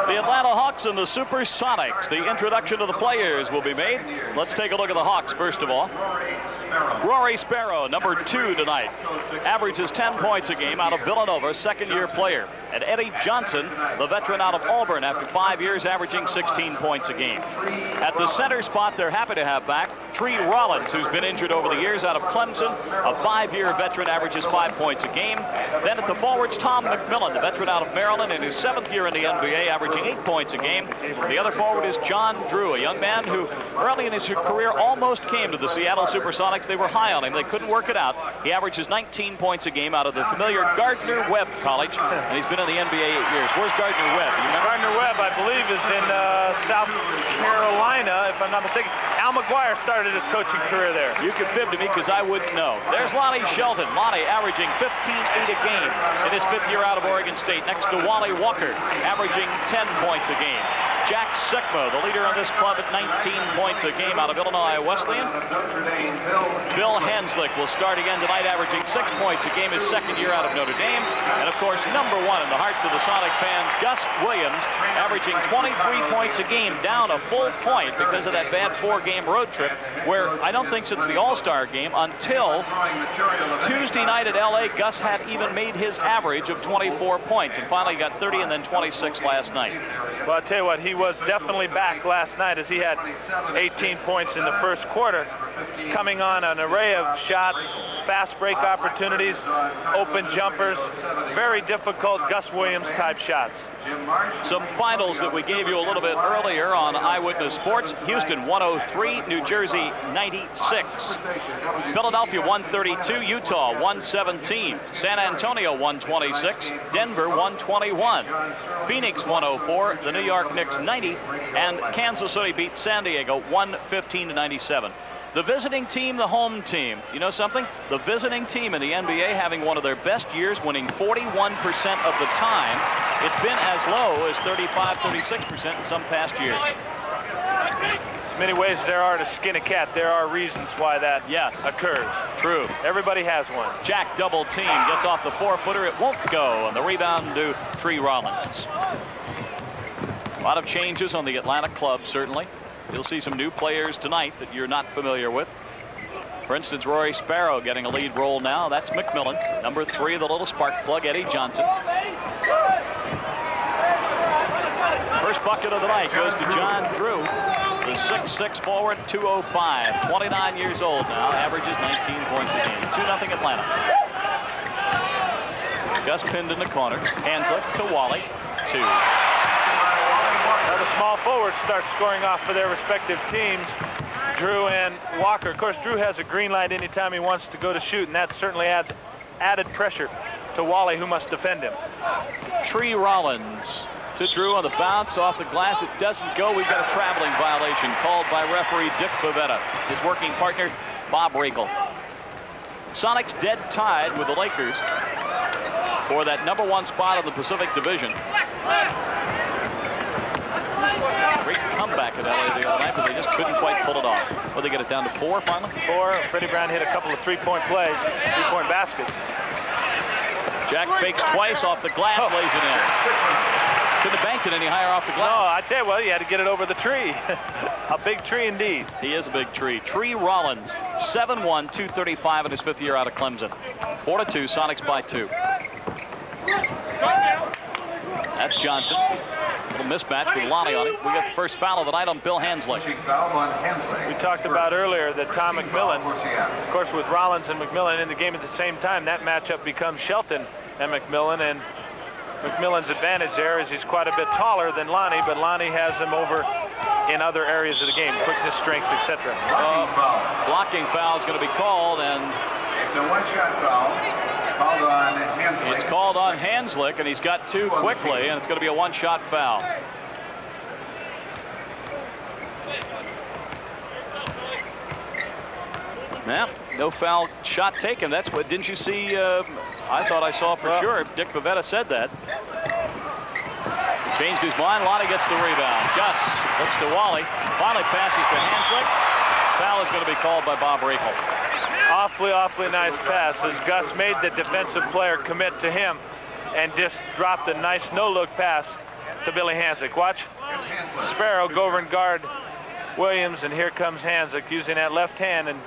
The Atlanta Hawks and the SuperSonics. The introduction of the players will be made. Let's take a look at the Hawks first of all. Rory Sparrow, number 2 tonight, averages 10 points a game out of Villanova, second-year player. And Eddie Johnson, the veteran out of Auburn, after 5 years, averaging 16 points a game. At the center spot, they're happy to have back Tree Rollins, who's been injured over the years, out of Clemson, a 5-year veteran, averages 5 points a game. Then at the forwards, Tom McMillan, the veteran out of Maryland, in his 7th year in the NBA, averaging 8 points a game. The other forward is John Drew, a young man who early in his career almost came to the Seattle SuperSonics. They were high on him. They couldn't work it out. He averages 19 points a game out of the familiar Gardner-Webb College, and he's been in the NBA 8 years. Where's Gardner-Webb? Gardner-Webb, I believe, is in South Carolina, if I'm not mistaken. Al McGuire started his coaching career there. You can fib to me because I wouldn't know. There's Lonnie Shelton. Lonnie averaging 15-8 a game in his 5th year out of Oregon State, next to Wally Walker, averaging 10 points a game. Jack Sekmo, the leader of this club, at 19 points a game out of Illinois Wesleyan. Bill Hanslick will start again tonight, averaging 6 points a game, his 2nd year out of Notre Dame. And of course, number 1 in the hearts of the Sonic fans, Gus Williams, averaging 23 points a game, down a full point because of that bad 4-game road trip, where I don't think since the All-Star game until Tuesday night at LA, Gus had even made his average of 24 points, and finally got 30 and then 26 last night. Well, I'll tell you what, he was definitely back last night as he had 18 points in the first quarter, coming on an array of shots, fast break opportunities, open jumpers, very difficult Gus Williams type shots. Some finals that we gave you a little bit earlier on Eyewitness Sports. Houston 103, New Jersey 96. Philadelphia 132, Utah 117. San Antonio 126, Denver 121. Phoenix 104, the New York Knicks 90, and Kansas City beat San Diego 115-97. The visiting team, the home team. You know something? The visiting team in the NBA having one of their best years, winning 41% of the time. It's been as low as 35, 36% in some past years. As many ways there are to skin a cat, there are reasons why that occurs. True. Everybody has one. Jack double team, gets off the 4-footer. It won't go, and the rebound to Tree Rollins. A lot of changes on the Atlanta club, certainly. You'll see some new players tonight that you're not familiar with. For instance, Rory Sparrow getting a lead role now. That's McMillan. Number 3, the little spark plug, Eddie Johnson. First bucket of the night goes to John Drew, the 6'6 forward, 205. 29 years old now, averages 19 points a game. 2-0 Atlanta. Gus pinned in the corner. Hanslick to Wally. 2. Now the small forwards start scoring off for their respective teams, Drew and Walker. Of course, Drew has a green light anytime he wants to go to shoot, and that certainly adds added pressure to Wally, who must defend him. Tree Rollins to Drew on the bounce off the glass. It doesn't go. We've got a traveling violation called by referee Dick Pavetta. His working partner, Bob Riegel. Sonics dead tied with the Lakers for that number 1 spot in the Pacific Division. Great comeback at LA the other night, but they just couldn't quite pull it off. Well, they get it down to 4 finally? 4. Freddie Brown hit a couple of 3-point plays, 3-point baskets. Jack fakes twice off the glass, lays it in. Couldn't have banked it any higher off the glass. No, I tell you what, you had to get it over the tree. A big tree indeed. He is a big tree. Tree Rollins, 7'1", 235 in his 5th year out of Clemson. 4-2, Sonics by 2. That's Johnson. A little mismatch with Lonnie on it. We got the first foul of the night on Bill Hanslick. We talked about earlier that Tom McMillan, of course, with Rollins and McMillan in the game at the same time, that matchup becomes Shelton and McMillan, and McMillan's advantage there is he's quite a bit taller than Lonnie, but Lonnie has him over in other areas of the game, quickness, strength, etc. Blocking foul is going to be called, and it's a one-shot foul. Called on Hanslick. It's called on Hanslick, and he's got 2 quickly, and it's going to be a 1-shot foul. Yeah, no foul shot taken. That's what, didn't you see? I thought I saw for sure. Dick Pavetta said that. Changed his mind. Lonnie gets the rebound. Gus looks to Wally. Finally passes to Hanslick. Foul is going to be called by Bob Riegel. Awfully nice pass as Gus made the defensive player commit to him and just dropped a nice no-look pass to Billy Hansick. Watch Sparrow go over and guard Williams, and here comes Hansick using that left hand and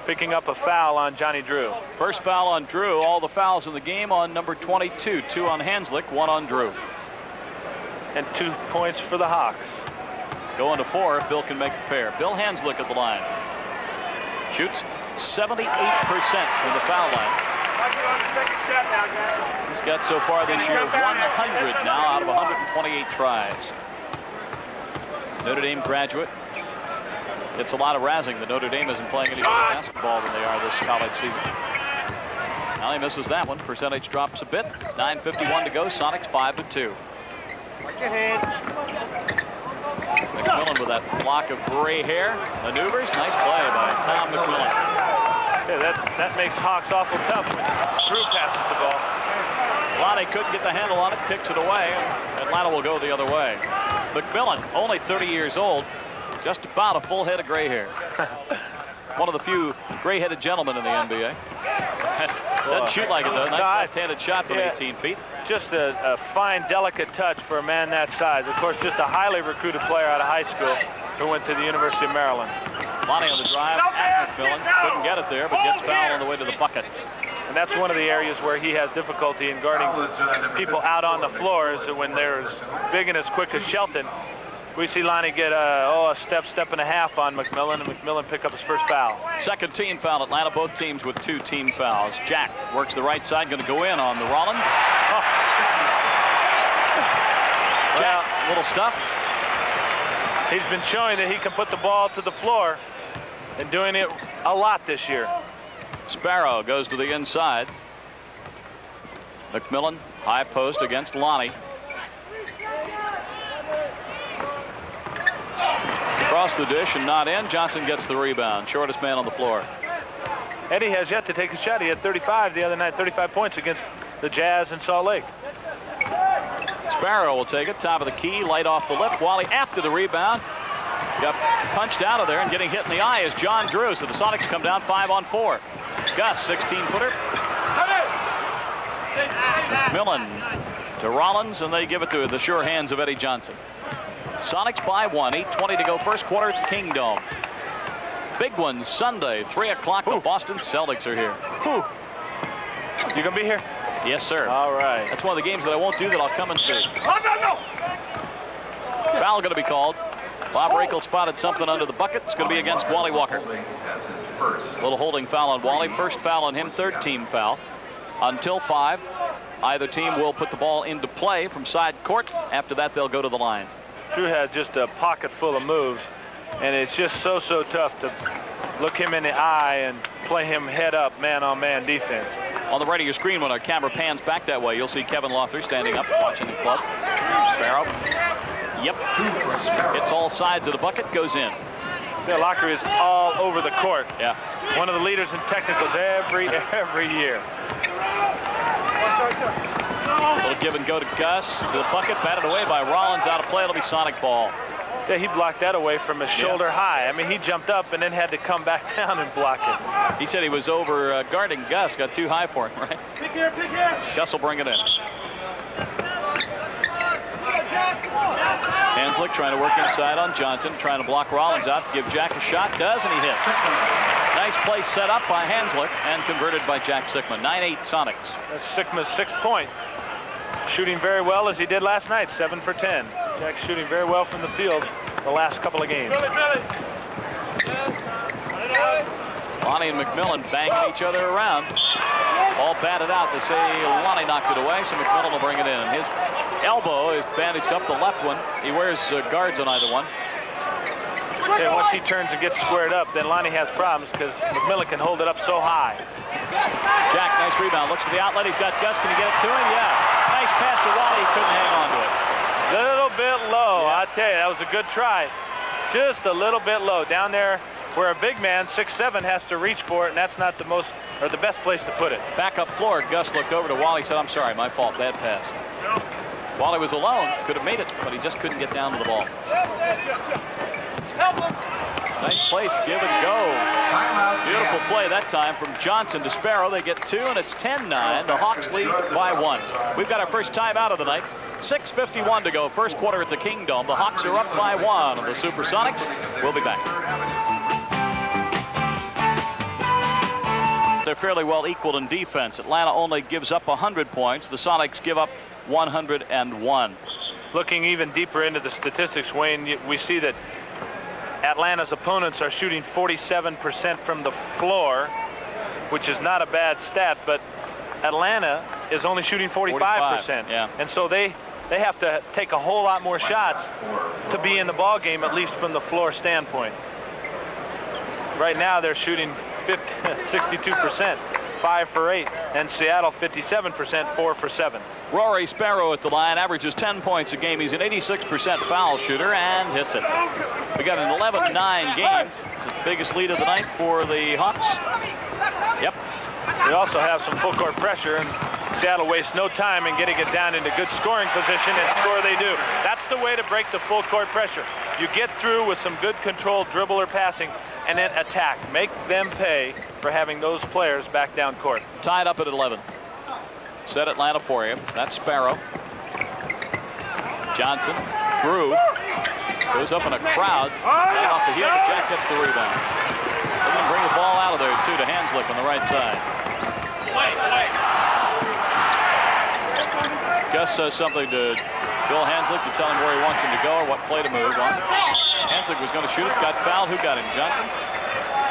picking up a foul on Johnny Drew. First foul on Drew. All the fouls in the game on number 22. 2 on Hanslick, 1 on Drew. And 2 points for the Hawks. Going to 4 if Bill can make a pair. Bill Hanslick at the line. Shoots 78% from the foul line. He's got so far this year 100 now out of 128 tries. Notre Dame graduate. Gets a lot of razzing that Notre Dame isn't playing any better basketball than they are this college season. Now he misses that one. Percentage drops a bit. 9:51 to go. Sonics 5-2. McMillan with that block of gray hair. Maneuvers. Nice play by Tom McMillan. Yeah, that makes Hawks awful tough when Drew passes the ball. Lonnie couldn't get the handle on it. Kicks it away. Atlanta will go the other way. McMillan, only 30 years old. Just about a full head of gray hair. One of the few gray-headed gentlemen in the NBA. Doesn't shoot like it does. Nice left-handed shot from 18 feet. Just a fine, delicate touch for a man that size. Of course, just a highly recruited player out of high school who went to the University of Maryland. Lonnie on the drive at McMillan. Couldn't get it there, but gets fouled on the way to the bucket. And that's one of the areas where he has difficulty in guarding people out on the floor, is when they're as big and as quick as Shelton. We see Lonnie get a step and a half on McMillan, and McMillan pick up his first foul. Second team foul. Atlanta, both teams with 2 team fouls. Jack works the right side, going to go in on the Rollins. Oh. Jack, little stuff. He's been showing that he can put the ball to the floor, and doing it a lot this year. Sparrow goes to the inside. McMillan, high post against Lonnie. Across the dish and not in. Johnson gets the rebound. Shortest man on the floor. Eddie has yet to take a shot. He had 35 the other night, 35 points against the Jazz in Salt Lake. Sparrow will take it. Top of the key, light off the lip. Wally after the rebound. Got punched out of there, and getting hit in the eye is John Drew. So the Sonics come down 5-on-4. Gus, 16-footer. McMillan to Rollins, and they give it to the sure hands of Eddie Johnson. Sonics by 1, 8:20 to go first quarter at the Kingdome. Big one Sunday, 3 o'clock. The Boston Celtics are here. You gonna be here? Yes, sir. All right. That's one of the games that I won't do that I'll come and see. Foul going to be called. Bob Rakel spotted something under the bucket. It's going to be against Wally Walker. A little holding foul on Wally. First foul on him, 3rd team foul. Until 5, either team will put the ball into play from side court. After that, they'll go to the line. Drew had just a pocket full of moves, and it's just so tough to look him in the eye and play him head up, man-on-man defense. On the right of your screen, when our camera pans back that way, you'll see Kevin Loeffler standing up, watching the club. Sparrow. Yep. Hits all sides of the bucket, goes in. Yeah, Locker is all over the court. Yeah. One of the leaders in technicals every year. A little give and go to Gus, to the bucket, batted away by Rollins, out of play. It'll be Sonic ball. Yeah, he blocked that away from his shoulder high. I mean, he jumped up and then had to come back down and block it. He said he was over guarding Gus, got too high for him, right? Pick here. Gus will bring it in. Hanslick trying to work inside on Johnson, trying to block Rollins out to give Jack a shot. Does, and he hits. Nice play set up by Hanslick and converted by Jack Sickman. 9-8 Sonics. That's Sickman's 6th point. Shooting very well as he did last night, 7 for 10. Jack's shooting very well from the field the last couple of games. Lonnie and McMillan banging each other around. All batted out. They say Lonnie knocked it away, so McMillan will bring it in. His elbow is bandaged up, the left one. He wears guards on either one. Okay, once he turns and gets squared up, then Lonnie has problems because McMillan can hold it up so high. Jack, nice rebound. Looks for the outlet. He's got Gus. Can he get it to him? Yeah. Nice pass to Wally. He couldn't hang on to it. Little bit low. I tell you, that was a good try. Just a little bit low. Down there where a big man, 6'7", has to reach for it, and that's not the most or the best place to put it. Back up floor. Gus looked over to Wally. Said, "I'm sorry, my fault. Bad pass." Wally was alone. Could have made it, but he just couldn't get down to the ball. Nice place, give and go. Beautiful play that time from Johnson to Sparrow. They get 2, and it's 10-9. The Hawks lead by 1. We've got our first timeout of the night. 6:51 to go. First quarter at the Kingdome. The Hawks are up by 1 on the SuperSonics. We'll be back. They're fairly well equal in defense. Atlanta only gives up 100 points. The Sonics give up 101. Looking even deeper into the statistics, Wayne, we see that Atlanta's opponents are shooting 47% from the floor, which is not a bad stat, but Atlanta is only shooting 45%. Yeah. And so they have to take a whole lot more shots to be in the ball game, at least from the floor standpoint. Right now they're shooting 62%, 5 for 8, and Seattle 57%, 4 for 7. Rory Sparrow at the line, averages 10 points a game. He's an 86% foul shooter and hits it. We got an 11-9 game. It's the biggest lead of the night for the Hawks. Yep. We also have some full court pressure, and Seattle wastes no time in getting it down into good scoring position, and score they do. That's the way to break the full court pressure. You get through with some good controlled dribble or passing, and then attack. Make them pay for having those players back down court. Tied up at 11. Set Atlanta for you. That's Sparrow. Johnson, Drew, goes up in a crowd. Right off the heel, but Jack gets the rebound. They're going to bring the ball out of there, too, to Hanslick on the right side. Gus says something to Bill Hanslick to tell him where he wants him to go or what play to move on. Hanslick was going to shoot it, got fouled. Who got him? Johnson?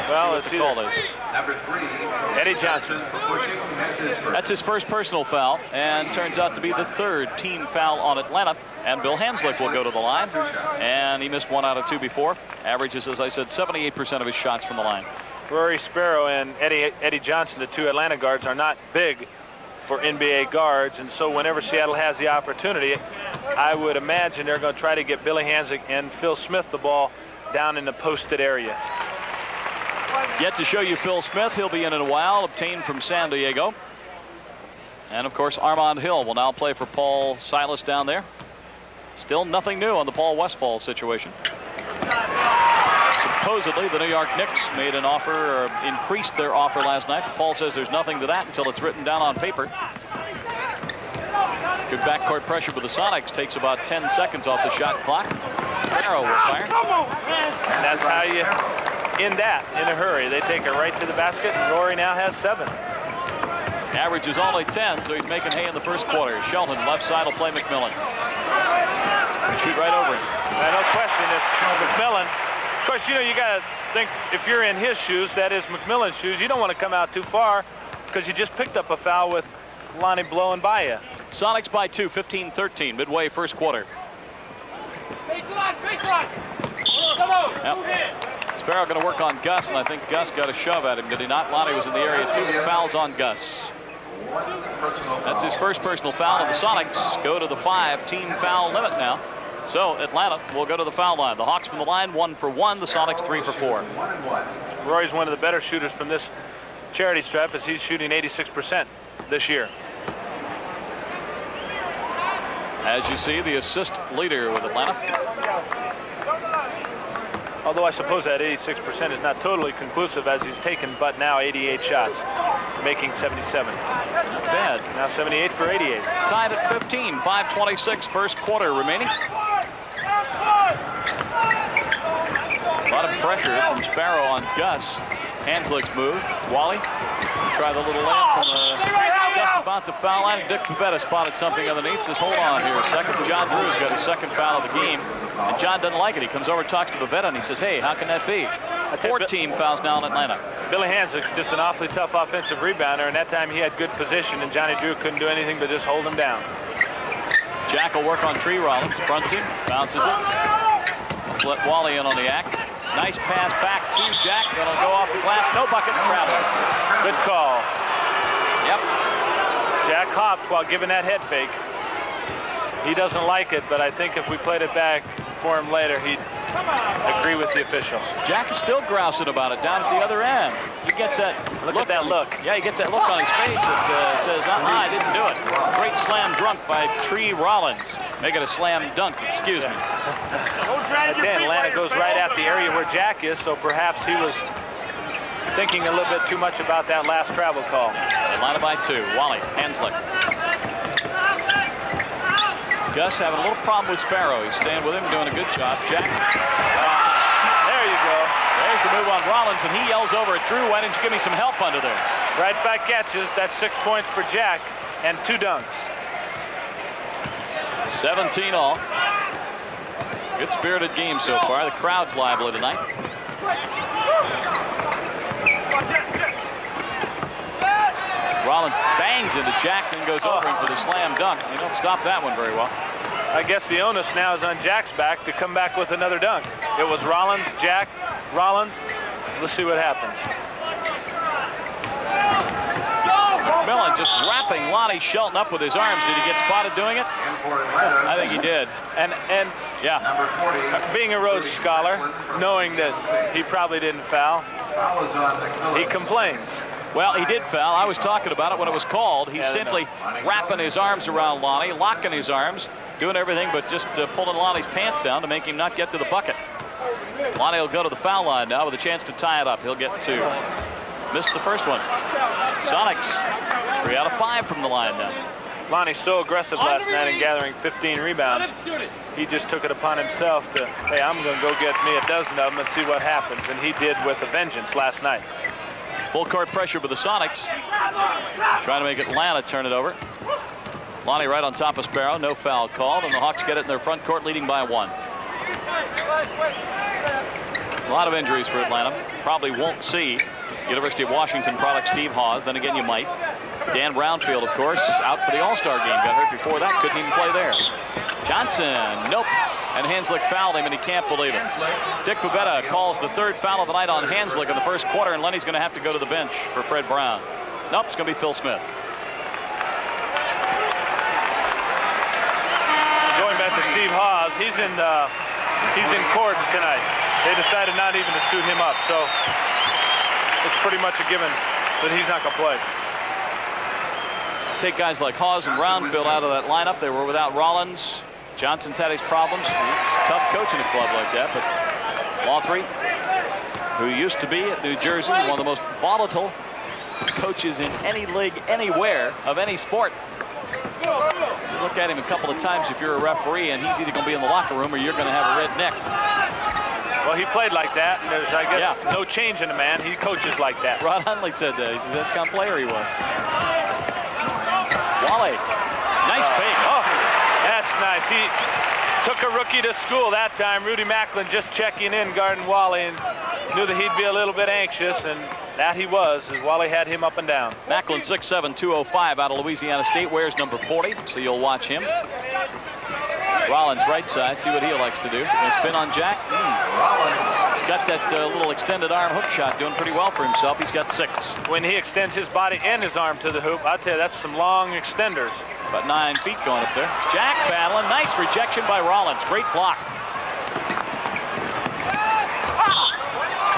Well, let's see what the call is. Number 3, Eddie Johnson. That's his first personal foul, and turns out to be the 3rd team foul on Atlanta. And Bill Hanslick will go to the line, and he missed 1 out of 2 before. Averages, as I said, 78% of his shots from the line. Rory Sparrow and Eddie Johnson, the 2 Atlanta guards, are not big for NBA guards, and so whenever Seattle has the opportunity, I would imagine they're going to try to get Billy Hanslick and Phil Smith the ball down in the posted area. Yet to show you Phil Smith. He'll be in a while, obtained from San Diego. And of course Armand Hill will now play for Paul Silas down there. Still nothing new on the Paul Westphal situation. Supposedly the New York Knicks made an offer, or increased their offer last night. Paul says there's nothing to that until it's written down on paper. Good backcourt pressure for the Sonics. Takes about 10 seconds off the shot clock. Sparrow will fire. And that's how you end that in a hurry. They take it right to the basket, and Rory now has 7. Average is only 10, so he's making hay in the first quarter. Shelton, left side, will play McMillan. Shoot right over him. No question, it's McMillan. Of course, you know, you got to think, if you're in his shoes, that is McMillan's shoes, you don't want to come out too far because you just picked up a foul with Lonnie blowing by you. Sonics by 2, 15-13, midway first quarter. Yep. Sparrow going to work on Gus, and I think Gus got a shove at him, did he not? Lonnie was in the area too. Fouls on Gus. That's his first personal foul, and the Sonics go to the 5-team foul limit now. So Atlanta will go to the foul line. The Hawks from the line, 1 for 1. The Sonics 3 for 4. Roy's one of the better shooters from this charity stripe, as he's shooting 86% this year. As you see, the assist leader with Atlanta. Although I suppose that 86% is not totally conclusive, as he's taken but now 88 shots, making 77. Not bad. Now 78 for 88. Tied at 15, 5:26 first quarter remaining. A lot of pressure from Sparrow on Gus. Hanslick's move. Wally try the little layup from just about the foul line. Dick Pavetta spotted something underneath. Says, hold on here a second. John Drew's got his second foul of the game. And John doesn't like it. He comes over, talks to Pavetta, and he says, hey, how can that be? 14 fouls now in Atlanta. Billy Hanslick's just an awfully tough offensive rebounder, and that time he had good position, and Johnny Drew couldn't do anything but just hold him down. Jack will work on Tree Rollins. Fronts him, bounces it. Let's let Wally in on the act. Nice pass back to Jack. Gonna go off the glass. No bucket. Travel. Good call. Yep. Jack hopped while giving that head fake. He doesn't like it, but I think if we played it back for him later, he'd agree with the official. Jack is still grousing about it down at the other end. He gets that look at that look. Yeah, he gets that look on his face that says, I didn't do it. Great slam dunk by Tree Rollins. Make it a slam dunk, excuse me. Again, Atlanta goes right at the area where Jack is, so perhaps he was thinking a little bit too much about that last travel call. Atlanta by 2. Wally, Hanslick. Gus having a little problem with Sparrow. He's staying with him, doing a good job. Jack. There you go. There's the move on Rollins, and he yells over at Drew, why didn't you give me some help under there? Right back catches. That's 6 points for Jack and 2 dunks. 17 all. Good spirited game so far. The crowd's lively tonight. Rollins bangs into Jack and goes over him for the slam dunk. You don't stop that one very well. I guess the onus now is on Jack's back to come back with another dunk. It was Rollins, Jack, Rollins. Let's see what happens. McMillan just wrapping Lonnie Shelton up with his arms. Did he get spotted doing it? I think he did. And yeah, being a Rhodes Scholar, knowing that he probably didn't foul, he complains. well, he did foul. I was talking about it when it was called. He's simply wrapping his arms around Lonnie, locking his arms, doing everything but just pulling Lonnie's pants down to make him not get to the bucket. Lonnie will go to the foul line now with a chance to tie it up. He'll get 2. Missed the first one. Sonics 3 out of 5 from the line now. Lonnie's so aggressive last night in gathering 15 rebounds. He just took it upon himself to, hey, I'm going to go get me a dozen of them and see what happens. And he did with a vengeance last night. Full court pressure with the Sonics. Trying to make Atlanta turn it over. Lonnie right on top of Sparrow. No foul called, and the Hawks get it in their front court, leading by 1. A lot of injuries for Atlanta. Probably won't see University of Washington product Steve Hawes. Then again, you might. Dan Brownfield, of course, out for the All-Star game. Got hurt before that. Couldn't even play there. Johnson, nope. And Hanslick fouled him, and he can't believe it. Dick Pavetta calls the 3rd foul of the night on Hanslick in the first quarter, and Lenny's going to have to go to the bench for Fred Brown. Nope, it's going to be Phil Smith. Going back to Steve Hawes, he's in courts tonight. They decided not even to suit him up, so it's pretty much a given that he's not going to play. Take guys like Hawes and Brownfield out of that lineup. They were without Rollins. Johnson's had his problems. It's tough coaching a club like that, but Lawthrey, who used to be at New Jersey, one of the most volatile coaches in any league, anywhere, of any sport. You look at him a couple of times if you're a referee, and he's either going to be in the locker room or you're going to have a red neck. Well, he played like that, and there's, I guess, no change in a man. He coaches like that. Rod Hundley said that. He said that's the kind of player he was. Wally, nice fake. Oh, that's nice. He took a rookie to school that time. Rudy Macklin just checking in, guarding Wally, and knew that he'd be a little bit anxious, and that he was, as Wally had him up and down. Macklin, 6'7", 205 out of Louisiana State, wears number 40, so you'll watch him. Rollins right side, see what he likes to do. Gonna spin on Jack. He's got that little extended arm hook shot doing pretty well for himself. He's got 6. When he extends his body and his arm to the hoop, I'll tell you, that's some long extenders. About 9 feet going up there. Jack battling. Nice rejection by Rollins. Great block.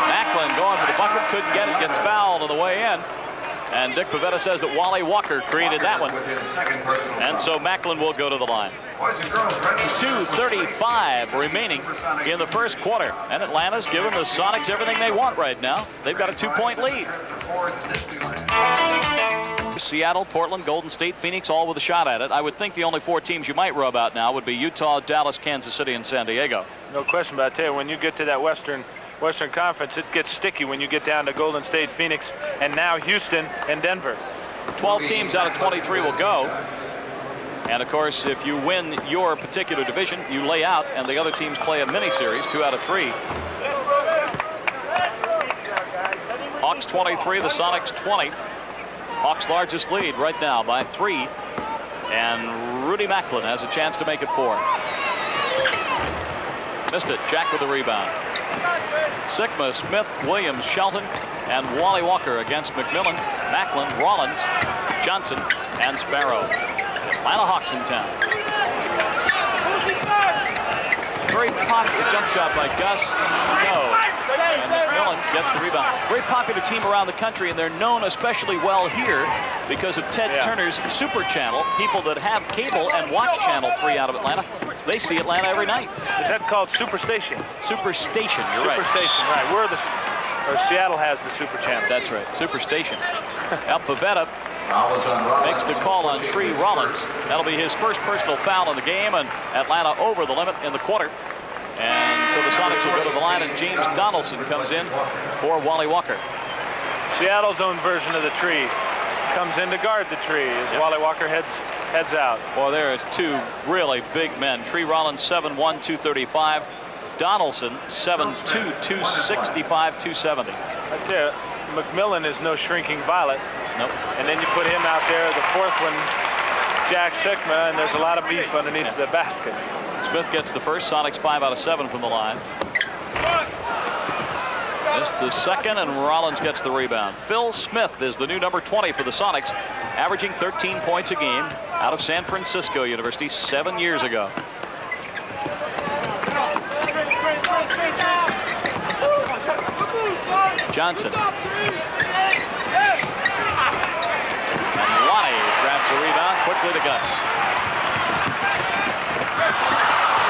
Macklin going for the bucket. Couldn't get it. Gets fouled on the way in. And Dick Pavetta says that Wally Walker created that one. And so Macklin will go to the line. 2:35 remaining in the first quarter. And Atlanta's giving the Sonics everything they want right now. They've got a 2-point lead. Seattle, Portland, Golden State, Phoenix, all with a shot at it. I would think the only 4 teams you might rub out now would be Utah, Dallas, Kansas City, and San Diego. No question, but I tell you, when you get to that Western Conference, it gets sticky when you get down to Golden State, Phoenix, and now Houston and Denver. 12 teams out of 23 will go. And of course, if you win your particular division, you lay out, and the other teams play a mini-series, 2 out of 3. Hawks 23, the Sonics 20. Hawks' largest lead right now by 3. And Rudy Macklin has a chance to make it 4. Missed it. Jack with the rebound. Sigma, Smith, Williams, Shelton, and Wally Walker against McMillan, Macklin, Rollins, Johnson, and Sparrow. Atlanta Hawks in town. Very popular jump shot by Gus. No. And McMillan gets the rebound. Very popular team around the country, and they're known especially well here because of Ted Turner's Super Channel. People that have cable and watch Channel 3 out of Atlanta, they see Atlanta every night. Is that called Superstation? Superstation, you're right. Superstation, right. Seattle has the Super Channel. That's right, Superstation. Al Pavetta makes the call on Tree Rollins. That'll be his first personal foul in the game, and Atlanta over the limit in the quarter. And so the Sonics will go to the line, and James Donaldson comes in for Wally Walker. Seattle's own version of the Tree comes in to guard the Tree as Wally Walker heads out. Well, there is two really big men. Tree Rollins 7'1", 235. Donaldson 7'2", 265, 270. I tell you, McMillan is no shrinking violet. Nope. And then you put him out there, the fourth one, Jack Sikma, and there's a lot of beef underneath the basket. Smith gets the first. Sonics 5 out of 7 from the line. Missed the second, and Rollins gets the rebound. Phil Smith is the new number 20 for the Sonics, averaging 13 points a game out of San Francisco University 7 years ago. Johnson. And Lonnie grabs the rebound quickly to Gus.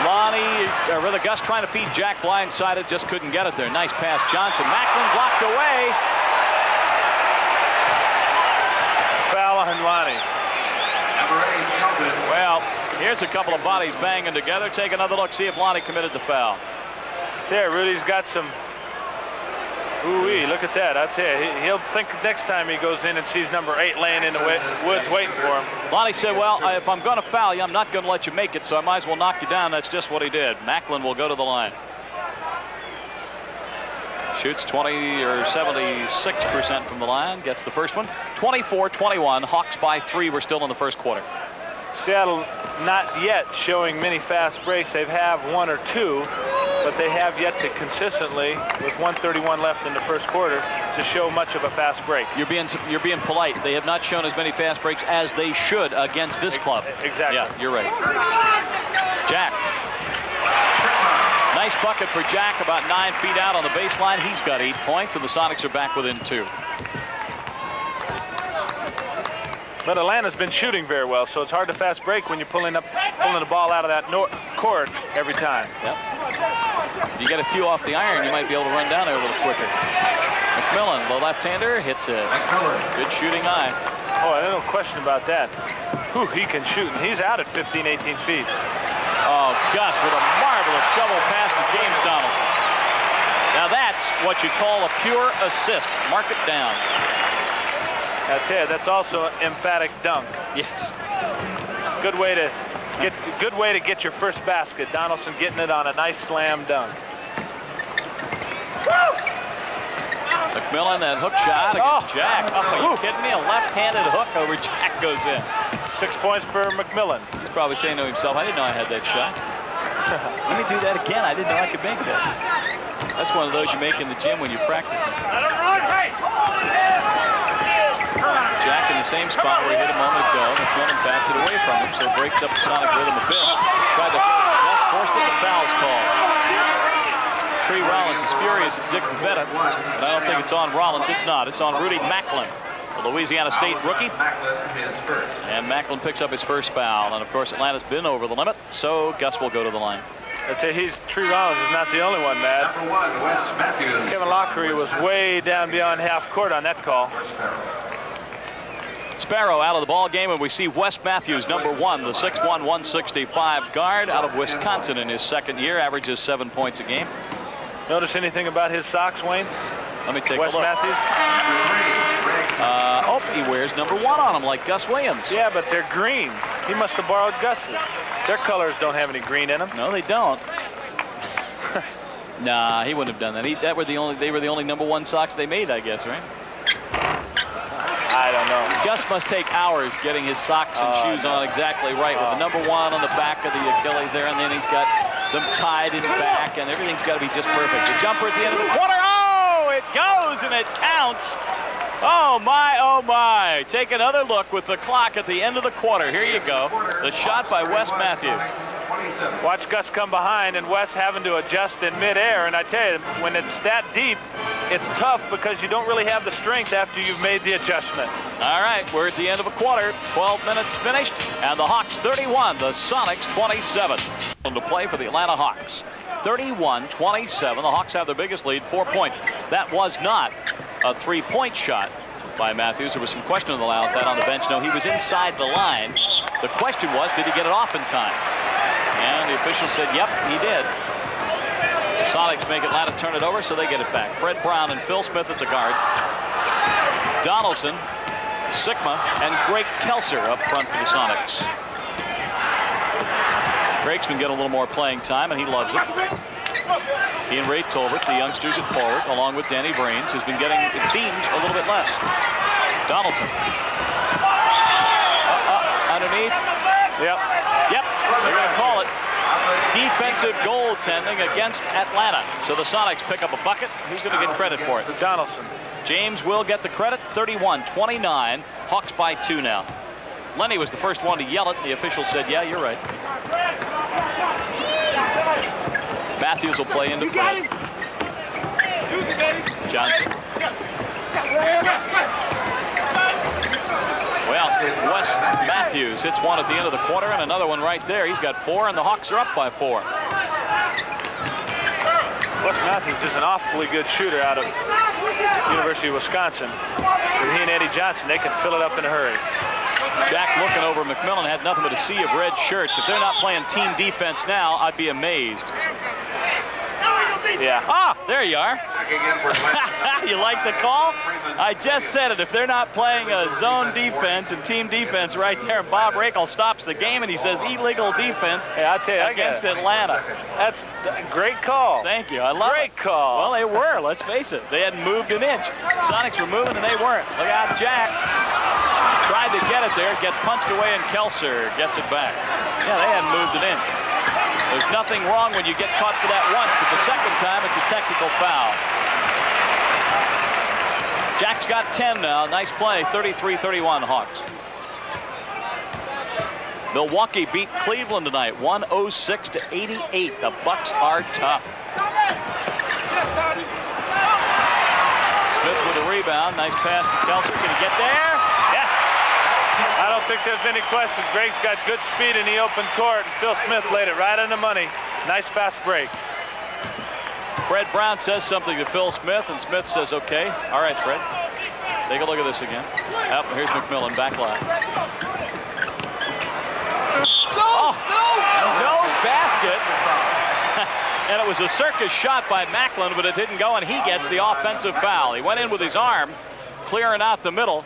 Lonnie, rather Gus trying to feed Jack blindsided, just couldn't get it there. Nice pass, Johnson. Macklin blocked away. Foul on Lonnie. Well, here's a couple of bodies banging together. Take another look, see if Lonnie committed the foul. There, Rudy's got some. Ooh-wee, look at that. I tell you, he'll think next time he goes in and sees number 8 laying in the woods waiting for him. Lonnie said, well, if I'm going to foul you, I'm not going to let you make it, so I might as well knock you down. That's just what he did. Macklin will go to the line. Shoots 20 or 76% from the line. Gets the first one. 24-21. Hawks by 3. We're still in the first quarter. Seattle not yet showing many fast breaks. They have 1 or 2. But they have yet to consistently, with 1:31 left in the first quarter, to show much of a fast break. You're being polite. They have not shown as many fast breaks as they should against this club. Exactly. Yeah, you're right. Jack. Nice bucket for Jack, about 9 feet out on the baseline. He's got 8 points, and the Sonics are back within 2. But Atlanta's been shooting very well, so it's hard to fast break when you're pulling the ball out of that court every time. Yep. If you get a few off the iron, you might be able to run down there a little quicker. McMillan, the left-hander, hits it. Good shooting eye. Oh, no question about that. Whew, he can shoot, and he's out at 15, 18 feet. Oh, Gus with a marvelous shovel pass to James Donaldson. Now that's what you call a pure assist. Mark it down. I tell you, that's also an emphatic dunk. Yes. Good way to get your first basket. Donaldson getting it on a nice slam dunk. McMillan, that hook shot against Jack. Oh, are you kidding me? A left-handed hook over Jack goes in. 6 points for McMillan. He's probably saying to himself, I didn't know I had that shot. Let me do that again. I didn't know I could make that. That's one of those you make in the gym when you're practicing. Jack in the same spot where he hit a moment ago. McMillan bats it away from him, so it breaks up the Sonic rhythm a bit. Tried to just forced it, the foul's called. Tree Rollins is furious at Dick Pavetta, but I don't think it's on Rollins. It's not. It's on Rudy Macklin, the Louisiana State rookie. And Macklin picks up his first foul. And, of course, Atlanta's been over the limit, so Gus will go to the line. I'd say Tree Rollins is not the only one, Matt. Number 1, Wes Matthews. Kevin Lockery was way down beyond half court on that call. Sparrow out of the ball game, and we see Wes Matthews, number 1, the 6'1", 165 guard out of Wisconsin in his second year, averages 7 points a game. Notice anything about his socks, Wayne? Let me take Wes a look. Matthews? He wears number 1 on him, like Gus Williams. Yeah, but they're green. He must have borrowed Gus's. Their colors don't have any green in them. No, they don't. Nah, he wouldn't have done that. They were the only number 1 socks they made, I guess, right? I don't know. Gus must take hours getting his socks and shoes on exactly right, with the number 1 on the back of the Achilles there, and then he's got them tied in back, and everything's got to be just perfect. The jumper at the end of the quarter. Oh, it goes and it counts. Oh my, oh my. Take another look with the clock at the end of the quarter. Here you go. The shot by Wes Matthews. Watch Gus come behind and Wes having to adjust in midair. And I tell you, when it's that deep, it's tough because you don't really have the strength after you've made the adjustment. All right, we're at the end of a quarter. 12 minutes finished, and the Hawks 31, the Sonics 27. To play for the Atlanta Hawks. 31-27. The Hawks have their biggest lead, 4 points. That was not a 3-point shot. by Matthews. There was some question about that on the bench. No, he was inside the line. The question was, did he get it off in time? And the official said, yep, he did. The Sonics make Atlanta turn it over, so they get it back. Fred Brown and Phil Smith at the guards. Donaldson, Sigma, and Greg Kelser up front for the Sonics. Greg's been getting a little more playing time, and he loves it. He and Ray Tolbert, the youngsters at forward, along with Danny Brains, who's been getting, it seems, a little bit less. Donaldson. Underneath. Yep. They're going to call it. Defensive goaltending against Atlanta. So the Sonics pick up a bucket. Who's going to get credit for it? Donaldson. James will get the credit. 31-29. Hawks by 2 now. Lenny was the first one to yell it. The official said, yeah, you're right. Matthews will play into Fred. Johnson. Well, Wes Matthews hits one at the end of the quarter and another one right there. He's got 4, and the Hawks are up by 4. Wes Matthews is an awfully good shooter out of University of Wisconsin. With he and Eddie Johnson, they can fill it up in a hurry. Jack looking over McMillan had nothing but a sea of red shirts. If they're not playing team defense now, I'd be amazed. Yeah. Ah, there you are. You like the call? I just said it. If they're not playing a zone defense and team defense right there, Bob Rakel stops the game and he says illegal defense against Atlanta. That's a great call. Thank you. I love it. Great call. Well, they were. Let's face it. They hadn't moved an inch. Sonics were moving and they weren't. Look out, Jack. Tried to get it there. Gets punched away and Kelser gets it back. Yeah, they hadn't moved an inch. There's nothing wrong when you get caught for that once, but the second time it's a technical foul. Jack's got 10 now. Nice play. 33-31 Hawks. Milwaukee beat Cleveland tonight. 106-88. The Bucks are tough. Smith with a rebound. Nice pass to Kelser. Can he get there? Yes. I don't think there's any question. Greg's got good speed in the open court, and Phil Smith laid it right on the money. Nice fast break. Fred Brown says something to Phil Smith, and Smith says, okay. All right, Fred. Take a look at this again. Yep, here's McMillan back line. No basket. And it was a circus shot by Macklin, but it didn't go, and he gets the offensive foul. He went in with his arm, clearing out the middle.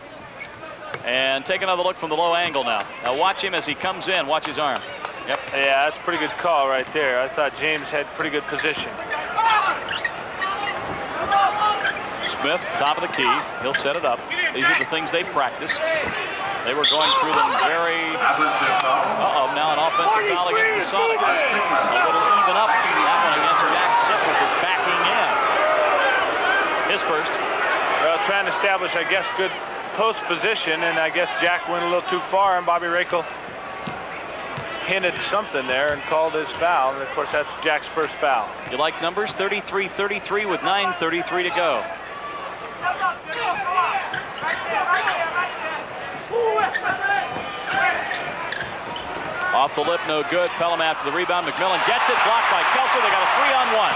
And take another look from the low angle now. Now watch him as he comes in. Watch his arm. Yep. Yeah, that's a pretty good call right there. I thought James had pretty good position. Smith, top of the key. He'll set it up. These are the things they practice. They were going through them very... Uh-oh, now an offensive foul against the Sonics. A little even up. That one against Jack Sigma for backing in. His first. Well, trying to establish, I guess, good post position, and I guess Jack went a little too far, and Bobby Rakel hinted something there and called his foul, and of course that's Jack's first foul. You like numbers? 33-33 with 9:33 to go. Off the lip, no good. Pelham after the rebound. McMillan gets it, blocked by Kelser. They got a 3-on-1.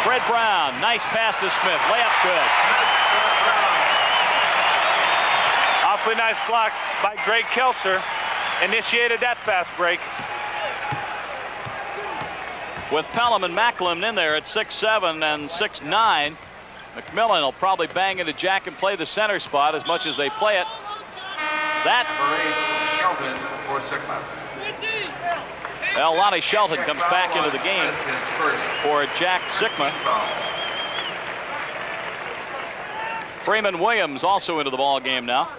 Fred Brown, nice pass to Smith. Layup good. Awfully nice block by Greg Kelser. Initiated that fast break. With Pelham and Macklin in there at 6'7" and 6'9", McMillan will probably bang into Jack and play the center spot as much as they play it. That. Well, Lonnie Shelton comes back into the game for Jack Sigma. Freeman Williams also into the ball game now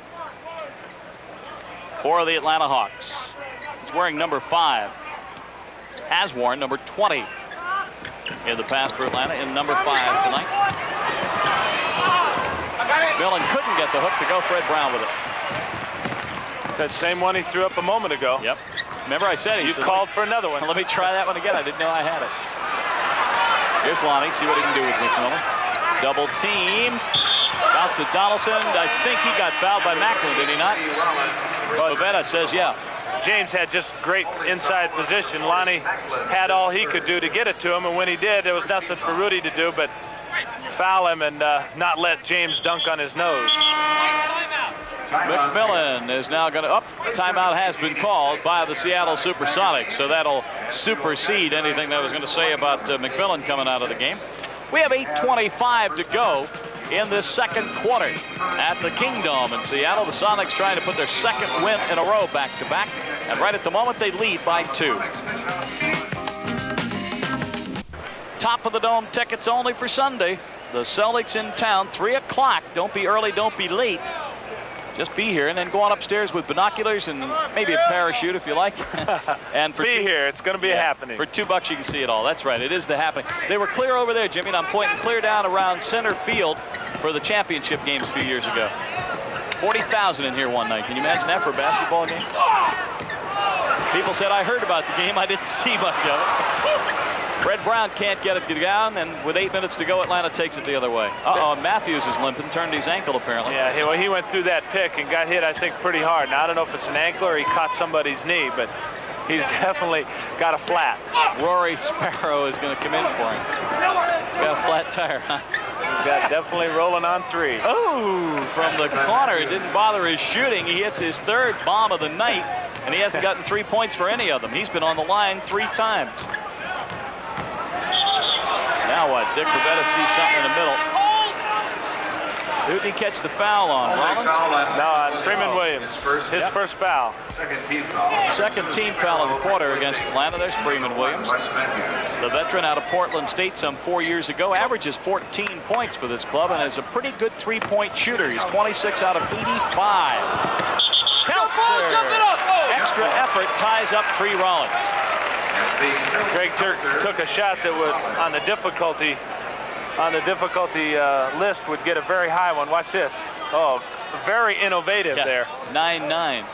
for the Atlanta Hawks. He's wearing number 5. Has worn number 20 in the past for Atlanta, in number 5 tonight. Millen couldn't get the hook to go. Fred Brown with it. It's that same one he threw up a moment ago. Yep. Remember I said you called for another one. Let me try that one again. I didn't know I had it. Here's Lonnie. See what he can do with McMillan. Double team. Bounce to Donaldson. I think he got fouled by Macklin, did he not? Bavetta says yeah. James had just great inside position. Lonnie had all he could do to get it to him, and when he did, there was nothing for Rudy to do but foul him and not let James dunk on his nose. McMillan is now going to timeout has been called by the Seattle SuperSonics, so that'll supersede anything that I was going to say about McMillan coming out of the game. We have 8:25 to go in this second quarter at the Kingdom in Seattle. The Sonics trying to put their second win in a row back-to-back, and right at the moment they lead by 2. Top of the Dome tickets only for Sunday. The Celtics in town, 3 o'clock. Don't be early, don't be late. Just be here and then go on upstairs with binoculars and maybe a parachute if you like. And for here. It's going to be a happening. For $2 you can see it all. That's right. It is the happening. They were clear over there, Jimmy, and I'm pointing clear down around center field for the championship games a few years ago. 40,000 in here one night. Can you imagine that for a basketball game? People said, I heard about the game. I didn't see much of it. Fred Brown can't get it down, and with 8 minutes to go, Atlanta takes it the other way. Matthews is limping, turned his ankle apparently. Yeah, well, he went through that pick and got hit, I think, pretty hard. Now, I don't know if it's an ankle or he caught somebody's knee, but he's definitely got a flat. Rory Sparrow is going to come in for him. He's got a flat tire, huh? He's got definitely rolling on 3. Oh, from the corner. It didn't bother his shooting. He hits his 3rd bomb of the night, and he hasn't gotten 3 points for any of them. He's been on the line 3 times. Now what? Dick Rivetta sees something in the middle. Who did he catch the foul on? Rollins? No, on Freeman Williams. His first foul. Second team foul of the quarter against Atlanta. There's Freeman Williams. The veteran out of Portland State some 4 years ago. Averages 14 points for this club and is a pretty good 3-point shooter. He's 26 out of 85. Kelser! Extra effort ties up Tree Rollins. Greg Turk took a shot that would, on the difficulty list, would get a very high one. Watch this. Oh, very innovative there. 9-9.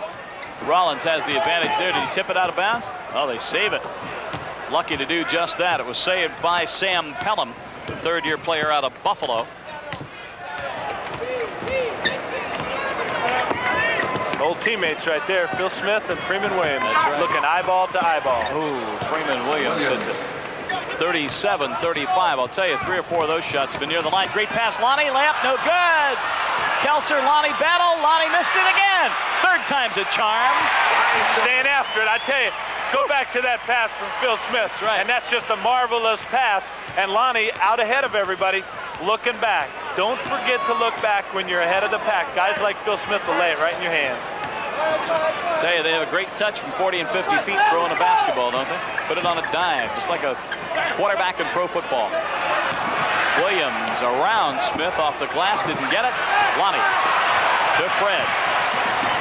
Rollins has the advantage there. Did he tip it out of bounds? Oh, they save it. Lucky to do just that. It was saved by Sam Pelham, the 3rd-year player out of Buffalo. Old teammates right there, Phil Smith and Freeman Williams. That's right. Looking eyeball to eyeball. Ooh, Freeman Williams hits it. 37-35. I'll tell you, 3 or 4 of those shots have been near the line. Great pass, Lonnie. Layup, no good. Kelser, Lonnie battle. Lonnie missed it again. 3rd time's a charm. Staying after it. I tell you, go back to that pass from Phil Smith. That's right. And that's just a marvelous pass. And Lonnie out ahead of everybody, looking back. Don't forget to look back when you're ahead of the pack. Guys like Phil Smith will lay it right in your hands. I tell you, they have a great touch from 40 and 50 feet throwing a basketball, don't they? Put it on a dime, just like a quarterback in pro football. Williams around Smith off the glass, didn't get it. Lonnie to Fred.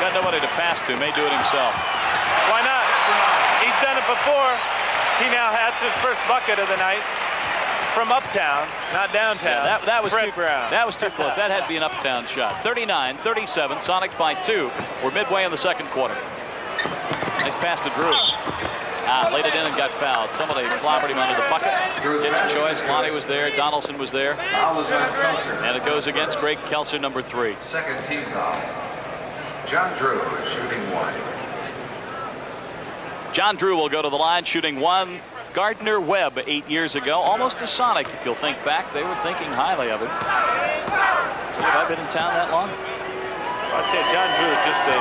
Got nobody to pass to, may do it himself. Why not? He's done it before. He now has his first bucket of the night from uptown, not downtown. Yeah, that was Fred Brown. That was too close. That had to be an uptown shot. 39-37, Sonics by 2. We're midway in the second quarter. Nice pass to Drew. Laid it in and got fouled. Somebody clobbered him under the bucket. Kitchen choice. Lonnie was there. Donaldson was there. And it goes against Greg Kelser, number 3. Second team foul. John Drew is shooting 1. John Drew will go to the line, shooting 1. Gardner Webb 8 years ago, almost a Sonic. If you'll think back, they were thinking highly of him. So have I been in town that long? I'll tell you, John Drew is just a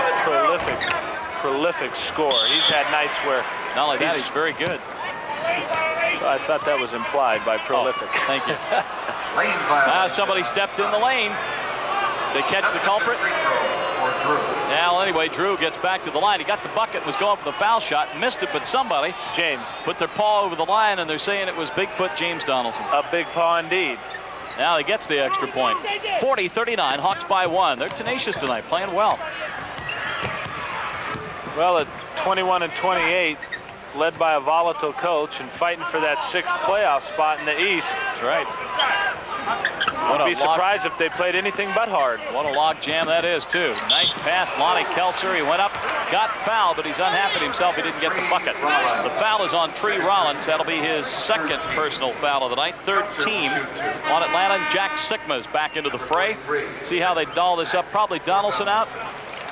prolific scorer. He's had nights where not only that, he's very good. I thought that was implied by prolific. Oh, thank you. Somebody stepped in the lane. They catch the culprit. Now, anyway, Drew gets back to the line. He got the bucket, was going for the foul shot, missed it, but somebody, James, put their paw over the line, and they're saying it was Bigfoot James Donaldson. A big paw indeed. Now he gets the extra point. 40-39, Hawks by 1. They're tenacious tonight, playing well. Well, at 21 and 28, led by a volatile coach and fighting for that 6th playoff spot in the East. That's right. Wouldn't be surprised if they played anything but hard. What a log jam that is, too. Nice pass, Lonnie Kelser. He went up, got fouled, but he's unhappy himself. He didn't get the bucket. The foul is on Tree Rollins. That'll be his 2nd personal foul of the night. 3rd team on Atlanta. Jack Sikma's back into the fray. See how they doll this up. Probably Donaldson out.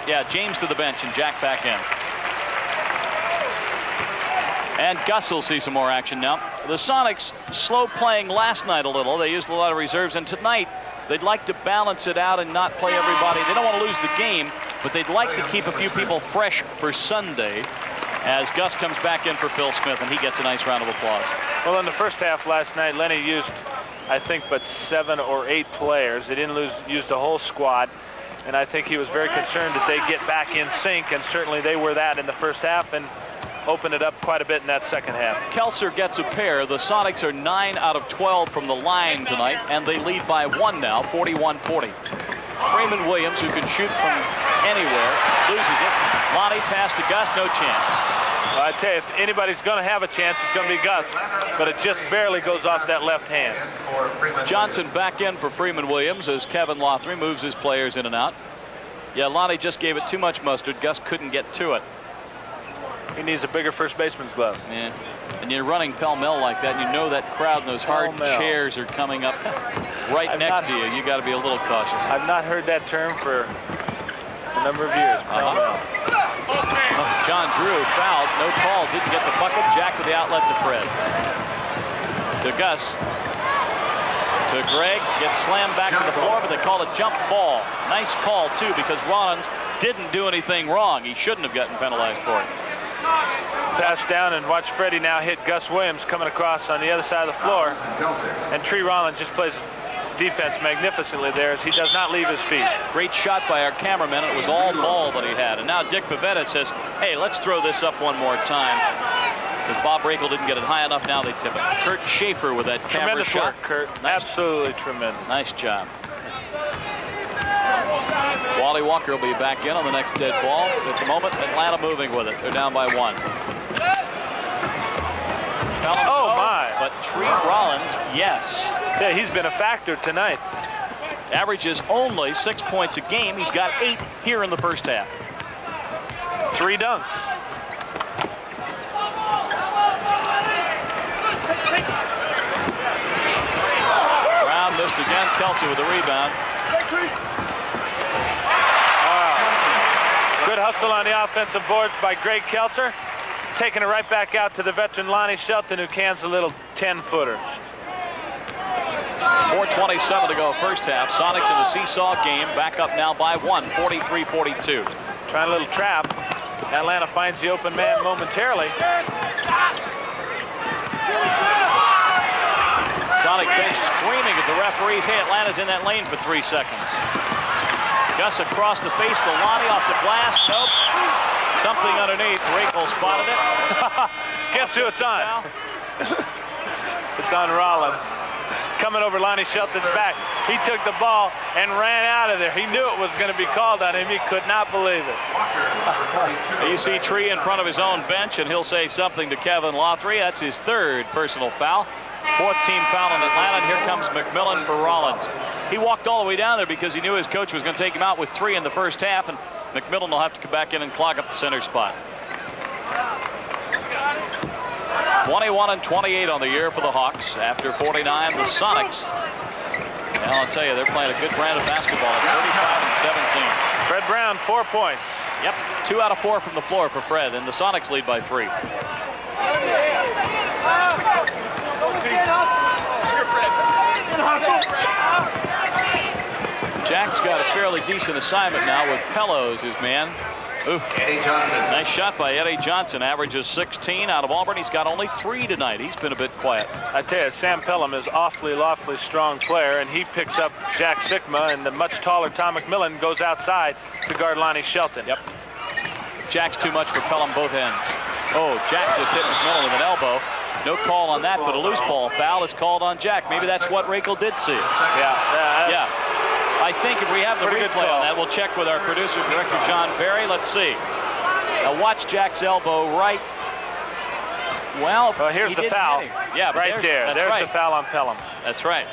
Yeah, James to the bench and Jack back in. And Gus will see some more action now. the Sonics slow playing last night a little. They used a lot of reserves, and tonight they'd like to balance it out and not play everybody. They don't want to lose the game, but they'd like to keep a few people fresh for Sunday as Gus comes back in for Phil Smith, and he gets a nice round of applause. Well, in the first half last night, Lenny used, I think, but 7 or 8 players. They didn't use the whole squad, and I think he was very concerned that they get back in sync, and certainly they were that in the first half and opened it up quite a bit in that second half. Kelser gets a pair. The Sonics are 9 out of 12 from the line tonight, and they lead by 1 now, 41-40. Freeman Williams, who can shoot from anywhere, loses it. Lonnie pass to Gus, no chance. Well, I tell you, if anybody's going to have a chance, it's going to be Gus, but it just barely goes off that left hand. Johnson back in for Freeman Williams as Kevin Lothry moves his players in and out. Yeah, Lonnie just gave it too much mustard. Gus couldn't get to it. He needs a bigger first baseman's glove. Yeah, and you're running pell-mell like that, and you know that crowd and those hard chairs are coming up right next to you. You got to be a little cautious. I've not heard that term for a number of years. John Drew fouled, no call, didn't get the bucket. Jack with the outlet to Fred. To Gus. To Greg, gets slammed back to the floor, but they call it jump ball. Nice call, too, because Rollins didn't do anything wrong. He shouldn't have gotten penalized for it. Pass down, and watch Freddie now hit Gus Williams coming across on the other side of the floor. And Tree Rollins just plays defense magnificently there as he does not leave his feet. Great shot by our cameraman. It was all ball that he had. And now Dick Pavetta says, hey, let's throw this up one more time. Because Bob Rakel didn't get it high enough, now they tip it. Kurt Schaefer with that camera tremendous shot. Work, Kurt. Nice. Absolutely tremendous. Nice job. Wally Walker will be back in on the next dead ball. At the moment, Atlanta moving with it. They're down by 1. Oh, my. But Tree Rollins, yes. Yeah, he's been a factor tonight. Averages only 6 points a game. He's got 8 here in the first half. 3 dunks. Brown missed again. Kelce with the rebound. Good hustle on the offensive boards by Greg Kelser. Taking it right back out to the veteran Lonnie Shelton, who cans a little 10-footer. 4:27 to go first half. Sonics in a seesaw game. Back up now by 1, 43-42. Trying a little trap. Atlanta finds the open man momentarily. Sonic bench screaming at the referees. Hey, Atlanta's in that lane for 3 seconds. Gus across the face to Lonnie off the glass. Nope. Something underneath. Rakel spotted it. Guess who it's on? It's on Rollins. Coming over Lonnie Shelton's back. He took the ball and ran out of there. He knew it was going to be called on him. He could not believe it. You see Tree in front of his own bench, and he'll say something to Kevin Lothry. That's his 3rd personal foul. 4th team foul in Atlanta, and here comes McMillan for Rollins. He walked all the way down there because he knew his coach was going to take him out with 3 in the first half, and McMillan will have to come back in and clog up the center spot. 21-28 on the year for the Hawks. After 49, the Sonics. Well, I'll tell you, they're playing a good brand of basketball at 35-17. Fred Brown, 4 points. Yep, 2 out of 4 from the floor for Fred, and the Sonics lead by 3. Jack's got a fairly decent assignment now with Pellos, his man. Ooh. Eddie Johnson. Nice shot by Eddie Johnson. Averages 16 out of Auburn. He's got only 3 tonight. He's been a bit quiet. I tell you, Sam Pelham is awfully strong player, and he picks up Jack Sikma, and the much taller Tom McMillan goes outside to guard Lonnie Shelton. Yep. Jack's too much for Pelham both ends. Oh, Jack just hit McMillan with an elbow. No call on that, but a loose ball foul is called on Jack. Maybe that's what Rakel did see. Yeah. I think if we have the replay on that, we'll check with our producer, director John Barry. Let's see. Now watch Jack's elbow right. Well, here's the foul. Yeah, right there. There's right. The foul on Pelham. That's right.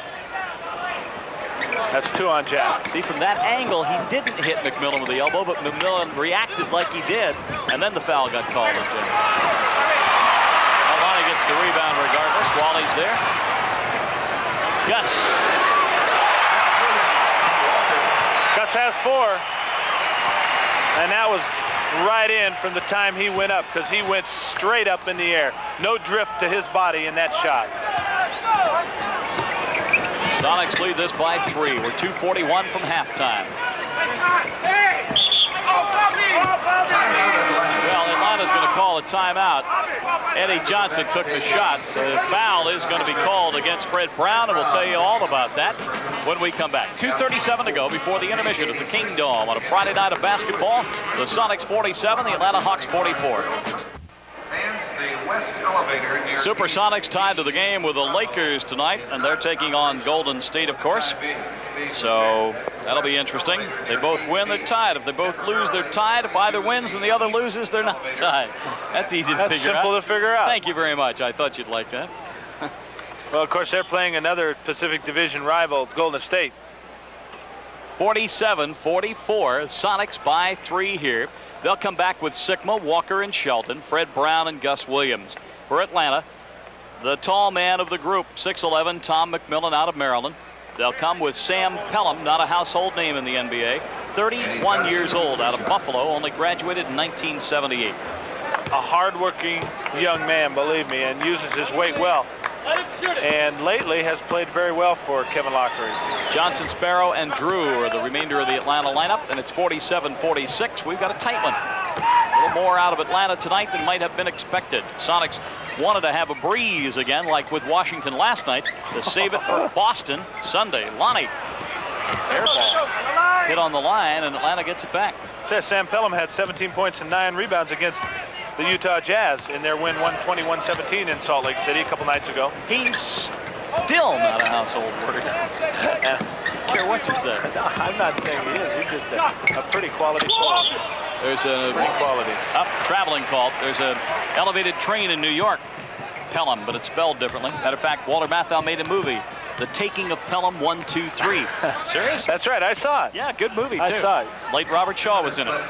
That's 2 on Jack. See, from that angle, he didn't hit McMillan with the elbow, but McMillan reacted like he did, and then the foul got called on him. Lonnie gets the rebound regardless. Wally's there. Gus. Gus has 4. And that was right in from the time he went up, because he went straight up in the air. No drift to his body in that shot. Sonics lead this by 3. We're 2:41 from halftime. Well, Atlanta's going to call a timeout. Eddie Johnson took the shot. The foul is going to be called against Fred Brown, and we'll tell you all about that when we come back. 2:37 to go before the intermission at the Kingdome on a Friday night of basketball. The Sonics 47, the Atlanta Hawks 44. SuperSonics tied to the game with the Lakers tonight, and they're taking on Golden State, of course. So that'll be interesting. They both win, they're tied. If they both lose, they're tied. If either wins and the other loses, they're not tied. That's easy to figure out. That's simple to figure out. Thank you very much. I thought you'd like that. Well, of course, they're playing another Pacific Division rival, Golden State. 47-44. Sonics by 3 here. They'll come back with Sikma, Walker, and Shelton, Fred Brown, and Gus Williams. For Atlanta, the tall man of the group, 6'11", Tom McMillan out of Maryland. They'll come with Sam Pelham, not a household name in the NBA, 31 years old, out of Buffalo, only graduated in 1978. A hard-working young man, believe me, and uses his weight well. And lately has played very well for Kevin Lockery. Johnson, Sparrow, and Drew are the remainder of the Atlanta lineup, and it's 47-46. We've got a tight one. A little more out of Atlanta tonight than might have been expected. Sonics wanted to have a breeze again, like with Washington last night, to save it for Boston Sunday. Lonnie, air ball, hit on the line, and Atlanta gets it back. Sam Pelham had 17 points and 9 rebounds against the Utah Jazz in their win 121-17 in Salt Lake City a couple nights ago. He's still not a household word. I don't care what you say. No, I'm not saying he is. He's just a pretty quality player. There's a pretty quality. Traveling call. There's an elevated train in New York. Pelham, but it's spelled differently. Matter of fact, Walter Matthau made a movie, The Taking of Pelham 1, 2, 3. Serious? That's right. I saw it. Yeah, good movie, too. I saw it. Late Robert Shaw was in it.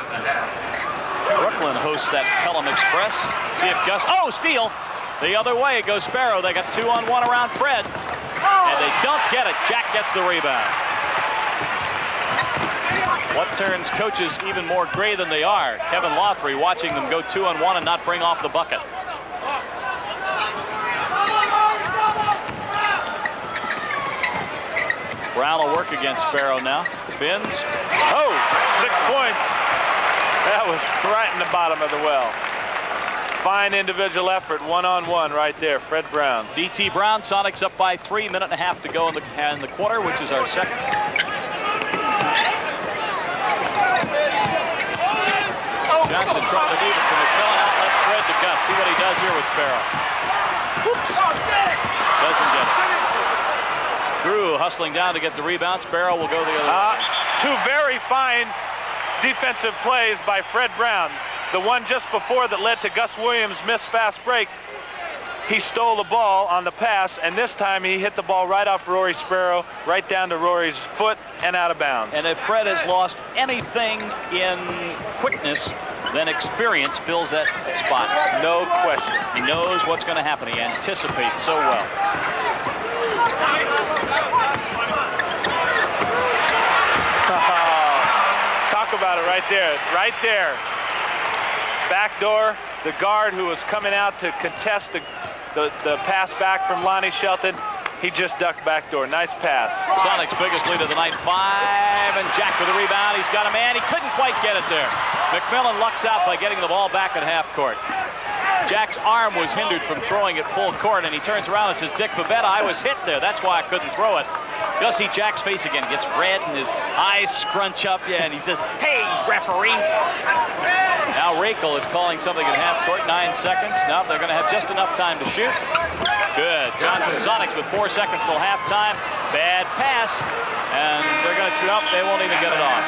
Brooklyn hosts that Pelham Express. See if Gus... Oh, steal! The other way it goes Sparrow. They got 2-on-1 around Fred. And they don't get it. Jack gets the rebound. What turns coaches even more gray than they are? Kevin Lothry watching them go 2-on-1 and not bring off the bucket. Brown will work against Sparrow now. Spins. Oh, 6 points. That was right in the bottom of the well. Fine individual effort, one-on-one right there, Fred Brown. D.T. Brown, Sonics up by 3, minute and a half to go in the quarter, which is our second. Johnson trying to leave it to McMillan, outlet Fred to Gus. See what he does here with Sparrow. Whoops. Doesn't get it. Drew hustling down to get the rebound. Sparrow will go the other way. 2 very fine defensive plays by Fred Brown. The one just before that led to Gus Williams' missed fast break. He stole the ball on the pass, and this time he hit the ball right off Rory Sparrow, right down to Rory's foot and out of bounds. And if Fred has lost anything in quickness, then experience fills that spot. No question. He knows what's going to happen. He anticipates so well. Talk about it right there. Right there. Backdoor. The guard who was coming out to contest the pass back from Lonnie Shelton, he just ducked backdoor. Nice pass. Sonics' biggest lead of the night, 5, and Jack with the rebound. He's got a man. He couldn't quite get it there. McMillan lucks out by getting the ball back at half court. Jack's arm was hindered from throwing it full court, and he turns around and says, Dick Pavetta, I was hit there. That's why I couldn't throw it. You'll see Jack's face again. Gets red, and his eyes scrunch up. Yeah, and he says, hey, referee. Now Rakel is calling something at half court, 9 seconds. Now they're going to have just enough time to shoot. Good. Johnson Sonics with 4 seconds till halftime. Bad pass, and they're going to shoot up. They won't even get it off.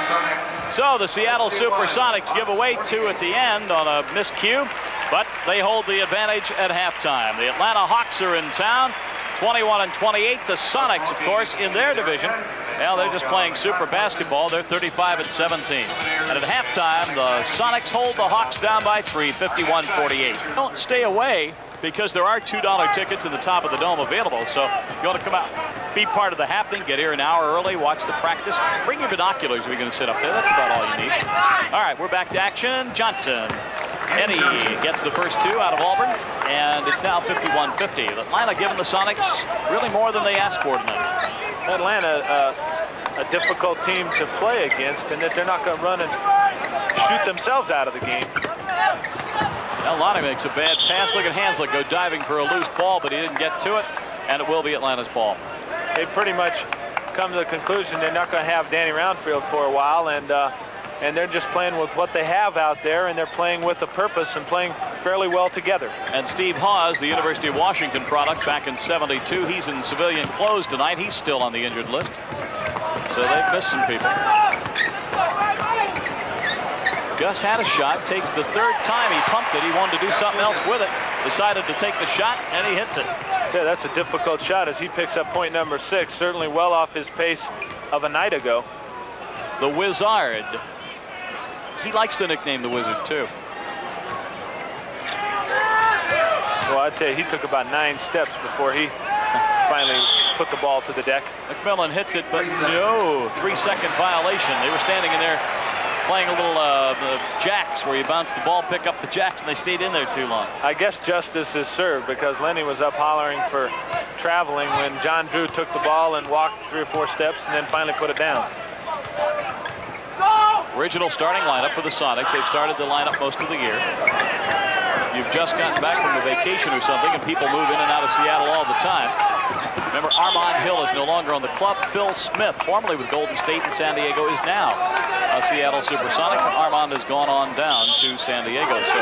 So the Seattle SuperSonics give away 2 at the end on a miscue, but they hold the advantage at halftime. The Atlanta Hawks are in town, 21-28. The Sonics, of course, in their division, well, they're just playing super basketball. They're 35-17. And at halftime, the Sonics hold the Hawks down by 3, 51-48. Don't stay away, because there are $2 tickets in the top of the dome available. So if you want to come out, Be part of the happening. Get here an hour early. Watch the practice. Bring your binoculars if you're going to sit up there. That's about all you need. All right, we're back to action. Johnson. Eddie gets the first two out of Auburn, and it's now 51-50. Atlanta giving the Sonics really more than they asked for tonight. Atlanta, a difficult team to play against, and that they're not going to run and shoot themselves out of the game. Now Lonnie makes a bad pass. Look at Hanslick go diving for a loose ball, but he didn't get to it, and it will be Atlanta's ball. They pretty much come to the conclusion they're not going to have Danny Roundfield for a while, and they're just playing with what they have out there, and they're playing with a purpose and playing fairly well together. And Steve Hawes, the University of Washington product, back in '72, he's in civilian clothes tonight. He's still on the injured list. So they've missed some people. Gus had a shot, takes the third time he pumped it. He wanted to do something else with it. Decided to take the shot, and he hits it. Yeah, that's a difficult shot as he picks up point number 6. Certainly well off his pace of a night ago. The Wizard. He likes the nickname the Wizard, too. Well, I'd tell you, he took about 9 steps before he finally put the ball to the deck. McMillan hits it, but no, 3-second violation. They were standing in there playing a little jacks where you bounce the ball, pick up the jacks, and they stayed in there too long. I guess justice is served because Lenny was up hollering for traveling when John Drew took the ball and walked 3 or 4 steps and then finally put it down. Original starting lineup for the Sonics. They've started the lineup most of the year. You've just gotten back from a vacation or something, and people move in and out of Seattle all the time. Remember, Armand Hill is no longer on the club. Phil Smith, formerly with Golden State and San Diego, is now a Seattle SuperSonics, and Armand has gone on down to San Diego. So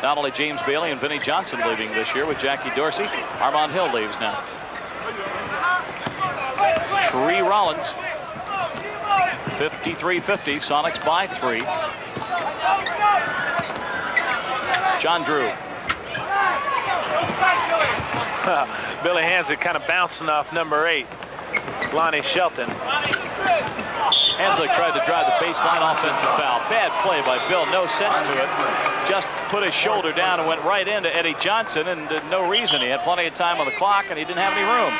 not only James Bailey and Vinnie Johnson leaving this year with Jackie Dorsey, Armand Hill leaves now. Tree Rollins. 53-50, Sonics by 3. John Drew. Billy Hanslick kind of bouncing off number 8, Lonnie Shelton. Hanslick tried to drive the baseline offensive foul. Bad play by Bill, no sense to it. Just put his shoulder down and went right into Eddie Johnson, and no reason. He had plenty of time on the clock, and he didn't have any room.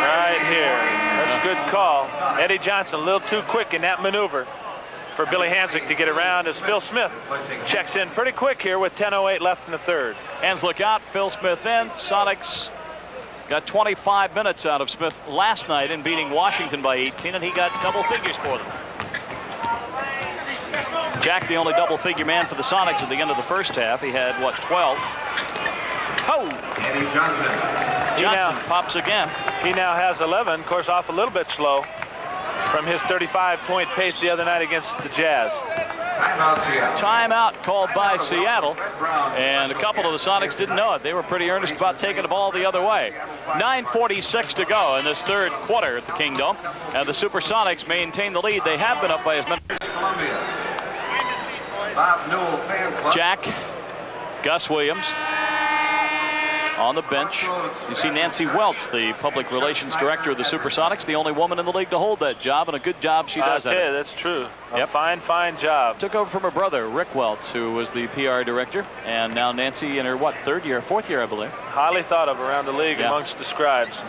Right here. That's a good call. Eddie Johnson a little too quick in that maneuver for Billy Hanslick to get around as Phil Smith checks in pretty quick here with 10:08 left in the third. Hanslick out, Phil Smith in. Sonics got 25 minutes out of Smith last night in beating Washington by 18, and he got double figures for them. Jack, the only double figure man for the Sonics at the end of the first half. He had, what, 12? Oh! Eddie Johnson pops again. He now has 11, of course, off a little bit slow from his 35-point pace the other night against the Jazz. Timeout called by Seattle, and a couple of the Sonics didn't know it. They were pretty earnest about taking the ball the other way. 9:46 to go in this third quarter at the Kingdome, and the SuperSonics maintain the lead. They have been up by as many. Jack, Gus Williams on the bench. You see Nancy Welts, the public relations director of the SuperSonics, the only woman in the league to hold that job, and a good job she does at it. Yeah, that's true. A fine, fine job. Took over from her brother, Rick Welts, who was the PR director, and now Nancy in her, what, fourth year, I believe. Highly thought of around the league amongst the scribes.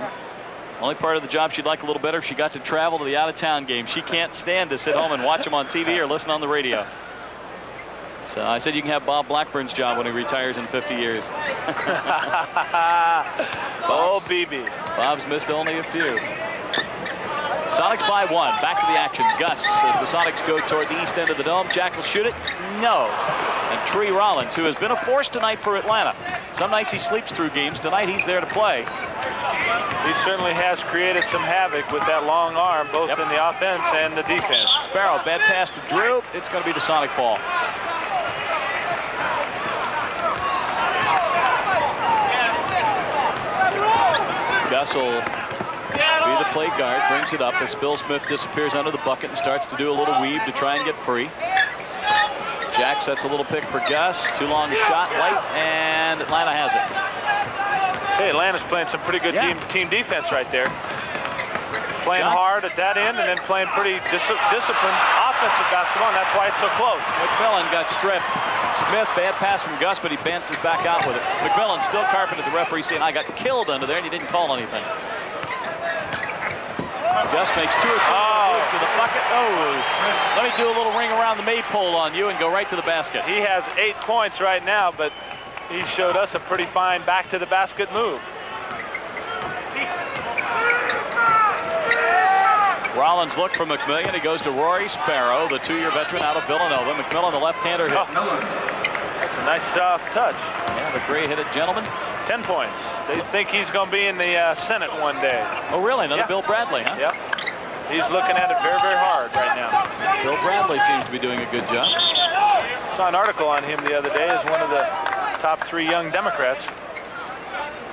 Only part of the job she'd like a little better if she got to travel to the out-of-town game. She can't stand to sit home and watch them on TV or listen on the radio. So I said you can have Bob Blackburn's job when he retires in 50 years. Oh, BB. Bob's missed only a few. Sonics by 1. Back to the action. Gus, as the Sonics go toward the east end of the dome. Jack will shoot it. No. And Tree Rollins, who has been a force tonight for Atlanta. Some nights he sleeps through games. Tonight he's there to play. He certainly has created some havoc with that long arm, both in the offense and the defense. Sparrow, bad pass to Drew. It's going to be the Sonic ball. Gus will be the play guard, brings it up as Phil Smith disappears under the bucket and starts to do a little weave to try and get free. Jack sets a little pick for Gus. Too long shot, late, and Atlanta has it. Hey, Atlanta's playing some pretty good team defense right there. Playing hard at that end and then playing pretty disciplined offensive basketball, and that's why it's so close. McMillan got stripped. Smith, bad pass from Gus, but he bounces back out with it. McMillan still carping at the referee saying, I got killed under there, and he didn't call anything. Gus makes 2 or 3 moves to the bucket. Oh, let me do a little ring around the maypole on you and go right to the basket. He has 8 points right now, but he showed us a pretty fine back to the basket move. Rollins looked for McMillan. He goes to Rory Sparrow, the 2-year veteran out of Villanova. McMillan, the left-hander, hits. That's a nice soft touch. Yeah, the gray-headed gentleman. 10 points. They think he's going to be in the Senate one day. Oh, really? Another Bill Bradley, huh? Yep. He's looking at it very, very hard right now. Bill Bradley seems to be doing a good job. Saw an article on him the other day as one of the top 3 young Democrats.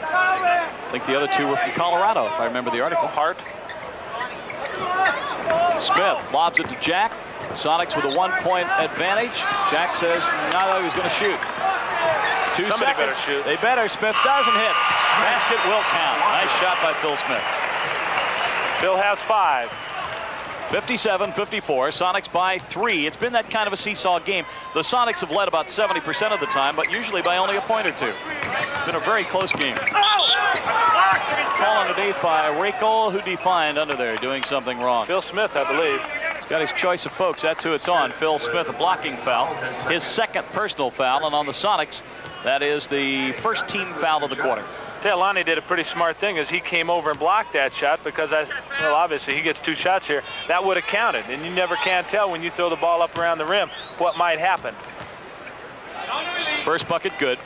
I think the other 2 were from Colorado, if I remember the article. Hart. Smith lobs it to Jack. Sonics with a 1-point advantage. Jack says, no, he was going to shoot. 2 Somebody seconds. better shoot. They better. Smith doesn't hit. Basket will count. Nice shot by Phil Smith. Phil has 5. 57-54. Sonics by 3. It's been that kind of a seesaw game. The Sonics have led about 70% of the time, but usually by only a point or 2. It's been a very close game. Call underneath by Rakel. Who do you find under there doing something wrong? Phil Smith, I believe. He's got his choice of folks. That's who it's on. Phil Smith, a blocking foul. His 2nd personal foul. And on the Sonics, that is the 1st team foul of the quarter. Lonnie did a pretty smart thing as he came over and blocked that shot because, well, obviously he gets 2 shots here. That would have counted. And you never can tell when you throw the ball up around the rim what might happen. First bucket good.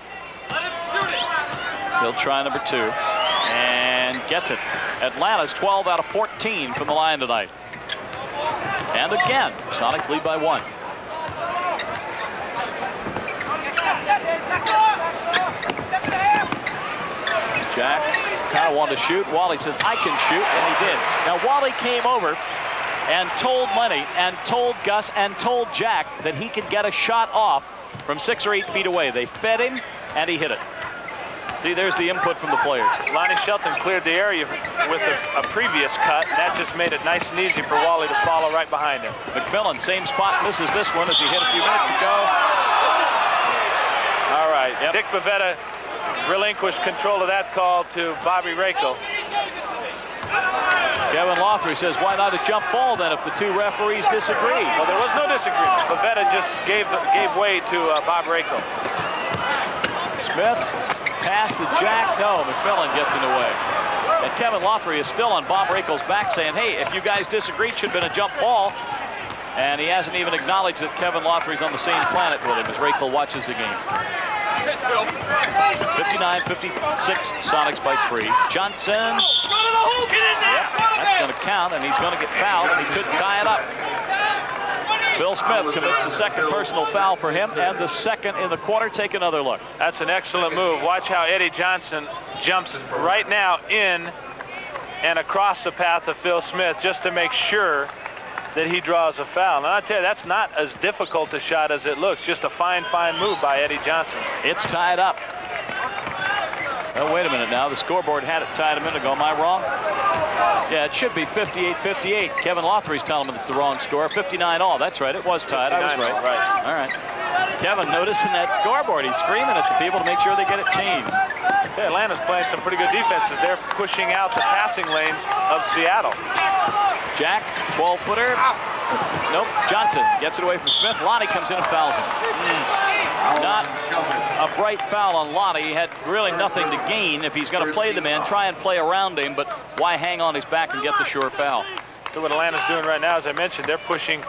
He'll try number 2. And gets it. Atlanta's 12 out of 14 from the line tonight. And again, Sonics lead by 1. Jack kind of wanted to shoot. Wally says, I can shoot, and he did. Now, Wally came over and told Lenny and told Gus and told Jack that he could get a shot off from 6 or 8 feet away. They fed him, and he hit it. See, there's the input from the players. Lonnie Shelton cleared the area with a previous cut, and that just made it nice and easy for Wally to follow right behind him. McMillan, same spot, misses this one as he hit a few minutes ago. All right, Dick Bavetta relinquished control of that call to Bobby Rakel. Kevin Lothry says, why not a jump ball then if the 2 referees disagree? Well, there was no disagreement. Bavetta just gave way to Bob Rakel. Smith, pass to Jack. No, McMillan gets in the way. And Kevin Lothry is still on Bob Rakel's back saying, hey, if you guys disagree, it should have been a jump ball. And he hasn't even acknowledged that Kevin Lothry's on the same planet with him as Rakel watches the game. 59-56, Sonics by 3. Johnson. Yep, that's going to count, and he's going to get fouled, and he couldn't tie it up. Phil Smith commits the 2nd personal foul for him, and the 2nd in the quarter. Take another look. That's an excellent move. Watch how Eddie Johnson jumps right now in and across the path of Phil Smith just to make sure that he draws a foul. And I tell you, that's not as difficult a shot as it looks. Just a fine, fine move by Eddie Johnson. It's tied up. Oh, wait a minute now. The scoreboard had it tied a minute ago. Am I wrong? Yeah, it should be 58-58. Kevin Lothry's telling me it's the wrong score. 59 all. That's right. It was tied. I was right. Right. All right. Kevin noticing that scoreboard. He's screaming at the people to make sure they get it changed. Okay, Atlanta's playing some pretty good defenses. They're pushing out the passing lanes of Seattle. Jack, 12-footer. Nope. Johnson gets it away from Smith. Lonnie comes in and fouls him. Not a bright foul on Lonnie. He had really nothing to gain if he's going to play the man. Try and play around him, but why hang on his back and get the sure foul? So what Atlanta's doing right now, as I mentioned, they're pushing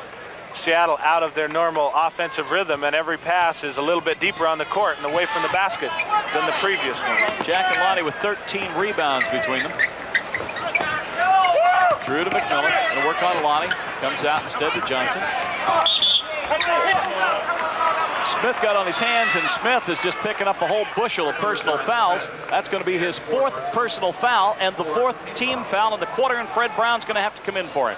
Seattle out of their normal offensive rhythm, and every pass is a little bit deeper on the court and away from the basket than the previous one. Jack and Lonnie with 13 rebounds between them. Through to McMillan. Going to work on Lonnie. Comes out instead to Johnson. Smith got on his hands, and Smith is just picking up a whole bushel of personal fouls. That's going to be his 4th personal foul and the 4th team foul in the quarter, and Fred Brown's going to have to come in for it.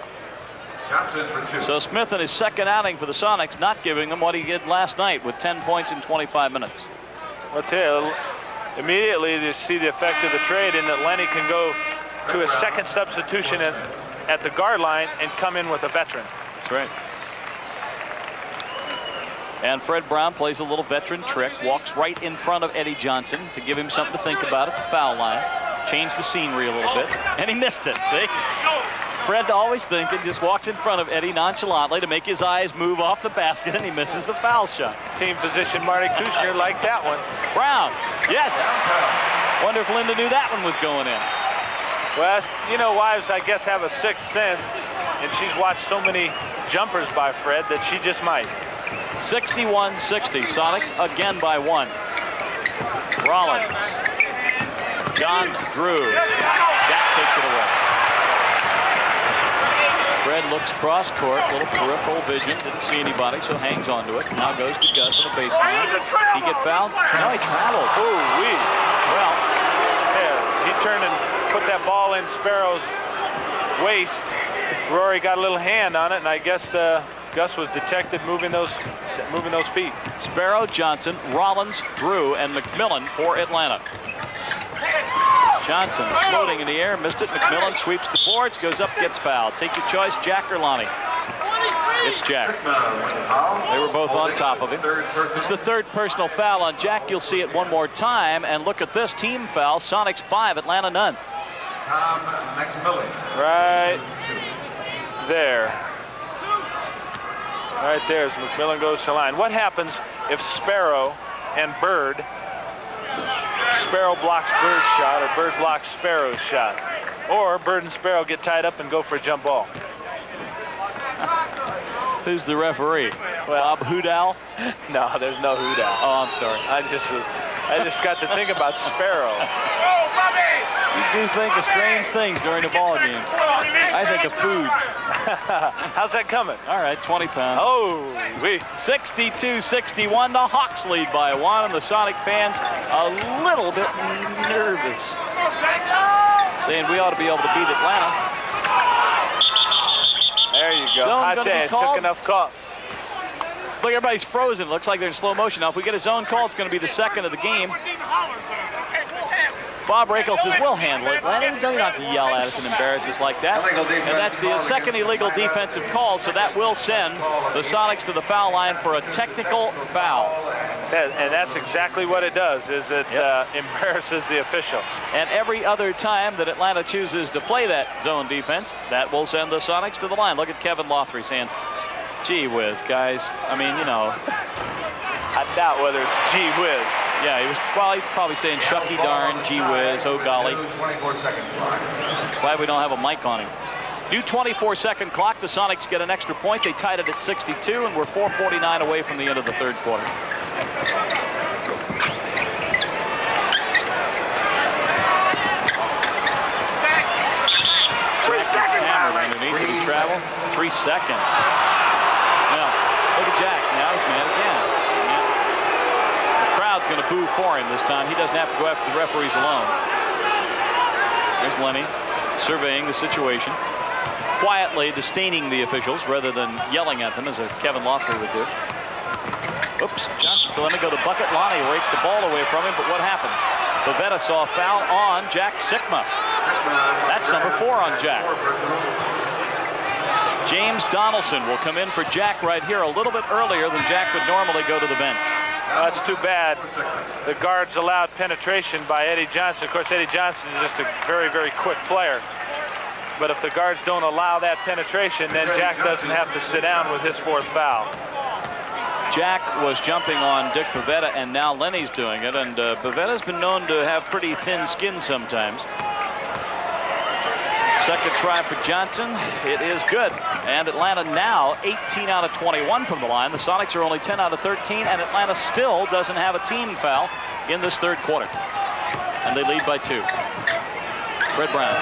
So Smith in his 2nd outing for the Sonics, not giving them what he did last night with 10 points in 25 minutes. I'll tell you, immediately you see the effect of the trade in that Lenny can go to his 2nd substitution at the guard line and come in with a veteran. That's right. And Fred Brown plays a little veteran trick, walks right in front of Eddie Johnson to give him something to think about at the foul line. Change the scenery a little bit, and he missed it, see? Fred always thinking, just walks in front of Eddie nonchalantly to make his eyes move off the basket, and he misses the foul shot. Team physician Marty Kushner liked that one. Brown, yes. Wonder if Linda knew that one was going in. Well, you know, wives, I guess, have a sixth sense, and she's watched so many jumpers by Fred that she just might. 61-60. Sonics again by 1. Rollins. John Drew. Jack takes it away. Fred looks cross court, little peripheral vision, didn't see anybody, so hangs onto it. Now goes to Gus on the baseline. He get fouled? No, he traveled. Ooh-wee. Well, there, he turned and put that ball in Sparrow's waist. Rory got a little hand on it, and I guess Gus was detected moving those feet. Sparrow, Johnson, Rollins, Drew, and McMillan for Atlanta. Johnson floating in the air, missed it. McMillan sweeps the boards, goes up, gets fouled. Take your choice, Jack or Lonnie. It's Jack. They were both on top of him. It's the third personal foul on Jack. You'll see it one more time, and look at this team foul. Sonics 5, Atlanta none. Tom McMillan. Right there. Right there as McMillan goes to line. What happens if Sparrow and Bird, Sparrow blocks Bird's shot or Bird blocks Sparrow's shot? Or Bird and Sparrow get tied up and go for a jump ball? Who's the referee? Bob Hoodow? No, there's no Hoodow. Oh, I'm sorry. I just got to think about Sparrow. You do think of strange things during the ball games. I think of food. How's that coming? All right, 20 pounds. Oh, we 62-61. The Hawks lead by 1, and the Sonic fans a little bit nervous, saying we ought to be able to beat Atlanta. There you go. Zone I gonna tell you, be it called? took enough call. Look, everybody's frozen. Looks like they're in slow motion. Now, if we get a zone call, it's going to be the second of the game. Bob Rakel says, we'll handle it. Lenny, you don't have to yell at us and embarrass us like that. And that's the second illegal defensive call, so that will send the Sonics to the foul line for a technical foul. And that's exactly what it does, is it embarrasses the official. And every other time that Atlanta chooses to play that zone defense, that will send the Sonics to the line. Look at Kevin Lothry saying, gee whiz, guys. I mean, you know. I doubt whether it's gee whiz. Yeah, he was probably saying shucky darn, gee whiz, oh golly. Glad we don't have a mic on him. New 24-second clock. The Sonics get an extra point. They tied it at 62, and we're 4:49 away from the end of the third quarter. Jack gets hammered underneath. Did he travel? 3 seconds. Now, look at Jack. Now he's mad again. Crowd's going to boo for him this time. He doesn't have to go after the referees alone. There's Lenny surveying the situation, quietly disdaining the officials rather than yelling at them as a Kevin Lothry would do. Oops, Johnson. So let me go to bucket. Lonnie raked the ball away from him, but what happened? Pavetta saw a foul on Jack Sikma. That's number 4 on Jack. James Donaldson will come in for Jack right here a little bit earlier than Jack would normally go to the bench. That's too bad. The guards allowed penetration by Eddie Johnson. Of course, Eddie Johnson is just a very, very quick player. But if the guards don't allow that penetration, then Jack doesn't have to sit down with his 4th foul. Jack was jumping on Dick Pavetta, and now Lenny's doing it. And Pavetta's been known to have pretty thin skin sometimes. Second try for Johnson. It is good. And Atlanta now 18 out of 21 from the line. The Sonics are only 10 out of 13, and Atlanta still doesn't have a team foul in this third quarter. And they lead by 2. Fred Brown.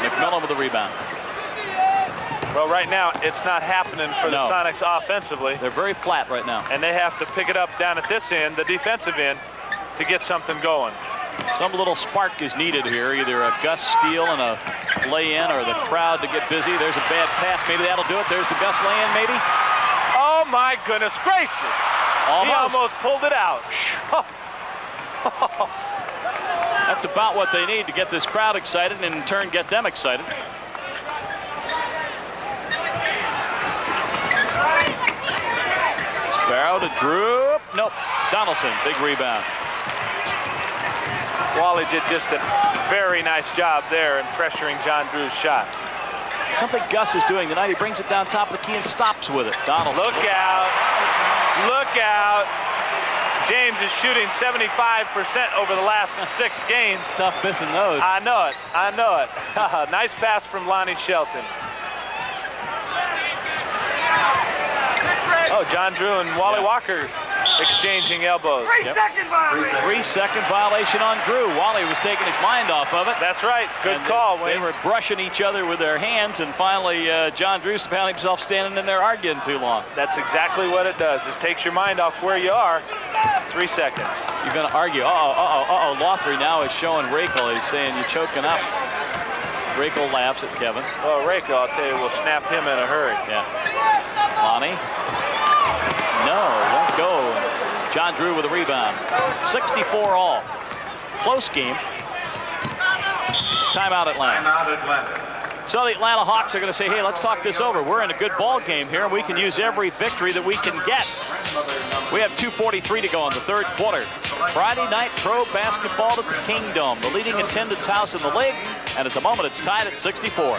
McMillan with the rebound. Well, right now, it's not happening for the Sonics offensively. They're very flat right now. And they have to pick it up down at this end, the defensive end, to get something going. Some little spark is needed here, either a Gus steal and a lay-in or the crowd to get busy. There's a bad pass. Maybe that'll do it. There's the Gus lay-in, maybe. Oh, my goodness gracious. He almost pulled it out. That's about what they need to get this crowd excited and in turn get them excited. Sparrow to Drew. Nope. Donaldson, big rebound. Wally did just a very nice job there in pressuring John Drew's shot. Something Gus is doing tonight, he brings it down top of the key and stops with it. Donaldson. Look out. Look out. James is shooting 75% over the last 6 games. Tough missing those. I know it. I know it. Nice pass from Lonnie Shelton. Oh, John Drew and Wally Walker exchanging elbows. 3-second violation. 3-second violation on Drew. Wally was taking his mind off of it. That's right. Good and call, They Wayne. were brushing each other with their hands, and finally John Drew found himself standing in there arguing too long. That's exactly what it does. It takes your mind off where you are. 3 seconds. You're going to argue. Uh-oh. Lothry now is showing Rakel. He's saying you're choking up. Rakel laughs at Kevin. Well, Rakel, I'll tell you, will snap him in a hurry. Yeah. Lonnie. No, won't go. John Drew with a rebound. 64 all. Close game. Timeout Atlanta. Timeout Atlanta. So the Atlanta Hawks are going to say, hey, let's talk this over. We're in a good ball game here, and we can use every victory that we can get. We have 2:43 to go in the third quarter. Friday night pro basketball at the Kingdom, the leading attendance house in the league, and at the moment it's tied at 64.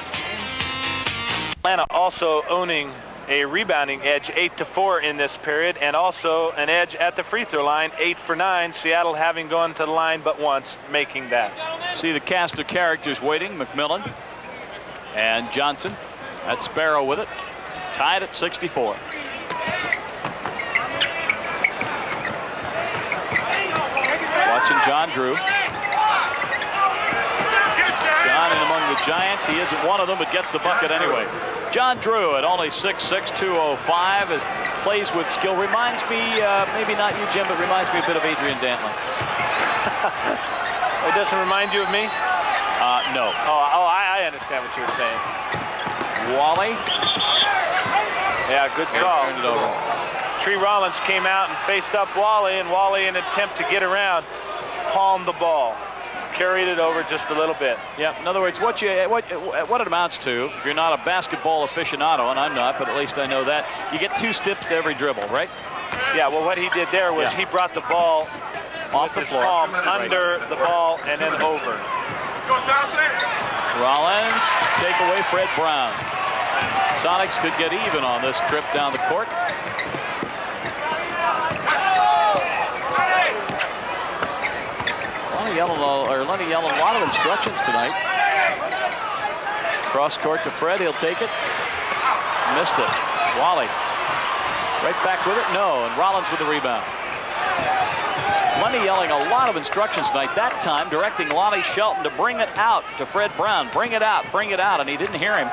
Atlanta also owning a rebounding edge 8-4 in this period, and also an edge at the free throw line 8 for 9. Seattle having gone to the line but once, making that. See the cast of characters waiting. McMillan and Johnson. That's Sparrow with it. Tied at 64. Watching John Drew. John in among the Giants. He isn't one of them, but gets the bucket anyway. John Drew at only 6'6", 205, plays with skill. Reminds me, maybe not you, Jim, but reminds me a bit of Adrian Dantley. It doesn't remind you of me? No. I understand what you're saying. Wally. Yeah, good call. Turned it over. Tree Rollins came out and faced up Wally, and Wally, in an attempt to get around, palmed the ball. Carried it over just a little bit. Yeah, in other words, what it amounts to, if you're not a basketball aficionado, and I'm not, but at least I know that, you get 2 steps to every dribble, right? Yeah, well, what he did there was he brought the ball Off the his floor. palm under the ball and then over. Rollins, take away Fred Brown. Sonics could get even on this trip down the court. Lenny yelling a lot of instructions tonight. Cross court to Fred, he'll take it. Missed it. Wally. Right back with it, no, and Rollins with the rebound. Lenny yelling a lot of instructions tonight. That time directing Lonnie Shelton to bring it out to Fred Brown. Bring it out, and he didn't hear him.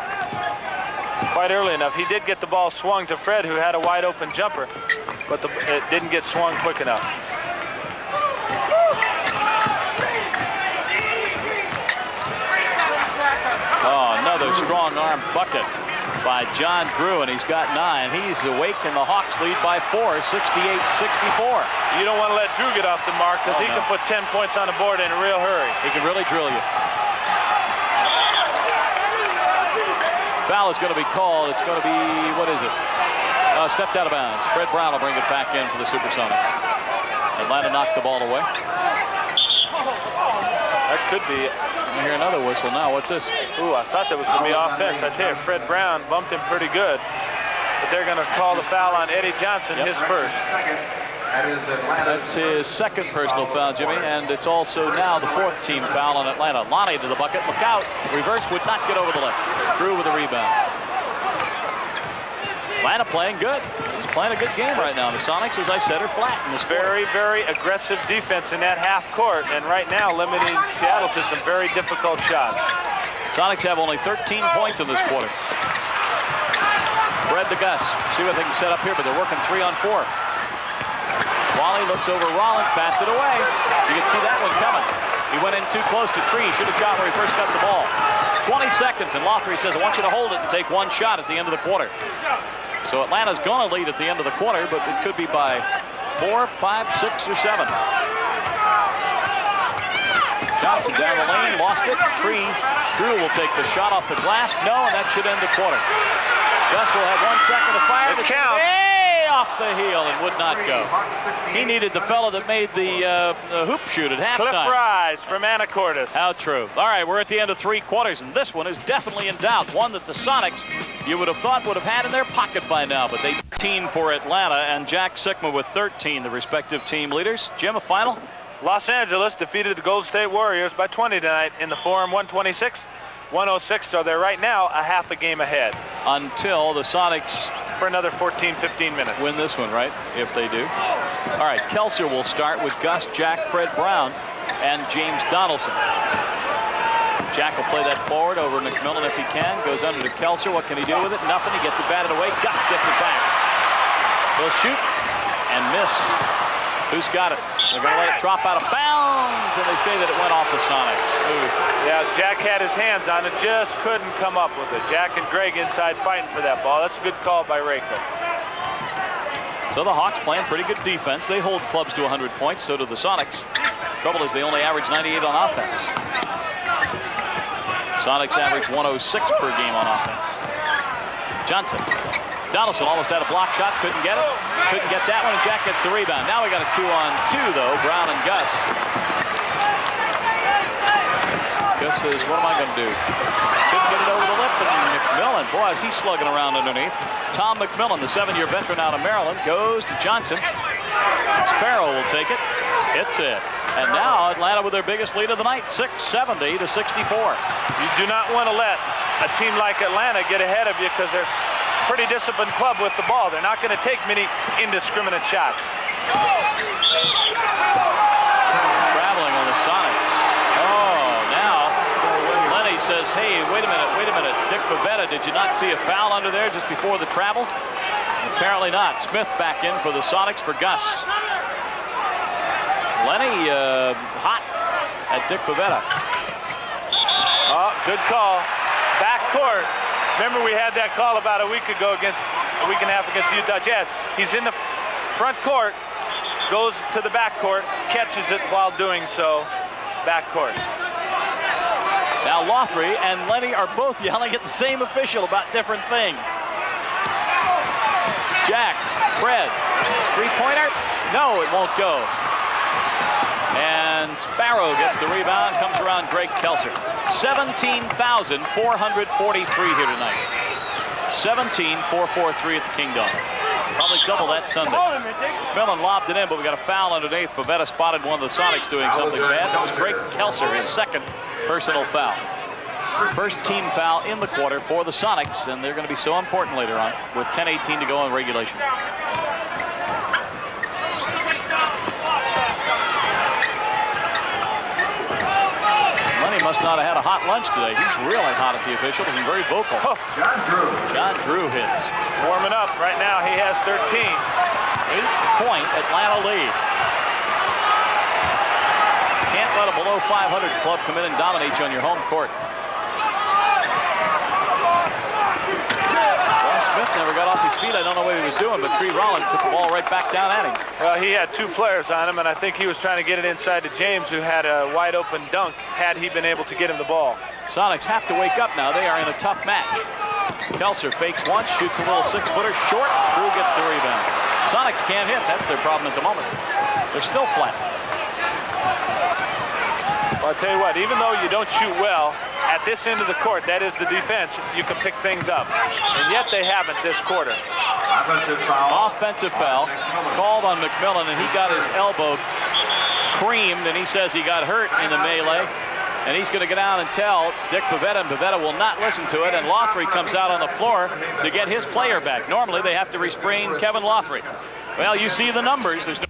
Quite early enough. He did get the ball swung to Fred, who had a wide open jumper, but it didn't get swung quick enough. Oh, another strong arm bucket by John Drew, and he's got 9. He's awake, and the Hawks lead by 4, 68-64. You don't want to let Drew get off the mark, because he can put 10 points on the board in a real hurry. He can really drill you. Foul is going to be called. It's going to be, what is it? Stepped out of bounds. Fred Brown will bring it back in for the SuperSonics. Atlanta knocked the ball away. That could be it. I hear another whistle now. What's this? Ooh, I thought that was going to be offense. I tell you, Fred Brown bumped him pretty good. But they're going to call the foul on Eddie Johnson, his first. That's his second personal foul, Jimmy, and it's also now the 4th team foul on Atlanta. Lonnie to the bucket. Look out. Reverse would not get over the left. Drew with the rebound. Atlanta playing good. He's playing a good game right now. The Sonics, as I said, are flat in this very, very aggressive defense in that half court, and right now limiting Seattle to some very difficult shots. Sonics have only 13 points in this quarter. Fred to Gus. See what they can set up here, but they're working 3-on-4. Wally looks over Rollins, bats it away. You can see that one coming. He went in too close to Tree. Should have shot where he first got the ball. 20 seconds, and Lothry says, I want you to hold it and take 1 shot at the end of the quarter. So Atlanta's going to lead at the end of the quarter, but it could be by 4, 5, 6, or 7. Johnson down the lane, lost it. Drew will take the shot off the glass. No, and that should end the quarter. Gus will have 1 second to fire. It counts. Hey, off the heel and would not go. He needed the fellow that made the hoop shoot at halftime. Cliff Rise from Anacortes. How true. All right, we're at the end of 3 quarters, and this one is definitely in doubt. One that the Sonics, you would have thought, would have had in their pocket by now, but they 18 for Atlanta, and Jack Sikma with 13, the respective team leaders. Jim, a final? Los Angeles defeated the Golden State Warriors by 20 tonight in the Forum, 126-106, so they're right now a half a game ahead. Until the Sonics for another 14-15 minutes. Win this one, right? If they do. All right, Kelser will start with Gus, Jack, Fred Brown, and James Donaldson. Jack will play that forward over McMillan if he can. Goes under to Kelser. What can he do with it? Nothing. He gets it batted away. Gus gets it back. He'll shoot and miss. Who's got it? They're going to let it drop out of bounds, and they say that it went off the Sonics. Ooh. Yeah, Jack had his hands on it, just couldn't come up with it. Jack and Greg inside fighting for that ball. That's a good call by Rako. So the Hawks playing pretty good defense. They hold clubs to 100 points, so do the Sonics. Trouble is they only average 98 on offense. Sonics average 106 per game on offense. Johnson. Donaldson almost had a block shot, couldn't get it. Couldn't get that one, and Jack gets the rebound. Now we got a 2-on-2, though, Brown and Gus. Gus says, what am I going to do? Couldn't get it over the lip, and McMillan, boy, is he slugging around underneath. Tom McMillan, the 7-year veteran out of Maryland, goes to Johnson. Sparrow will take it. Hits it. And now Atlanta with their biggest lead of the night, 670-64. You do not want to let a team like Atlanta get ahead of you because they're pretty disciplined club with the ball. They're not going to take many indiscriminate shots. Traveling on the Sonics. Oh, now Lenny says, hey, wait a minute. Dick Bavetta, did you not see a foul under there just before the travel? Apparently not. Smith back in for the Sonics for Gus. Lenny hot at Dick Bavetta. Oh, good call. Back court. Remember we had that call about a week and a half against Utah Jazz. He's in the front court, goes to the back court, catches it while doing so. Back court. Now Lothry and Lenny are both yelling at the same official about different things. Jack, Fred, three-pointer? No, it won't go. And Sparrow gets the rebound, comes around Greg Kelser. 17,443 here tonight. 17,443 at the Kingdom. Probably double that Sunday. McMillan lobbed it in, but we got a foul underneath. Bavetta spotted one of the Sonics doing something bad. That was Greg Kelser, his second personal foul. First team foul in the quarter for the Sonics, and they're going to be so important later on with 10:18 to go in regulation. Lenny must not have had a hot lunch today. He's really hot at the officials and very vocal. Oh. John Drew hits. Warming up right now. He has 13. 8-point Atlanta lead. Can't let a below 500 club come in and dominate you on your home court. Smith never got off his feet. I don't know what he was doing, but Tree Rollins put the ball right back down at him. Well, he had 2 players on him, and I think he was trying to get it inside to James, who had a wide open dunk had he been able to get him the ball. Sonics have to wake up now. They are in a tough match. Kelser fakes once, shoots a little 6-footer short. Drew gets the rebound. Sonics can't hit. That's their problem at the moment. They're still flat. Well, I'll tell you what, even though you don't shoot well, at this end of the court, that is the defense, you can pick things up. And yet they haven't this quarter. Offensive foul. Offensive foul called on McMillan, and he got his elbow creamed, and he says he got hurt in the melee. And he's going to go down and tell Dick Bavetta, and Bavetta will not listen to it, and Lothry comes out on the floor to get his player back. Normally, they have to restrain Kevin Lothry. Well, you see the numbers. There's no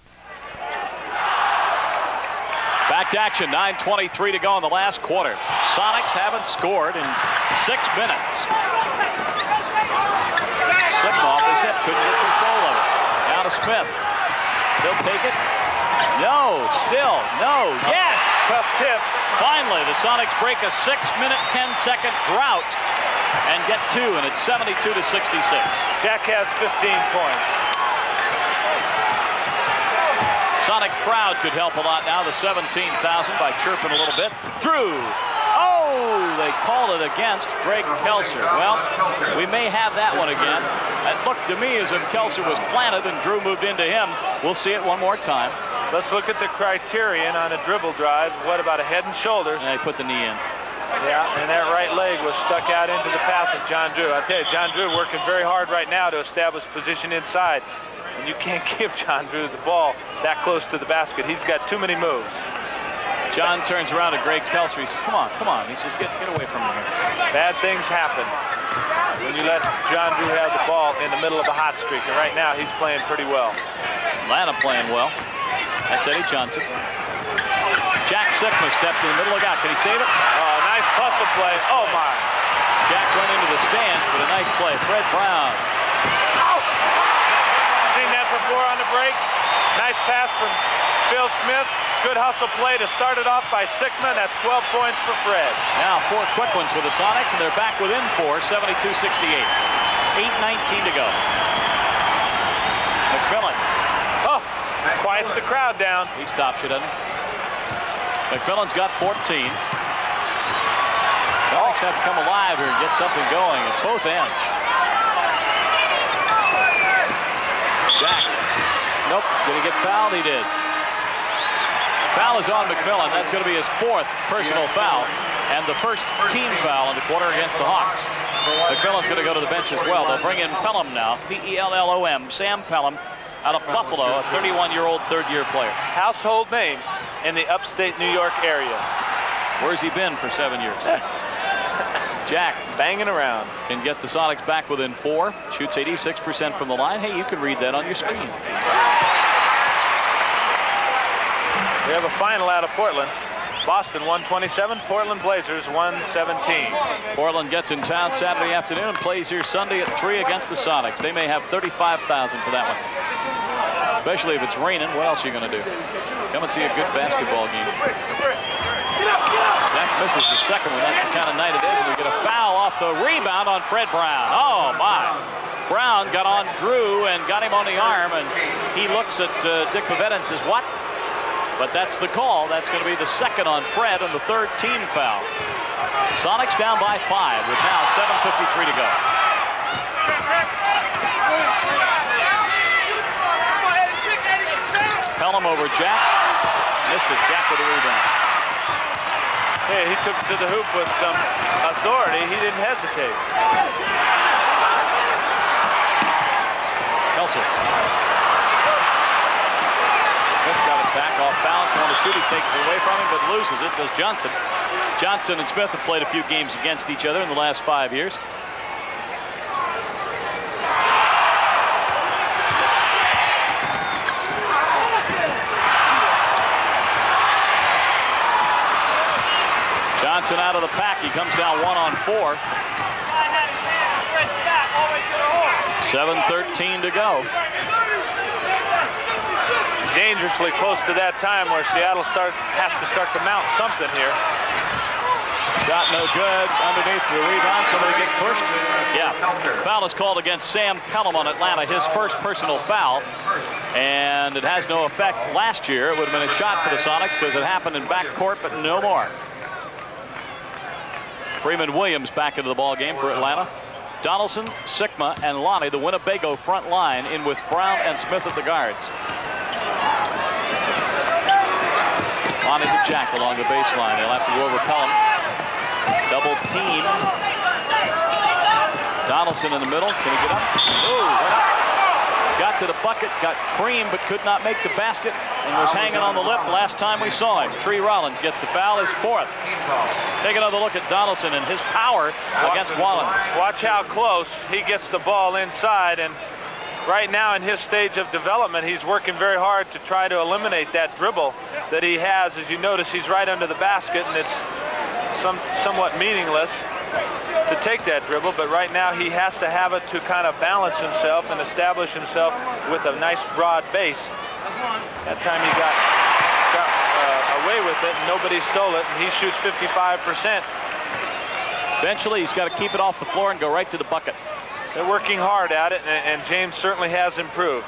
back to action, 9:23 to go in the last quarter. Sonics haven't scored in 6 minutes. Slipped off his hip, couldn't get control of it. Now to Smith. He'll take it. No, still, no, yes! Tough tip. Finally, the Sonics break a 6-minute, 10-second drought and get 2, and it's 72-66. Jack has 15 points. Sonic crowd could help a lot now, the 17,000 by chirping a little bit. Drew. Oh, Oh, they called it against Greg Kelser. Well, we may have that one again. It looked to me as if Kelser was planted and Drew moved into him. We'll see it one more time. Let's look at the criterion on a dribble drive. What about a head and shoulders? And they put the knee in. Yeah, and that right leg was stuck out into the path of John Drew. I tell you, John Drew working very hard right now to establish position inside. And you can't give John Drew the ball that close to the basket. He's got too many moves. John turns around to Greg Kelser. He says, come on, come on. He says, get away from me here. Bad things happen when you let John Drew have the ball in the middle of a hot streak. And right now, he's playing pretty well. Atlanta playing well. That's Eddie Johnson. Jack Sikma stepped in the middle of the guy. Can he save it? Oh, nice hustle play. Oh, my. Jack went into the stands, but a nice play. Fred Brown. Oh! Seen that before on the break. Nice pass from Phil Smith. Good hustle play to start it off by Sikma. That's 12 points for Fred. Now 4 quick ones for the Sonics, and they're back within 4, 72-68. 8:19 to go. McMillan. Oh, quiets the crowd down. He stops you, doesn't he? McMillan's got 14. Sonics have to come alive here and get something going at both ends. Jack. Nope. Did he get fouled? He did. Foul is on McMillan. That's going to be his 4th personal foul and the first team foul in the quarter against the Hawks. McMillan's going to go to the bench as well. They'll bring in Pelham now. P-E-L-L-O-M. Sam Pelham out of Buffalo, a 31-year-old third-year player. Household name in the upstate New York area. Where's he been for 7 years? Jack banging around. Can get the Sonics back within 4. Shoots 86% from the line. Hey, you can read that on your screen. We have a final out of Portland. Boston 127, Portland Blazers 117. Portland gets in town Saturday afternoon, plays here Sunday at 3 against the Sonics. They may have 35,000 for that one. Especially if it's raining. What else are you going to do? Come and see a good basketball game. Jack misses the second one. That's the kind of night it is. And we get a foul off the rebound on Fred Brown. Oh, my. Brown got on Drew and got him on the arm, and he looks at Dick Pavetta and says, what? But that's the call. That's going to be the second on Fred and the 3rd team foul. Sonics down by 5 with now 7:53 to go. Pelham over Jack. Missed it. Jack with the rebound. Hey, he took it to the hoop with some authority. He didn't hesitate. Kelser. Smith got it back off balance. Want to shoot. He takes it away from him, but loses it. Does Johnson. Johnson and Smith have played a few games against each other in the last 5 years. Johnson out of the pack. He comes down 1 on 4. 7:13 to go. Dangerously close to that time where Seattle has to start to mount something here. Shot no good. Underneath the rebound. Somebody get pushed. Yeah. Foul is called against Sam Pelham on Atlanta. His first personal foul. And it has no effect. Last year, it would have been a shot for the Sonics because it happened in backcourt, but no more. Freeman Williams back into the ball game for Atlanta. Donaldson, Sikma, and Lonnie, the Winnebago front line, in with Brown and Smith at the guards. Lonnie to Jack along the baseline. They'll have to go over Pelham. Double team. Donaldson in the middle. Can he get up? Oh, went up. Got to the bucket, got creamed, but could not make the basket, and was hanging on the lip last time we saw him. Tree Rollins gets the foul, his 4th. Take another look at Donaldson and his power against Rollins. Watch how close he gets the ball inside, and right now in his stage of development, he's working very hard to try to eliminate that dribble that he has. As you notice, he's right under the basket, and it's somewhat meaningless to take that dribble, but right now he has to have it to kind of balance himself and establish himself with a nice broad base. That time he got away with it, and nobody stole it, and he shoots 55%. Eventually, he's got to keep it off the floor and go right to the bucket. They're working hard at it, and James certainly has improved.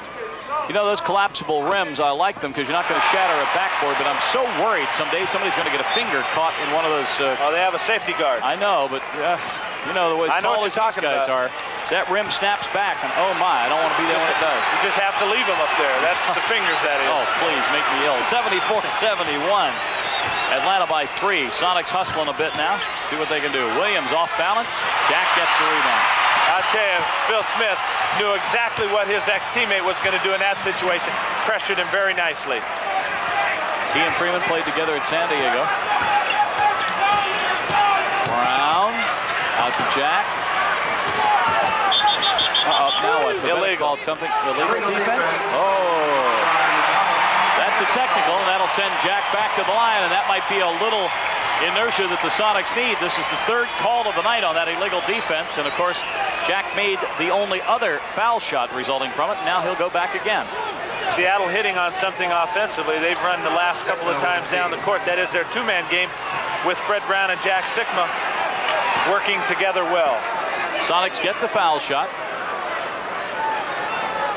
You know, those collapsible rims, I like them because you're not going to shatter a backboard, but I'm so worried someday somebody's going to get a finger caught in one of those. Oh, they have a safety guard. I know, but you know, the way as tall as these guys are, that rim snaps back, and oh my, I don't want to be there when it does. You just have to leave them up there. That's the fingers, that is. Oh, please, make me ill. 74-71. Atlanta by 3. Sonics hustling a bit now. See what they can do. Williams off balance. Jack gets the rebound. I'll tell you, Phil Smith knew exactly what his ex-teammate was going to do in that situation. Pressured him very nicely. He and Freeman played together at San Diego. Brown out to Jack. Now what? Illegal. Called something illegal defense? Oh. That's a technical, and that'll send Jack back to the line, and that might be a little inertia that the Sonics need. This is the third call of the night on that illegal defense, and of course, Jack made the only other foul shot resulting from it. Now he'll go back again. Seattle hitting on something offensively. They've run the last couple of times down the court. That is their two-man game with Fred Brown and Jack Sikma working together well. Sonics get the foul shot.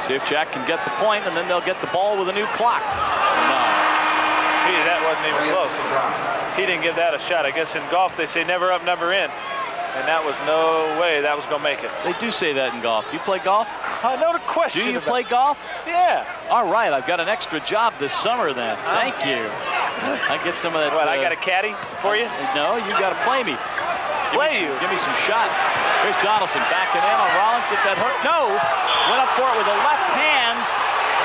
See if Jack can get the point, and then they'll get the ball with a new clock. No. Gee, that wasn't even close. He didn't give that a shot. I guess in golf they say never up, never in. And that was no way that was going to make it. They do say that in golf. Do you play golf? No question. Do you play golf? Yeah. All right, I've got an extra job this summer then. Thank you. I get some of that. What, I got a caddy for you? No, you got to play me. Give me some shots. Here's Donaldson backing in on Rollins. Get that hook. No. Went up for it with a left hand,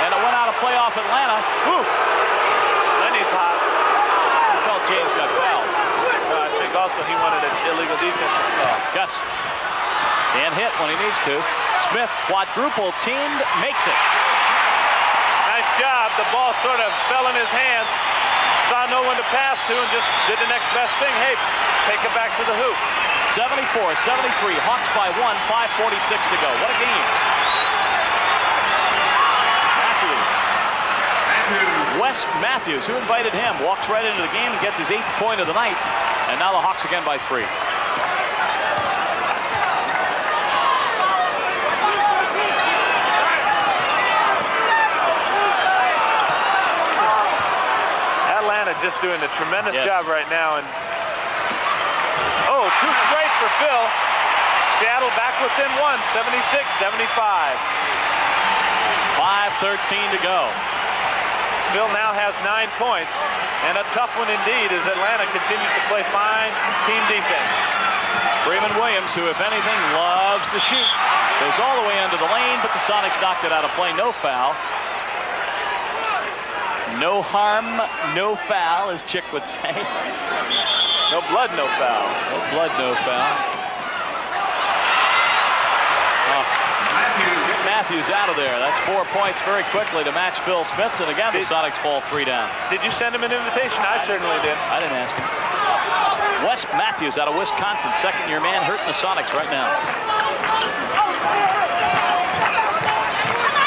and it went out of play off Atlanta. Woo. Lenny's hot. I felt James got fouled. I think also he wanted an illegal defensive call. Gus can't hit when he needs to. Smith quadruple teamed, makes it. Nice job. The ball sort of fell in his hands. Saw no one to pass to and just did the next best thing. Hey, take it back to the hoop. 74-73. Hawks by 1. 5:46 to go. What a game. Wes Matthews, who invited him, walks right into the game and gets his 8th point of the night. And now the Hawks again by 3. Atlanta just doing a tremendous job right now. And oh, 2 straight for Phil. Seattle back within 1, 76-75. 5:13 to go. Phil now has 9 points, and a tough one indeed as Atlanta continues to play fine team defense. Freeman Williams, who if anything loves to shoot, goes all the way into the lane, but the Sonics knocked it out of play. No foul. No harm, no foul, as Chick would say. No blood, no foul. No blood, no foul. Get Matthews out of there. That's 4 points very quickly to match Phil Smith's, and again the Sonics fall 3 down. Did you send him an invitation? I certainly did. I didn't ask him. Wes Matthews out of Wisconsin, second-year man, hurting the Sonics right now.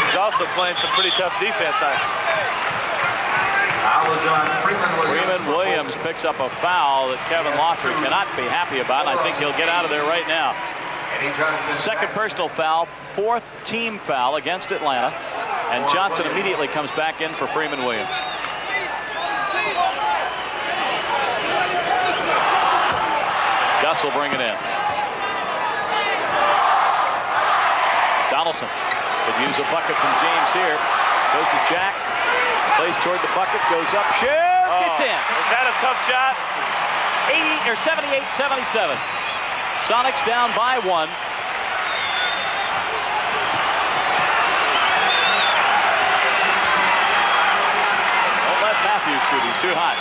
He's also playing some pretty tough defense. Freeman Williams picks up a foul that Kevin Lothar cannot be happy about, and I think he'll get out of there right now. Second personal foul, 4th team foul against Atlanta, and Johnson immediately comes back in for Freeman Williams. Gus will bring it in. Donaldson could use a bucket from James here. Goes to Jack. Plays toward the bucket, goes up, shoots, it's in. Is that a tough shot? 78-77. Sonics down by 1. Don't let Matthews shoot, he's too hot.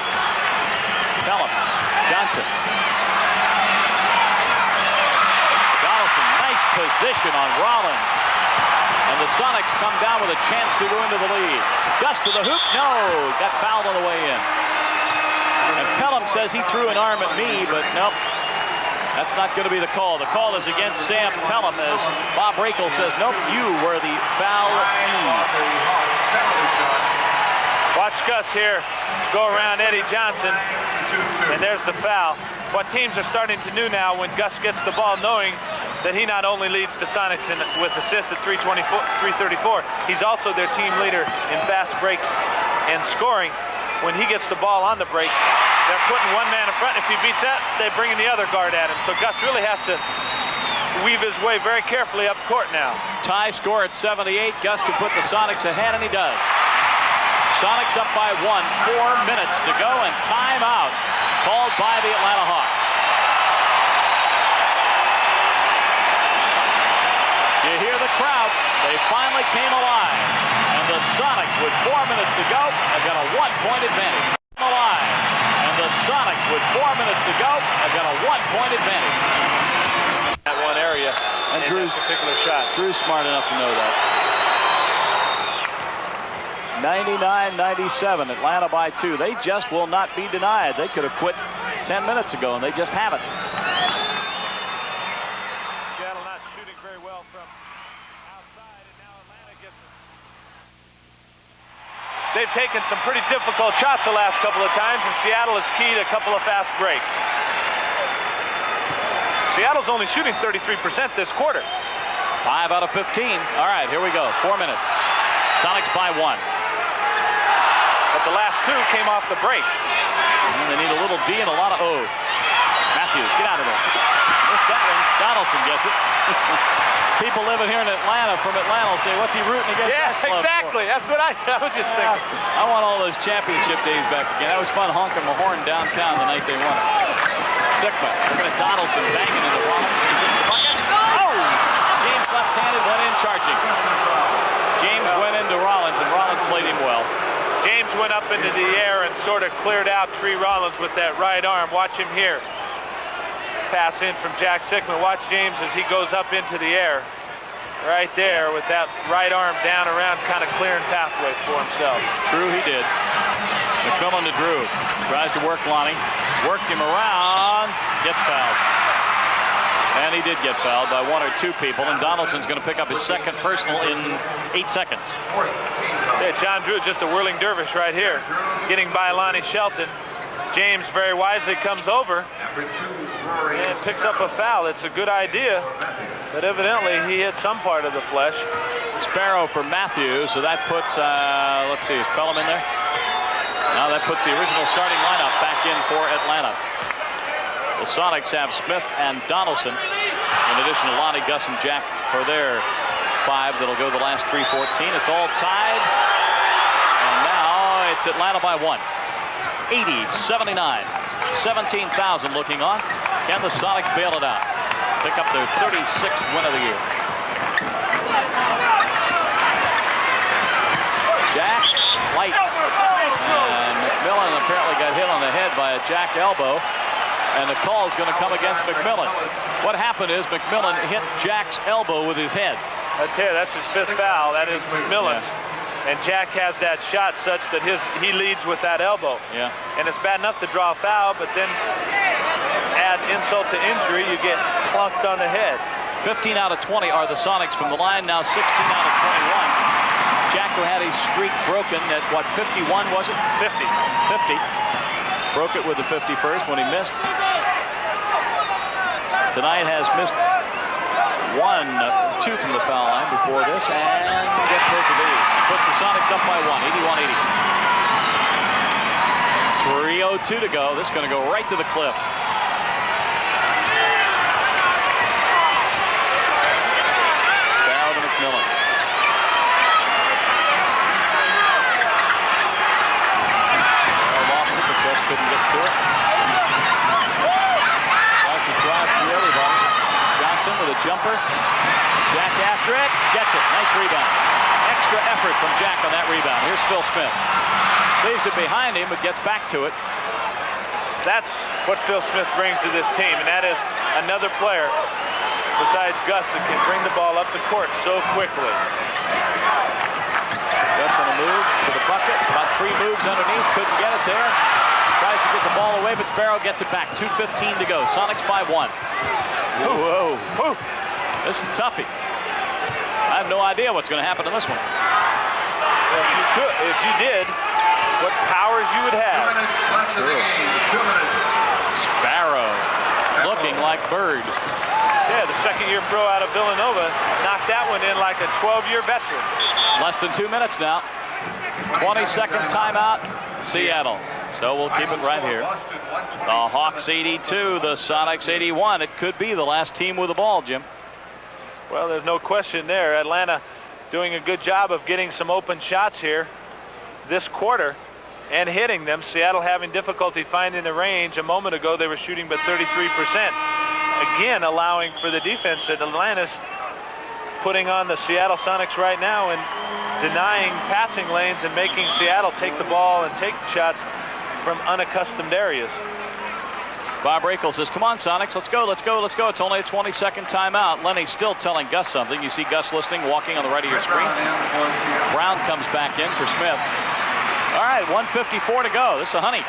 Pelham, Johnson. Donaldson, nice position on Rollins. And the Sonics come down with a chance to go into the lead. Gus to the hoop, no, got fouled on the way in. And Pelham says he threw an arm at me, but nope, that's not going to be the call. The call is against Sam Pelham as Bob Rakel says, nope, you were the foulee. Watch Gus here go around Eddie Johnson, and there's the foul. What teams are starting to do now when Gus gets the ball, knowing that he not only leads the Sonics with assists at 334, he's also their team leader in fast breaks and scoring. When he gets the ball on the break, they're putting one man in front. If he beats that, they're bringing the other guard at him. So Gus really has to weave his way very carefully up court now. Tie score at 78. Gus can put the Sonics ahead, and he does. Sonics up by 1, 4 minutes to go, and timeout called by the Atlanta Hawks. You hear the crowd. They finally came alive. And the Sonics, with 4 minutes to go, have got a 1-point advantage. Alive. And the Sonics, with 4 minutes to go, have got a 1-point advantage. That one area, and Drew's particular shot. Drew's smart enough to know that. 99-97, Atlanta by 2. They just will not be denied. They could have quit 10 minutes ago, and they just haven't. Seattle not shooting very well from outside, and now Atlanta gets it. They've taken some pretty difficult shots the last couple of times, and Seattle has keyed a couple of fast breaks. Seattle's only shooting 33% this quarter. 5 out of 15. All right, here we go. 4 minutes. Sonics by 1. But the last 2 came off the break. And they need a little D and a lot of O. Matthews, get out of there. Missed that one. Donaldson gets it. People living here in Atlanta, from Atlanta, will say, what's he rooting against that club exactly. for? That's what I was just thinking. I want all those championship days back again. That was fun honking my horn downtown the night they won it. Sickman, looking at Donaldson banging into Rollins. Oh! James left-handed, went in charging. James went into Rollins, and Rollins played him well. James went up into the air and sort of cleared out Tree Rollins with that right arm. Watch him here. Pass in from Jack Sickman. Watch James as he goes up into the air. Right there with that right arm down around, kind of clearing pathway for himself. True, he did. McMillan to Drew. Tries to work Lonnie. Worked him around. Gets fouled. And he did get fouled by 1 or 2 people, and Donaldson's going to pick up his second personal in 8 seconds. Hey, John Drew, just a whirling dervish right here, getting by Lonnie Shelton. James very wisely comes over and picks up a foul. It's a good idea, but evidently he hit some part of the flesh. Sparrow for Matthews, so that puts, let's see, is Pelham in there? Now that puts the original starting lineup back in for Atlanta. The Sonics have Smith and Donaldson, in addition to Lonnie, Gus, and Jack for their 5 that'll go the last 3:14. It's all tied, and now it's Atlanta by 1. 80-79. 17,000 looking on. Can the Sonics bail it out? Pick up their 36th win of the year. Jack, light. And McMillan apparently got hit on the head by a Jack elbow. And the call is going to come against McMillan. What happened is McMillan hit Jack's elbow with his head. I tell you, that's his 5th foul. That is McMillan's. Yeah. And Jack has that shot such that he leads with that elbow. Yeah. And it's bad enough to draw a foul, but then add insult to injury, you get clunked on the head. 15 out of 20 are the Sonics from the line. Now 16 out of 21. Jack, who had a streak broken at, what, 51 was it? 50. Broke it with the 51st when he missed. Tonight has missed 2 from the foul line before this, and gets both of these. Puts the Sonics up by 1, 81-80. 3:02 to go. This is going to go right to the cliff. Sparrow to McMillan. Lost it, but just couldn't get to it. Tries to drive through everybody. Johnson with a jumper. Jack after it. Gets it. Nice rebound. Extra effort from Jack on that rebound. Here's Phil Smith. Leaves it behind him, but gets back to it. That's what Phil Smith brings to this team, and that is another player besides Gus that can bring the ball up the court so quickly. Gus on a move to the bucket. About 3 moves underneath. Couldn't get it there. Tries to get the ball away, but Sparrow gets it back. 2:15 to go. Sonics by 1. Whoa. Whoa. This is toughie. I have no idea what's going to happen in this one. If you did, what powers you would have. 2 minutes left in the game. 2 minutes. Sparrow looking like Bird. Yeah, the second-year pro out of Villanova knocked that one in like a 12-year veteran. Less than 2 minutes now. 20-second timeout, Seattle. So we'll keep it right here. The Hawks 82, the Sonics 81. It could be the last team with the ball, Jim. Well, there's no question there. Atlanta doing a good job of getting some open shots here this quarter and hitting them. Seattle having difficulty finding the range. A moment ago, they were shooting but 33%. Again, allowing for the defense that Atlanta's putting on the Seattle Sonics right now and denying passing lanes and making Seattle take the ball and take shots from unaccustomed areas. Bob Rakel says, come on, Sonics, let's go, let's go, let's go. It's only a 20-second timeout. Lenny's still telling Gus something. You see Gus listening, walking on the right of your screen. Brown comes back in for Smith. All right, 1:54 to go. This is a honey.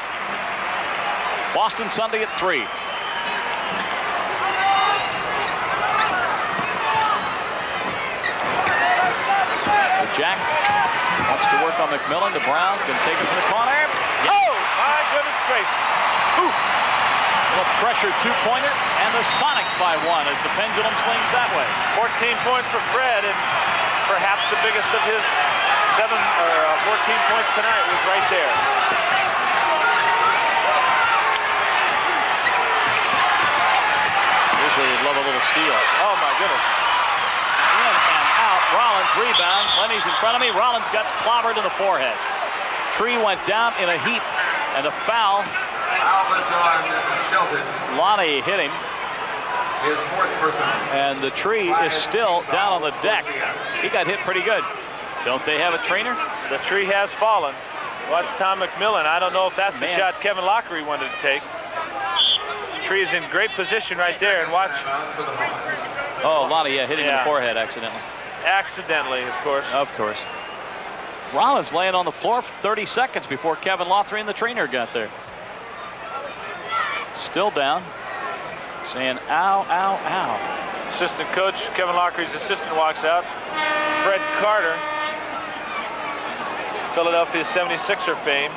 Boston Sunday at 3. Jack wants to work on McMillan. To Brown, can take it from the corner. Yes. Oh, my goodness gracious. Ooh. A pressure two-pointer, and the Sonics by 1 as the pendulum swings that way. 14 points for Fred, and perhaps the biggest of his 14 points tonight was right there. Usually you'd love a little steal. Oh, my goodness. In and out. Rollins rebound. Lenny's in front of me. Rollins gets clobbered in the forehead. Tree went down in a heap, and a foul. Lonnie hit him. His 4th personal. And the Tree is still down on the deck. He got hit pretty good. Don't they have a trainer? The Tree has fallen. Watch Tom McMillan. I don't know if that's the shot Kevin Lockery wanted to take. Tree is in great position right there, and watch. Oh, Lonnie, yeah, hitting in the forehead accidentally. Accidentally, of course. Of course. Rollins laying on the floor for 30 seconds before Kevin Lockery and the trainer got there. Still down, saying ow, ow, ow. Assistant coach, Kevin Lockery's assistant, walks out. Fred Carter, Philadelphia 76er fame.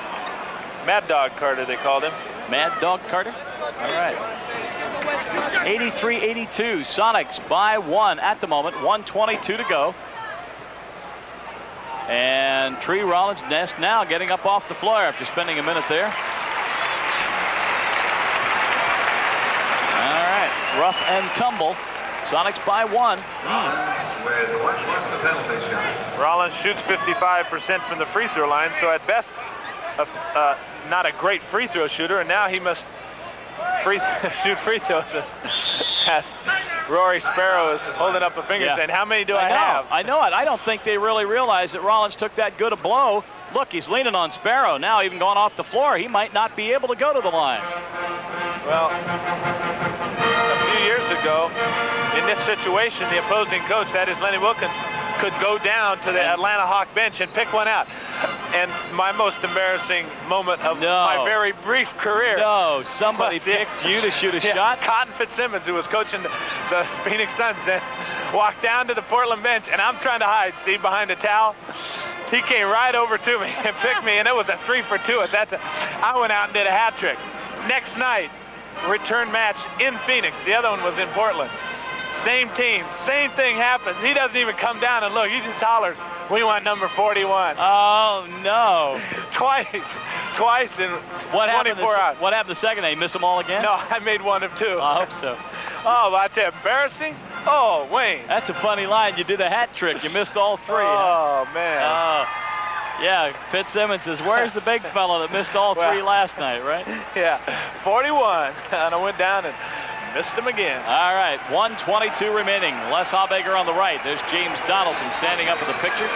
Mad Dog Carter, they called him. Mad Dog Carter? All right. 83-82, Sonics by 1 at the moment, 1:22 to go. And Tree Rollins Nest now getting up off the floor after spending a minute there. All right, rough and tumble. Sonics by 1. What's the penalty shot? Rollins shoots 55% from the free throw line, so at best, not a great free throw shooter, and now he must shoot free throws as Rory Sparrow is holding up a finger saying, how many do I have? I know it. I don't think they really realize that Rollins took that good a blow. Look, he's leaning on Sparrow. Now even going off the floor, he might not be able to go to the line. Well, a few years ago, in this situation, the opposing coach, that is Lenny Wilkins, could go down to the Atlanta Hawk bench and pick one out. And my most embarrassing moment of my very brief career. No, somebody picked you to shoot a shot? Cotton Fitzsimmons, who was coaching the Phoenix Suns, then walked down to the Portland bench, and I'm trying to hide, see, behind a towel. He came right over to me and picked me, and it was a 3 for 2. I went out and did a hat trick. Next night, return match in Phoenix. The other one was in Portland. Same team, same thing happens. He doesn't even come down and look. He just hollers, we want number 41. Oh, no. Twice in 24 hours. What happened the second day? You miss them all again? No, I made 1 of 2. I hope so. Oh, that's embarrassing. Oh, Wayne. That's a funny line. You did a hat trick. You missed all 3. Oh, man. Yeah, Fitzsimmons says, where's the big fellow that missed all 3 last night, right? Yeah, 41. And I went down and missed him again. All right, 1:22 remaining. Les Habeger on the right. There's James Donaldson standing up in the picture.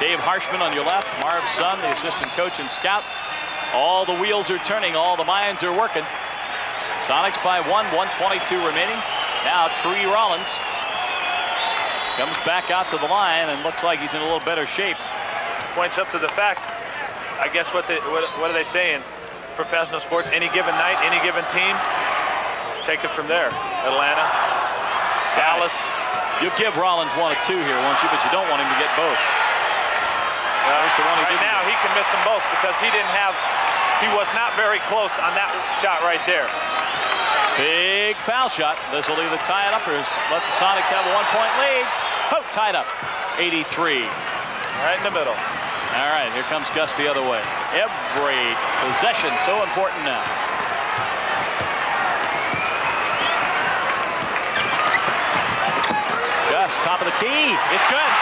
Dave Harshman on your left. Marv Sun, the assistant coach and scout. All the wheels are turning. All the minds are working. Sonics by 1:22 remaining. Now Tree Rollins comes back out to the line and looks like he's in a little better shape. Points up to the fact, I guess what do they say in professional sports? Any given night, any given team. Take it from there. Atlanta, Dallas. You'll give Rollins 1 of 2 here, won't you? But you don't want him to get both. Right now he can miss them both because he was not very close on that shot right there. Big big foul shot. This will either tie it up or let the Sonics have a 1-point lead. Oh, tied up. 83. Right in the middle. All right, here comes Gus the other way. Every possession so important now. Gus, top of the key. It's good.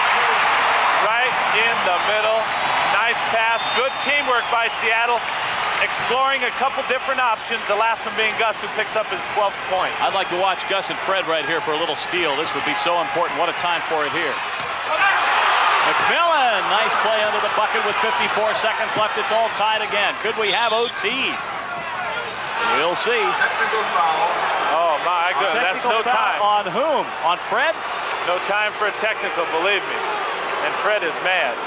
Right in the middle. Nice pass. Good teamwork by Seattle. Exploring a couple different options. The last one being Gus, who picks up his 12th point. I'd like to watch Gus and Fred right here for a little steal. This would be so important. What a time for it here. McMillan, nice play under the bucket with 54 seconds left. It's all tied again. Could we have OT? We'll see. Technical foul. Oh my goodness, that's no time. On whom? On Fred? No time for a technical, believe me. And Fred is mad.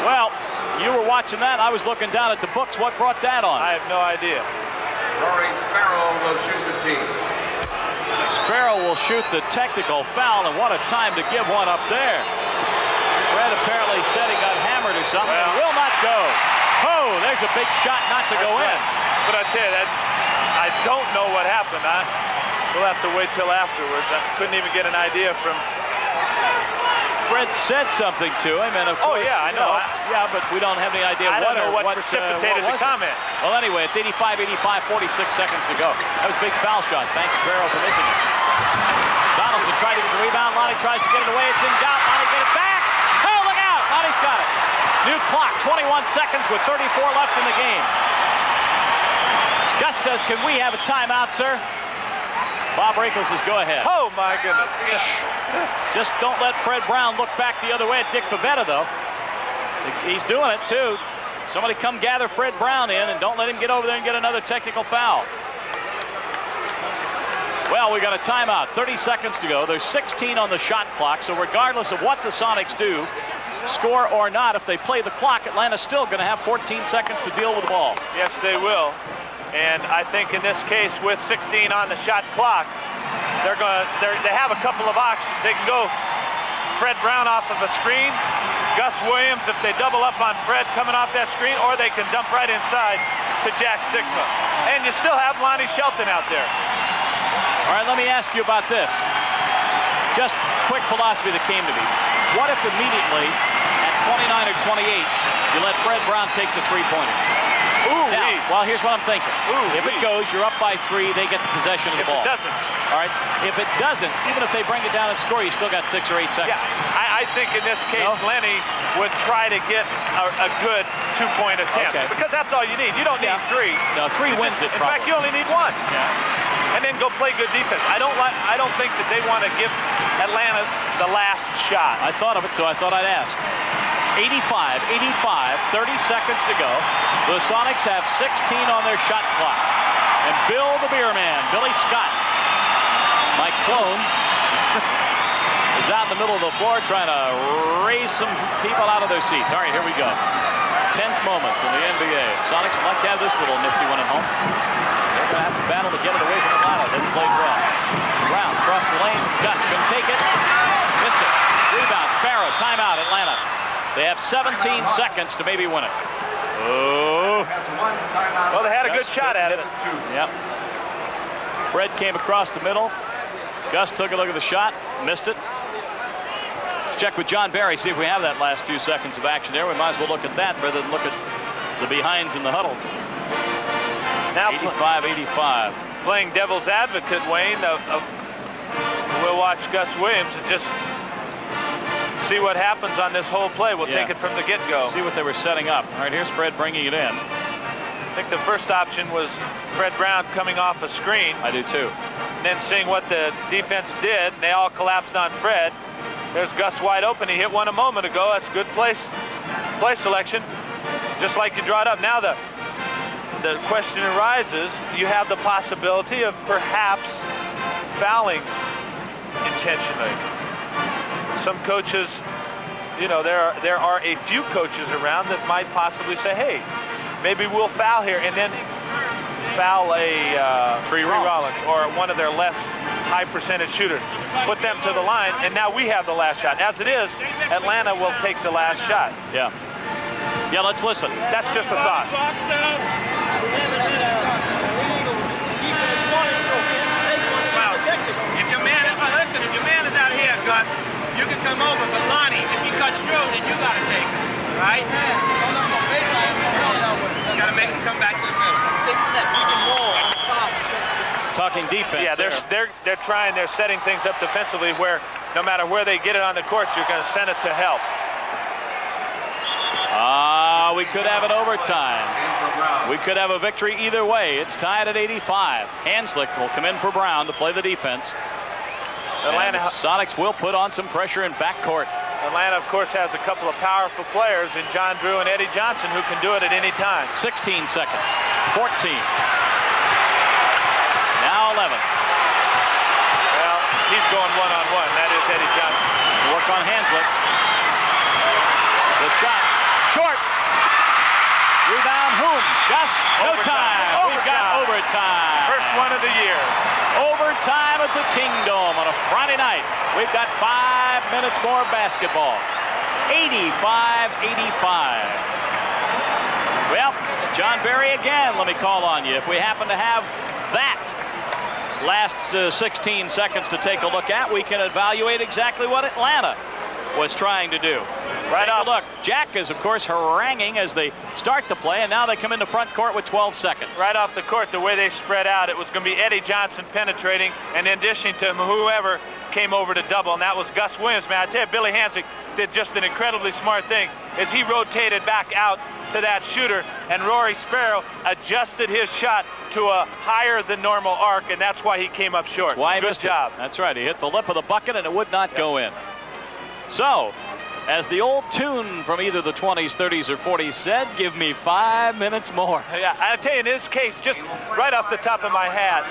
Well, you were watching that. I was looking down at the books. What brought that on? I have no idea. Rory Sparrow will shoot the team. Sparrow will shoot the technical foul, and what a time to give one up there. Fred apparently said he got hammered or something. Well, Will not go. Oh, there's a big shot not to go in. But I tell you, I don't know what happened. We'll have to wait till afterwards. I couldn't even get an idea from... Fred said something to him, and of course, yeah, I know. Yeah, but we don't have any idea I don't know what precipitated the comment. Well, anyway, it's 85-85, 46 seconds to go. That was a big foul shot. Thanks, Sparrow, for missing it. Donaldson tried to get the rebound. Lonnie tries to get it away. It's in doubt. Lonnie get it back. Oh, look out. Lonnie's got it. New clock, 21 seconds with 34 left in the game. Gus says, can we have a timeout, sir? Bob Rakels says, go ahead. Oh, my goodness. Just don't let Fred Brown look back the other way at Dick Pavetta, though. He's doing it, too. Somebody come gather Fred Brown in and don't let him get over there and get another technical foul. Well, we got a timeout. 30 seconds to go. There's 16 on the shot clock, so regardless of what the Sonics do, score or not, if they play the clock, Atlanta's still going to have 14 seconds to deal with the ball. Yes, they will. And I think in this case, with 16 on the shot clock, they have a couple of options. They can go Fred Brown off of a screen, Gus Williams if they double up on Fred coming off that screen, or they can dump right inside to Jack Sigma. And you still have Lonnie Shelton out there. All right, let me ask you about this. Just quick philosophy that came to me. What if immediately at 29 or 28, you let Fred Brown take the three-pointer? Now, well, here's what I'm thinking. If it goes, you're up by 3, they get the possession of the ball. If it doesn't. All right. If it doesn't, even if they bring it down and score, you still got 6 or 8 seconds. Yeah, I think in this case, Lenny would try to get a good 2-point attempt. Okay. Because that's all you need. You don't need 3. No, 3 wins it, in fact, you only need 1. Yeah. And then go play good defense. I don't think that they want to give Atlanta the last shot. I thought of it, so I thought I'd ask. 85, 30 seconds to go. The Sonics have 16 on their shot clock. And Bill the Beer Man, Billy Scott, my clone, is out in the middle of the floor trying to raise some people out of their seats. All right, here we go. Tense moments in the NBA. Sonics would like to have this little nifty one at home. They're going to have to battle to get it away from Atlanta. They've played well. Brown across the lane. Gus going to take it. Missed it. Rebound. Sparrow. Timeout, Atlanta. They have 17 seconds to maybe win it. Oh. Well, they had a good shot at it. Yep. Fred came across the middle. Gus took a look at the shot. Missed it. Let's check with John Barry, see if we have that last few seconds of action there. We might as well look at that rather than look at the behinds in the huddle. Now 85-85. Playing devil's advocate, Wayne. We'll watch Gus Williams and just see what happens on this whole play. We'll take it from the get-go. See what they were setting up. All right, here's Fred bringing it in. I think the first option was Fred Brown coming off a screen. I do too. And then seeing what the defense did, and they all collapsed on Fred. There's Gus wide open. He hit one a moment ago. That's good play selection, just like you draw it up. Now the question arises, you have the possibility of perhaps fouling intentionally. Some coaches, you know, there are a few coaches around that might possibly say, hey, maybe we'll foul here, and then foul a Tree Rollins or one of their less high percentage shooters. Put them to the line, and now we have the last shot. As it is, Atlanta will take the last shot. Yeah. Yeah, let's listen. That's just a thought. Gus, you can come over, but Lonnie, if he cuts through, then you got to take him. Right? You got to make him come back to the middle. Talking defense. Yeah, they're trying. They're setting things up defensively where no matter where they get it on the court, you're going to send it to help. We could have an overtime. We could have a victory either way. It's tied at 85. Hanslick will come in for Brown to play the defense. Atlanta Sonics will put on some pressure in backcourt. Atlanta, of course, has a couple of powerful players in John Drew and Eddie Johnson who can do it at any time. 16 seconds. 14. Now 11. Well, he's going one-on-one. That is Eddie Johnson. Work on Hanslick. The shot. Short. Rebound, Whom? Gus, no time. We've got overtime. First one of the year. Overtime at the Kingdom on a Friday night. We've got 5 minutes more basketball. 85-85. Well, John Berry again, let me call on you. If we happen to have that last 16 seconds to take a look at, we can evaluate exactly what Atlanta was trying to do. Right off. Look, Jack is, of course, haranguing as they start the play, and now they come into front court with 12 seconds. Right off the court, the way they spread out, it was going to be Eddie Johnson penetrating and then dishing to whoever came over to double, and that was Gus Williams. Man, I tell you, Billy Hanslick did just an incredibly smart thing as he rotated back out to that shooter, and Rory Sparrow adjusted his shot to a higher than normal arc, and that's why he came up short. Good job. That's right. He hit the lip of the bucket, and it would not go in. So, as the old tune from either the 20s, 30s, or 40s said, give me 5 minutes more. Yeah, I tell you, in this case, just right off the top of my head,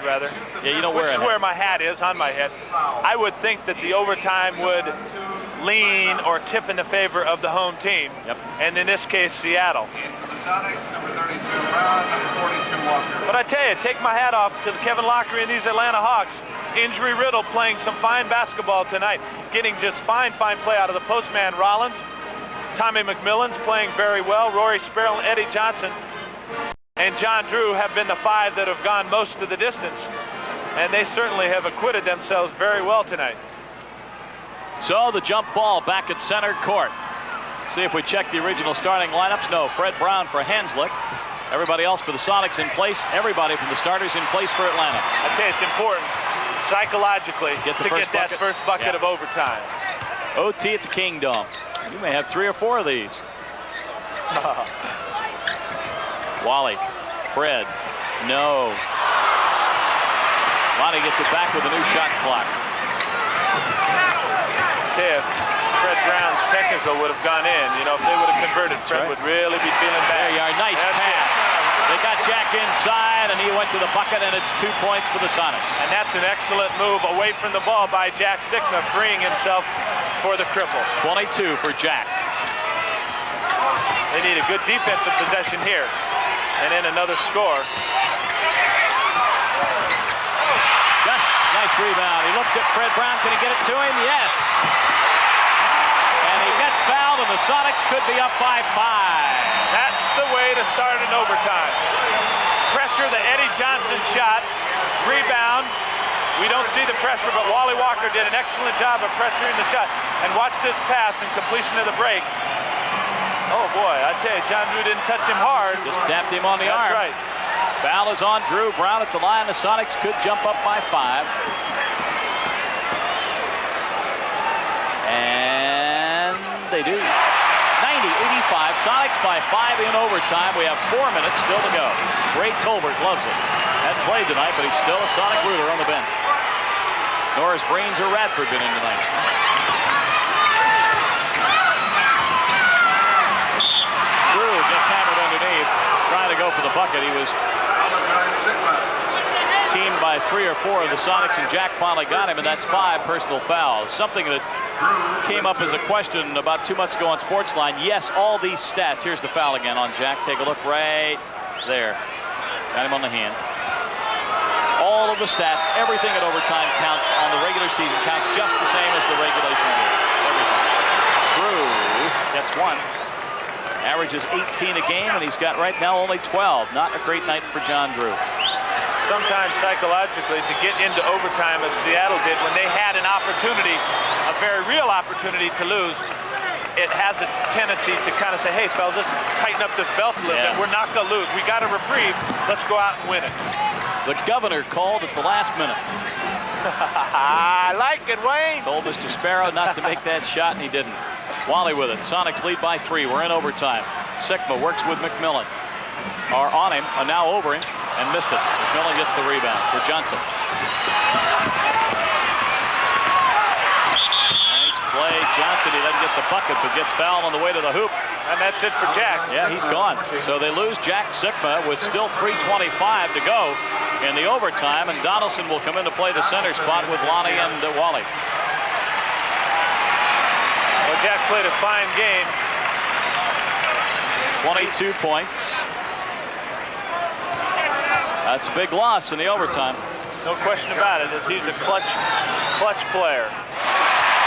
rather. Yeah, you know which is where my hat is, on my head. I would think that the overtime would lean or tip in the favor of the home team. Yep. And in this case, Seattle. Sonics, number 32, Brown, number 42, Walker. But I tell you, take my hat off to Kevin Lockery and these Atlanta Hawks. Injury riddled, playing some fine basketball tonight, getting just fine play out of the postman Rollins. Tommy McMillan's playing very well. Rory Sparrow, Eddie Johnson, and John Drew have been the 5 that have gone most of the distance, and they certainly have acquitted themselves very well tonight. So the jump ball back at center court. See if we check the original starting lineups. No, Fred Brown for Hanslick. Everybody else for the Sonics in place. Everybody from the starters in place for Atlanta. I tell you, it's important psychologically to get that first bucket of overtime. OT at the Kingdom. You may have 3 or 4 of these. Wally, Fred, no. Lonnie gets it back with a new shot clock. If Fred Brown's technical would have gone in, you know, if they would have converted, Fred would really be feeling bad. There you are, nice pass. They got Jack inside, and he went to the bucket, and it's 2 points for the Sonics. And that's an excellent move away from the ball by Jack Sikma, freeing himself for the cripple. 22 for Jack. They need a good defensive possession here. And then another score. Gus, nice rebound. He looked at Fred Brown. Can he get it to him? Yes. And he gets fouled, and the Sonics could be up by 5. That's the way to start an overtime. Pressure the Eddie Johnson shot. Rebound. We don't see the pressure, but Wally Walker did an excellent job of pressuring the shot. And watch this pass and completion of the break. Oh, boy, I tell you, John Drew didn't touch him hard. Just tapped him on the arm. That's right. Foul is on Drew. Brown at the line. The Sonics could jump up by 5. And they do. 90-85. Sonics by 5 in overtime. We have 4 minutes still to go. Ray Tolbert loves it. Hadn't played tonight, but he's still a Sonic ruler on the bench. Norris Brains or Radford been in tonight. Drew gets hammered underneath, trying to go for the bucket. He was teamed by 3 or 4 of the Sonics, and Jack finally got him, and that's 5 personal fouls. Something that came up as a question about 2 months ago on Sportsline. Yes, all these stats. Here's the foul again on Jack. Take a look right there. Got him on the hand. All of the stats, everything at overtime counts on the regular season, counts just the same as the regulation game. Everything. Drew gets 1. Averages 18 a game, and he's got right now only 12. Not a great night for John Drew. sometimes psychologically to get into overtime as Seattle did when they had an opportunity, a very real opportunity to lose. It has a tendency to kind of say, hey, fellas, let's tighten up this belt a little bit. We're not going to lose. We got a reprieve. Let's go out and win it. The governor called at the last minute. I like it, Wayne. Told Mr. Sparrow not to make that shot, and he didn't. Wally with it. Sonics lead by 3. We're in overtime. Sikma works with McMillan. Are on him, are now over him, and missed it. McMillan gets the rebound for Johnson. Nice play, Johnson. He doesn't get the bucket, but gets fouled on the way to the hoop. And that's it for Jack. Yeah, he's gone. So they lose Jack Sikma with still 3:25 to go in the overtime, and Donaldson will come in to play the center spot with Lonnie and Wally. Well, Jack played a fine game. 22 points. That's a big loss in the overtime. No question about it, as he's a clutch player.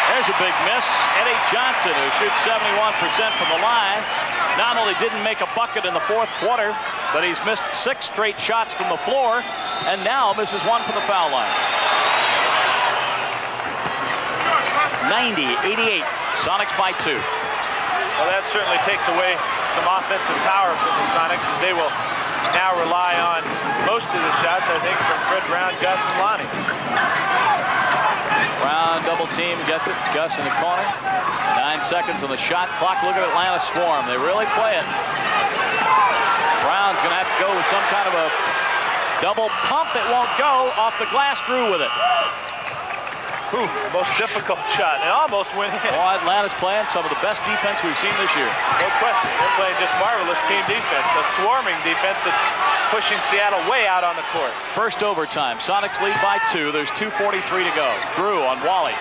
There's a big miss. Eddie Johnson, who shoots 71% from the line, not only didn't make a bucket in the fourth quarter, but he's missed 6 straight shots from the floor, and now misses 1 from the foul line. 90-88. Sonics by 2. Well, that certainly takes away some offensive power from the Sonics, as they will now rely on most of the shots, I think, from Fred Brown, Gus, and Lonnie. Brown double team, gets it. Gus in the corner. 9 seconds on the shot clock. Look at Atlanta swarm. They really play it. Brown's going to have to go with some kind of a double pump. It won't go. Off the glass, Drew with it. Ooh, most difficult shot, and almost went in. Oh, Atlanta's playing some of the best defense we've seen this year. No question. They're playing just marvelous team defense. A swarming defense that's pushing Seattle way out on the court. First overtime. Sonics lead by 2. There's 2:43 to go. Drew on Wally.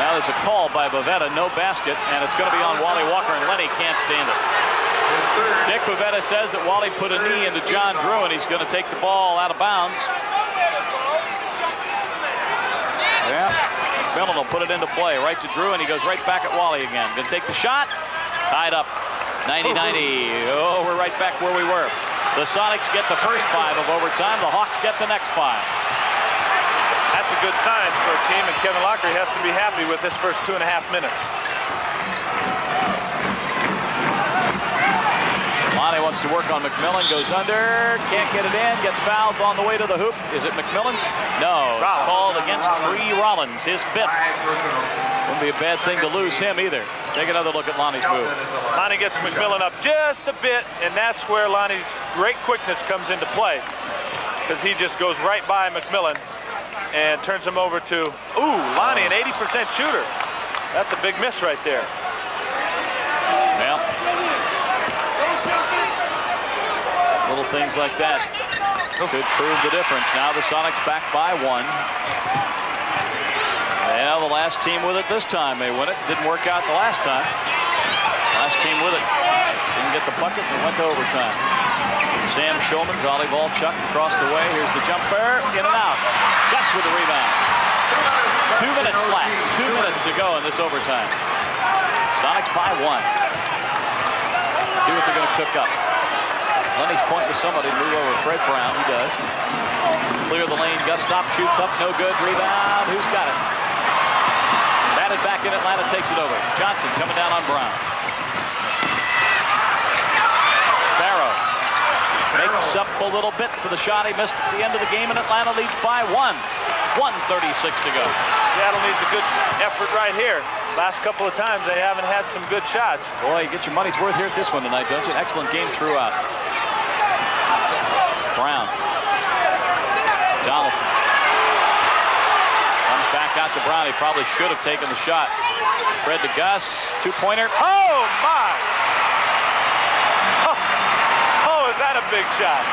Now there's a call by Bavetta. No basket, and it's going to be on Wally Walker, and Lenny can't stand it. Dick Bavetta says that Wally put a knee into John Drew, and he's going to take the ball out of bounds. Yeah, McMillan will put it into play. Right to Drew, and he goes right back at Wally again. Gonna take the shot. Tied up. 90-90. Oh, we're right back where we were. The Sonics get the first 5 of overtime. The Hawks get the next 5. That's a good sign for a team, and Kevin Lockery has to be happy with this first 2.5 minutes. Lonnie wants to work on McMillan, goes under, can't get it in, gets fouled on the way to the hoop. Is it McMillan? No, it's called against Tree Rollins, his 5th. Wouldn't be a bad thing to lose him either. Take another look at Lonnie's move. Lonnie gets McMillan up just a bit, and that's where Lonnie's great quickness comes into play, because he just goes right by McMillan and turns him over to, Lonnie, an 80% shooter. That's a big miss right there. Well, little things like that could prove the difference. Now the Sonics back by 1. Well, the last team with it this time may win it. Didn't work out the last time. Last team with it didn't get the bucket and went to overtime. Sam Shulman's, Ollie Volchuk across the way. Here's the jumper, in and out. Gus with the rebound. 2 minutes flat. 2 minutes to go in this overtime. Sonics by 1. See what they're going to cook up. Lenny's pointing to somebody to move over. Fred Brown, he does. Clear the lane. Gus stop, shoots up, no good. Rebound. Who's got it? Batted back in. Atlanta takes it over. Johnson coming down on Brown. Sparrow makes up a little bit for the shot he missed at the end of the game, and Atlanta leads by 1. 1:36 to go. Seattle needs a good effort right here. Last couple of times they haven't had some good shots. Boy, you get your money's worth here at this one tonight, don't you? An excellent game throughout. Brown. Donaldson. Comes back out to Brown. He probably should have taken the shot. Fred to Gus. 2-pointer. Oh, my! Oh, is that a big shot?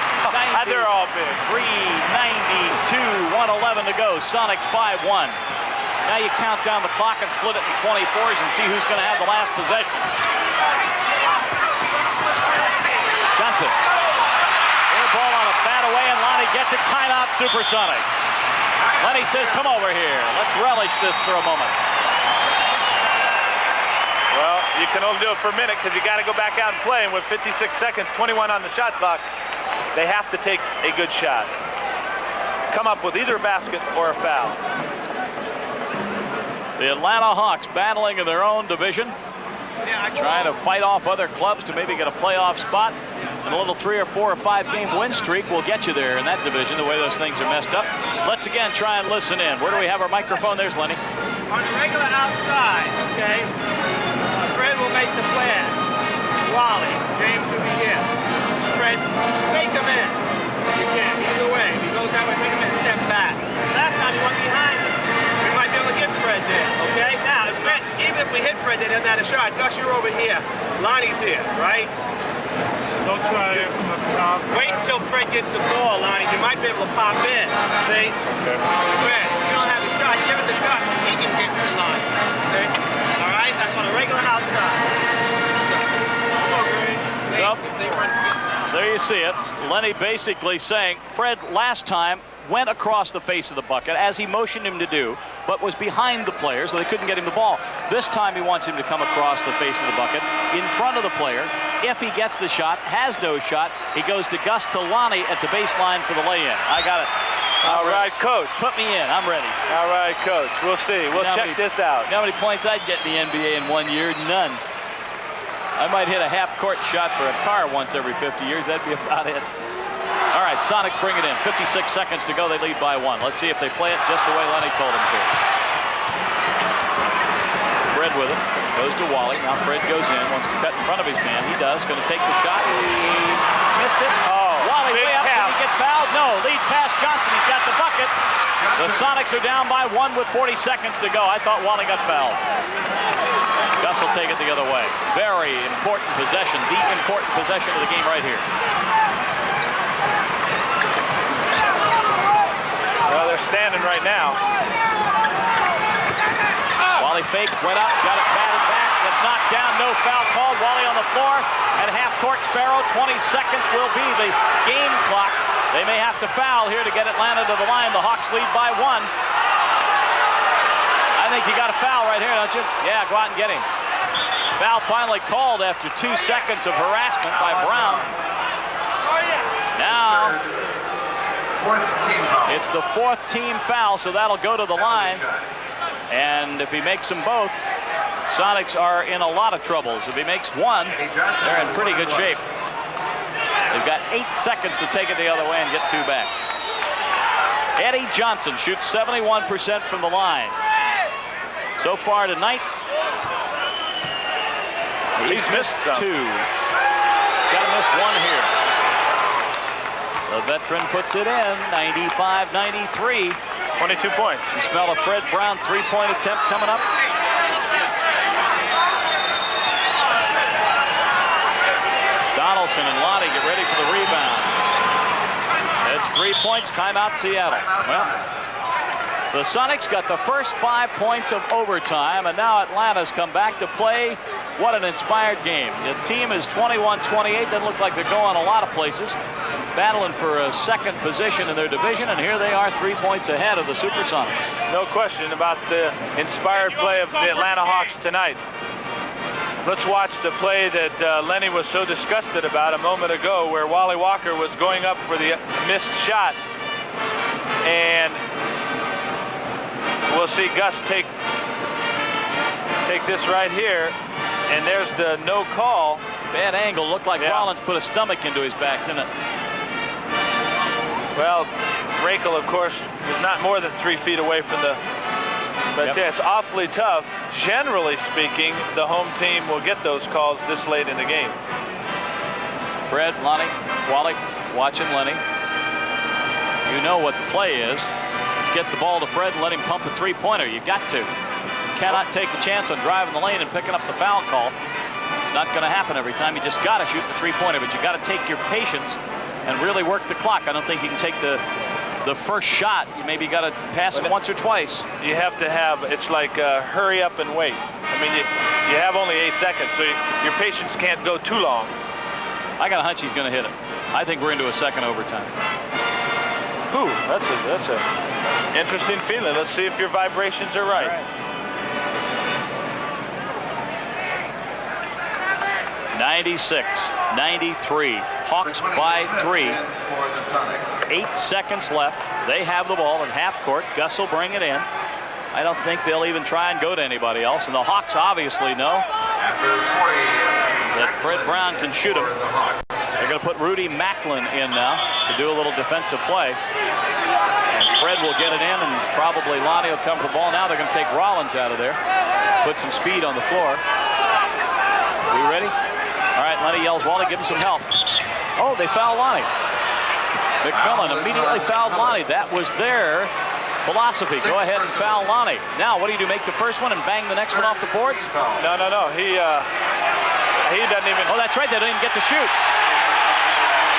They're all big. 3:92, 1:11 to go. Sonics by 1. Now you count down the clock and split it in 24s and see who's going to have the last possession. Johnson. Air ball on a bat away, and Lonnie gets it. Timeout, SuperSonics. Lenny says, come over here. Let's relish this for a moment. Well, you can only do it for a minute because you got to go back out and play. And with 56 seconds, 21 on the shot clock, they have to take a good shot. Come up with either a basket or a foul. The Atlanta Hawks battling in their own division, trying to fight off other clubs to maybe get a playoff spot. And a little 3 or 4 or 5 game win streak will get you there in that division, the way those things are messed up. Let's again try and listen in. Where do we have our microphone? There's Lenny. On the regular outside, okay, Fred will make the pass. Wally, James will be here. Fred, fake him in. You can, either way. If he goes that way, make him in, step back. Last time he went behind him. We might be able to get Fred there, okay? Now, if Fred, even if we hit Fred, they doesn't have a shot. Gus, you're over here. Lonnie's here, right? Don't try it from up top. Wait until Fred gets the ball, Lonnie. You might be able to pop in. See? Okay. Fred, if you don't have a shot, give it to Gus and he can get to Lonnie. See? All right? That's on the regular outside. So, there you see it. Lenny basically saying Fred last time went across the face of the bucket as he motioned him to do, but was behind the player, so they couldn't get him the ball. This time he wants him to come across the face of the bucket in front of the player. If he gets the shot, has no shot, he goes to Gus to Lonnie at the baseline for the lay-in. I got it. All right, Coach. Put me in. I'm ready. All right, Coach. We'll see. We'll check this out. You know how many points I'd get in the NBA in 1 year? None. I might hit a half-court shot for a car once every 50 years. That'd be about it. All right, Sonics bring it in. 56 seconds to go. They lead by 1. Let's see if they play it just the way Lenny told them to. Fred with it. Goes to Wally. Now Fred goes in. Wants to cut in front of his man. He does. Going to take the shot. He missed it. Oh, Wally big way up. tap. Did he get fouled? No. Lead pass Johnson. He's got the bucket. The Sonics are down by 1 with 40 seconds to go. I thought Wally got fouled. Gus will take it the other way. Very important possession. The important possession of the game right here. Well, they're standing right now. Wally fake, went up, got it batted back. It's knocked down, no foul called. Wally on the floor at half court. Sparrow, 20 seconds will be the game clock. They may have to foul here to get Atlanta to the line. The Hawks lead by 1. I think you got a foul right here, don't you? Yeah, go out and get him. Foul finally called after 2 seconds of harassment by Brown. Now, it's the 4th team foul, so that'll go to the line. And if he makes them both, Sonics are in a lot of troubles. If he makes 1, they're in pretty good shape. They've got 8 seconds to take it the other way and get 2 back. Eddie Johnson shoots 71% from the line. So far tonight, he's missed 2. He's got to miss 1 here. The veteran puts it in, 95-93. 22 points. You smell a Fred Brown 3-point attempt coming up. Donaldson and Lottie get ready for the rebound. It's 3 points, timeout Seattle. Well, the Sonics got the first 5 points of overtime, and now Atlanta's come back to play. What an inspired game. The team is 21-28. Doesn't look like they're going a lot of places. Battling for a second position in their division, and here they are 3 points ahead of the SuperSonics. No question about the inspired play of the Atlanta Hawks tonight. Let's watch the play that Lenny was so disgusted about a moment ago, where Wally Walker was going up for the missed shot. And we'll see Gus take this right here. And there's the no call. Bad angle. Looked like Rollins put a stomach into his back, didn't it? Well, Rakel, of course, is not more than 3 feet away from the... But yeah, it's awfully tough. Generally speaking, the home team will get those calls this late in the game. Fred, Lonnie, Wally, watching Lenny. You know what the play is. Let's get the ball to Fred and let him pump a 3-pointer. You got to. You cannot take a chance on driving the lane and picking up the foul call. It's not going to happen every time. You just got to shoot the 3-pointer, but you got to take your patience and really work the clock. I don't think you can take the first shot. You maybe got to pass it once or twice. You have to have, it's like hurry up and wait. I mean, you have only 8 seconds, so your patience can't go too long. I got a hunch he's going to hit it. I think we're into a second overtime. Ooh, that's a interesting feeling. Let's see if your vibrations are right. 96. 93. Hawks by 3. 8 seconds left. They have the ball in half court. Gus will bring it in. I don't think they'll even try and go to anybody else. And the Hawks obviously know that Fred Brown can shoot him. They're going to put Rudy Macklin in now to do a little defensive play. And Fred will get it in, and probably Lonnie will come for the ball. Now they're going to take Rollins out of there. Put some speed on the floor. We ready? All right, Lenny yells, Wally, give him some help. Oh, they foul Lonnie. McMillan immediately fouled Lonnie. That was their philosophy. Go ahead and foul Lonnie. Now, what do? Make the first one and bang the next one off the boards? No. He doesn't even. Oh, that's right. They don't even get to shoot.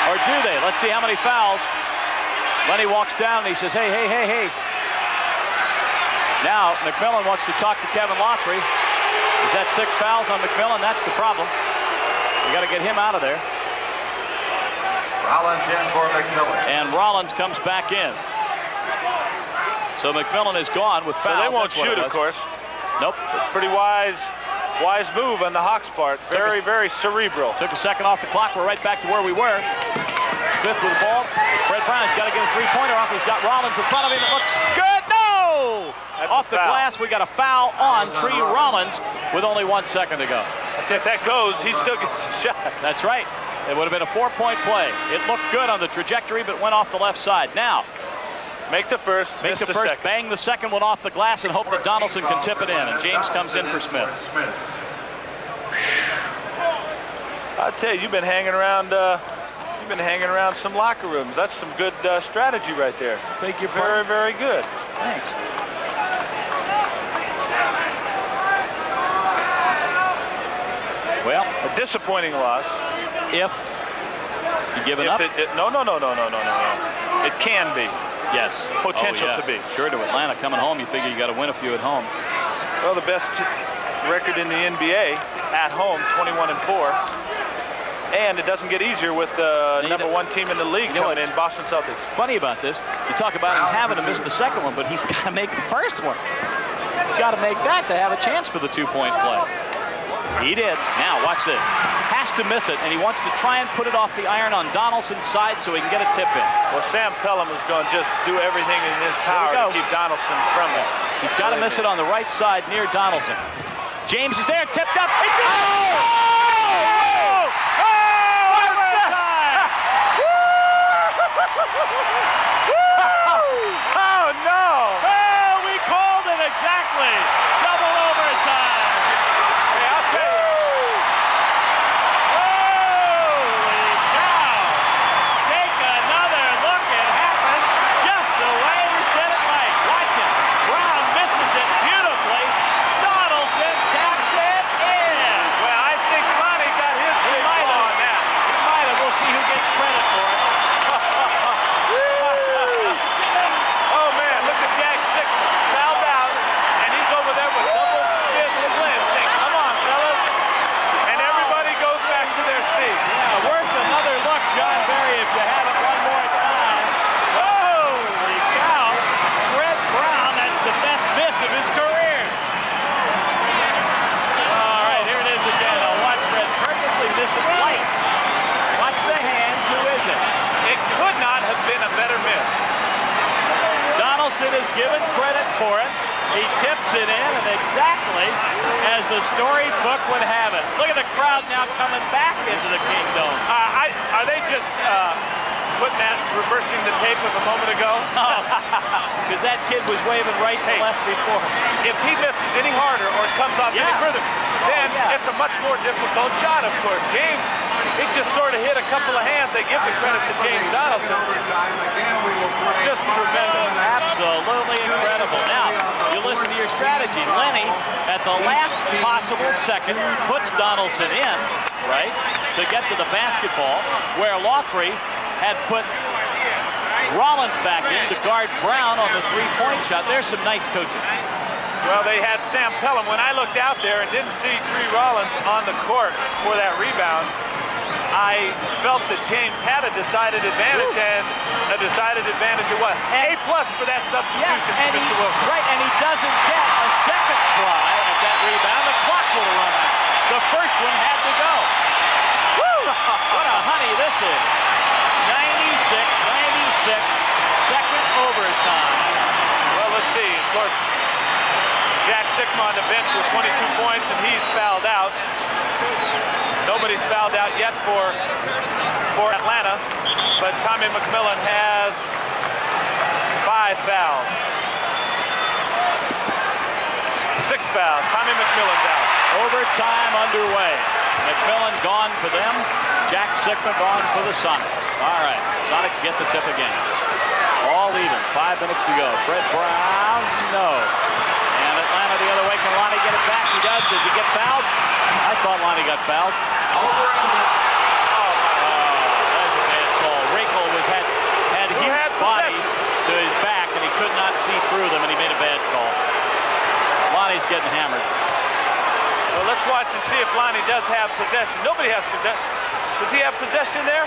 Or do they? Let's see how many fouls. Lenny walks down and he says, hey. Now, McMillan wants to talk to Kevin Loughery. Is that 6 fouls on McMillan? That's the problem. We got to get him out of there. Rollins in for McMillan. And Rollins comes back in. So McMillan is gone with fouls. So they won't shoot, of course. Nope. Pretty wise move on the Hawks' part. Very cerebral. Took a second off the clock. We're right back to where we were. Smith with the ball. Fred Brown's got to get a three-pointer off. He's got Rollins in front of him. It looks good. No! That's off the glass. We got a foul on Tree Rollins with only 1 second to go. If that goes, he still gets a shot. That's right. It would have been a 4-point play. It looked good on the trajectory, but went off the left side. Now, make the first, bang the second one off the glass, and hope that Donaldson can tip it in. And James comes in for Smith. I'll tell you, you've been hanging around some locker rooms. That's some good strategy right there. Thank you. Very good. Thanks. Well, a disappointing loss. If you give it up? No. It can be. Yes. Potential to be. Sure, to Atlanta coming home, you figure you got to win a few at home. Well, the best record in the NBA at home, 21-4. And it doesn't get easier with the number 1 team in the league coming in, Boston Celtics. Funny about this, you talk about him having to miss the second one, but he's got to make the first one. He's got to make that to have a chance for the 2-point play. He did. Now, watch this. Has to miss it, and he wants to try and put it off the iron on Donaldson's side so he can get a tip in. Well, Sam Pelham is going to just do everything in his power to keep Donaldson from it. He's got to miss it on the right side near Donaldson. James is there, tipped up. It's Oh, no! Oh, we called it exactly. Double overtime. Hey, I'll tell you. Holy cow. Take another look. It happened just the way we said it might. Watch it. Brown misses it beautifully. Donaldson taps it in. Well, I think Lonnie got his big ball on that. He might have. We'll see who gets credit for it. Oh, man, look at Jack Stickman. Fouled out, and he's over there with double fist Flynn saying, come on, fellas. And everybody goes back to their seats. Yeah, worth another look, John Barry, if you have it one more time. Holy cow. Fred Brown, that's the best miss of his career. All right, here it is again. Now watch Fred purposely miss it late. Watch the hands. Who is it? It could not have been a better miss. Donaldson is given credit for it. He tips it in, and exactly as the storybook would have it. Look at the crowd now coming back into the Kingdom. Are they just reversing the tape of a moment ago? Because that kid was waving right to left before. If he misses any harder or it comes off any further, then it's a much more difficult shot, of course. James, he just sort of hit a couple of hands. They give the credit to James Donaldson. Just tremendous. Absolutely incredible. Now, you listen to your strategy. Lenny, at the last possible second, puts Donaldson in, right, to get to the basketball, where Loughery had put Rollins back in to guard Brown on the three-point shot. There's some nice coaching. Well, they had Sam Pelham. When I looked out there and didn't see Tree Rollins on the court for that rebound, I felt that James had a decided advantage, and a decided advantage of what? A+ for that substitution for Mr. Wilson. Right, and he doesn't get a second try at that rebound. The clock will run out. The first one had to go. Woo! impressive. 96-96, second overtime. Well, let's see. Of course, Jack Sikma on the bench with 22 points, and he's fouled out. Nobody's fouled out yet for Atlanta, but Tommy McMillan has 5 fouls. 6 fouls. Tommy McMillan's out. Overtime underway. McMillan gone for them. Jack Sikma gone for the Sonics. All right, Sonics get the tip again. All even. 5 minutes to go. Fred Brown, no. And Atlanta the other way. Can Lonnie get it back? He does. Does he get fouled? I thought Lonnie got fouled. That's a bad call. Rinkle had huge bodies to his back, and he could not see through them, and he made a bad call. Lonnie's getting hammered. Well, let's watch and see if Lonnie does have possession. Nobody has possession. Does he have possession there?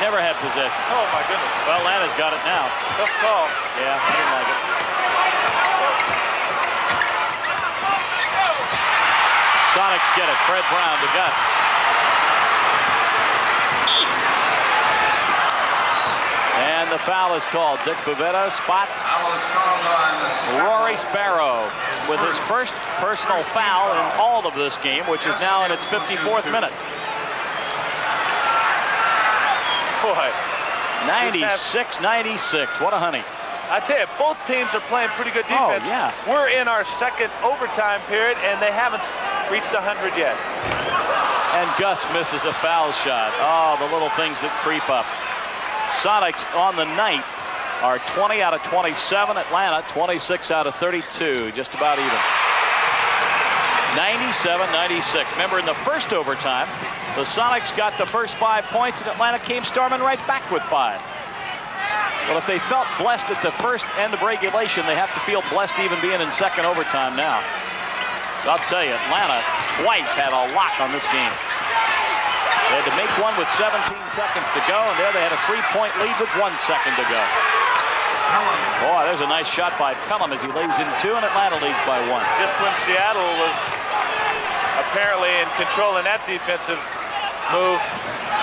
Never had possession. Oh, my goodness. Well, Atlanta's got it now. Tough call. Yeah, I didn't like it. Sonics get it. Fred Brown to Gus. And the foul is called. Dick Bavetta spots Rory Sparrow with his first personal foul in all of this game, which is now in its 54th minute. Boy. 96-96. What a honey. I tell you, both teams are playing pretty good defense. Oh, yeah. We're in our second overtime period, and they haven't reached 100 yet. And Gus misses a foul shot. Oh, the little things that creep up. Sonics on the night are 20 out of 27. Atlanta 26 out of 32. Just about even. 97-96. Remember, in the first overtime, the Sonics got the first 5 points, and Atlanta came storming right back with 5. Well, if they felt blessed at the first end of regulation, they have to feel blessed even being in second overtime now. So I'll tell you, Atlanta twice had a lock on this game. They had to make one with 17 seconds to go, and there they had a 3-point lead with 1 second to go. Boy, there's a nice shot by Pelham as he lays in 2, and Atlanta leads by 1. Just when Seattle was apparently in control in that defensive move,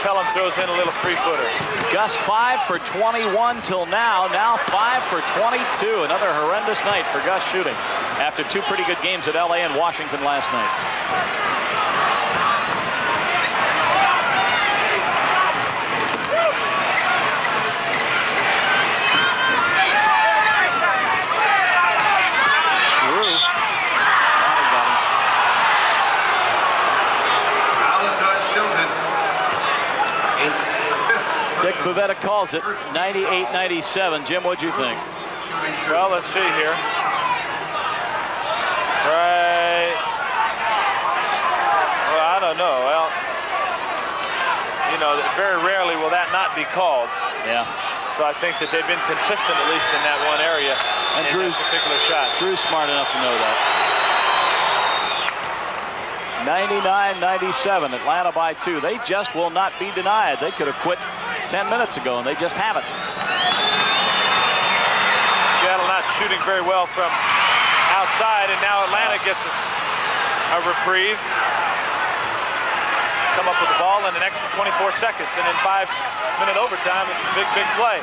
Pelham throws in a little 3-footer. Gus 5 for 21 till now. Now 5 for 22. Another horrendous night for Gus shooting after 2 pretty good games at LA and Washington last night. Dick Bavetta calls it 98-97. Jim, what'd you think? Well, let's see here. Right. Well, I don't know. Well, you know, very rarely will that not be called. Yeah. So I think that they've been consistent, at least in that one area, and in Drew's that particular shot. Drew's smart enough to know that. 99-97. Atlanta by 2. They just will not be denied. They could have quit 10 minutes ago, and they just haven't. Seattle not shooting very well from outside, and now Atlanta gets a reprieve. Come up with the ball in an extra 24 seconds, and in 5-minute overtime, it's a big, big play.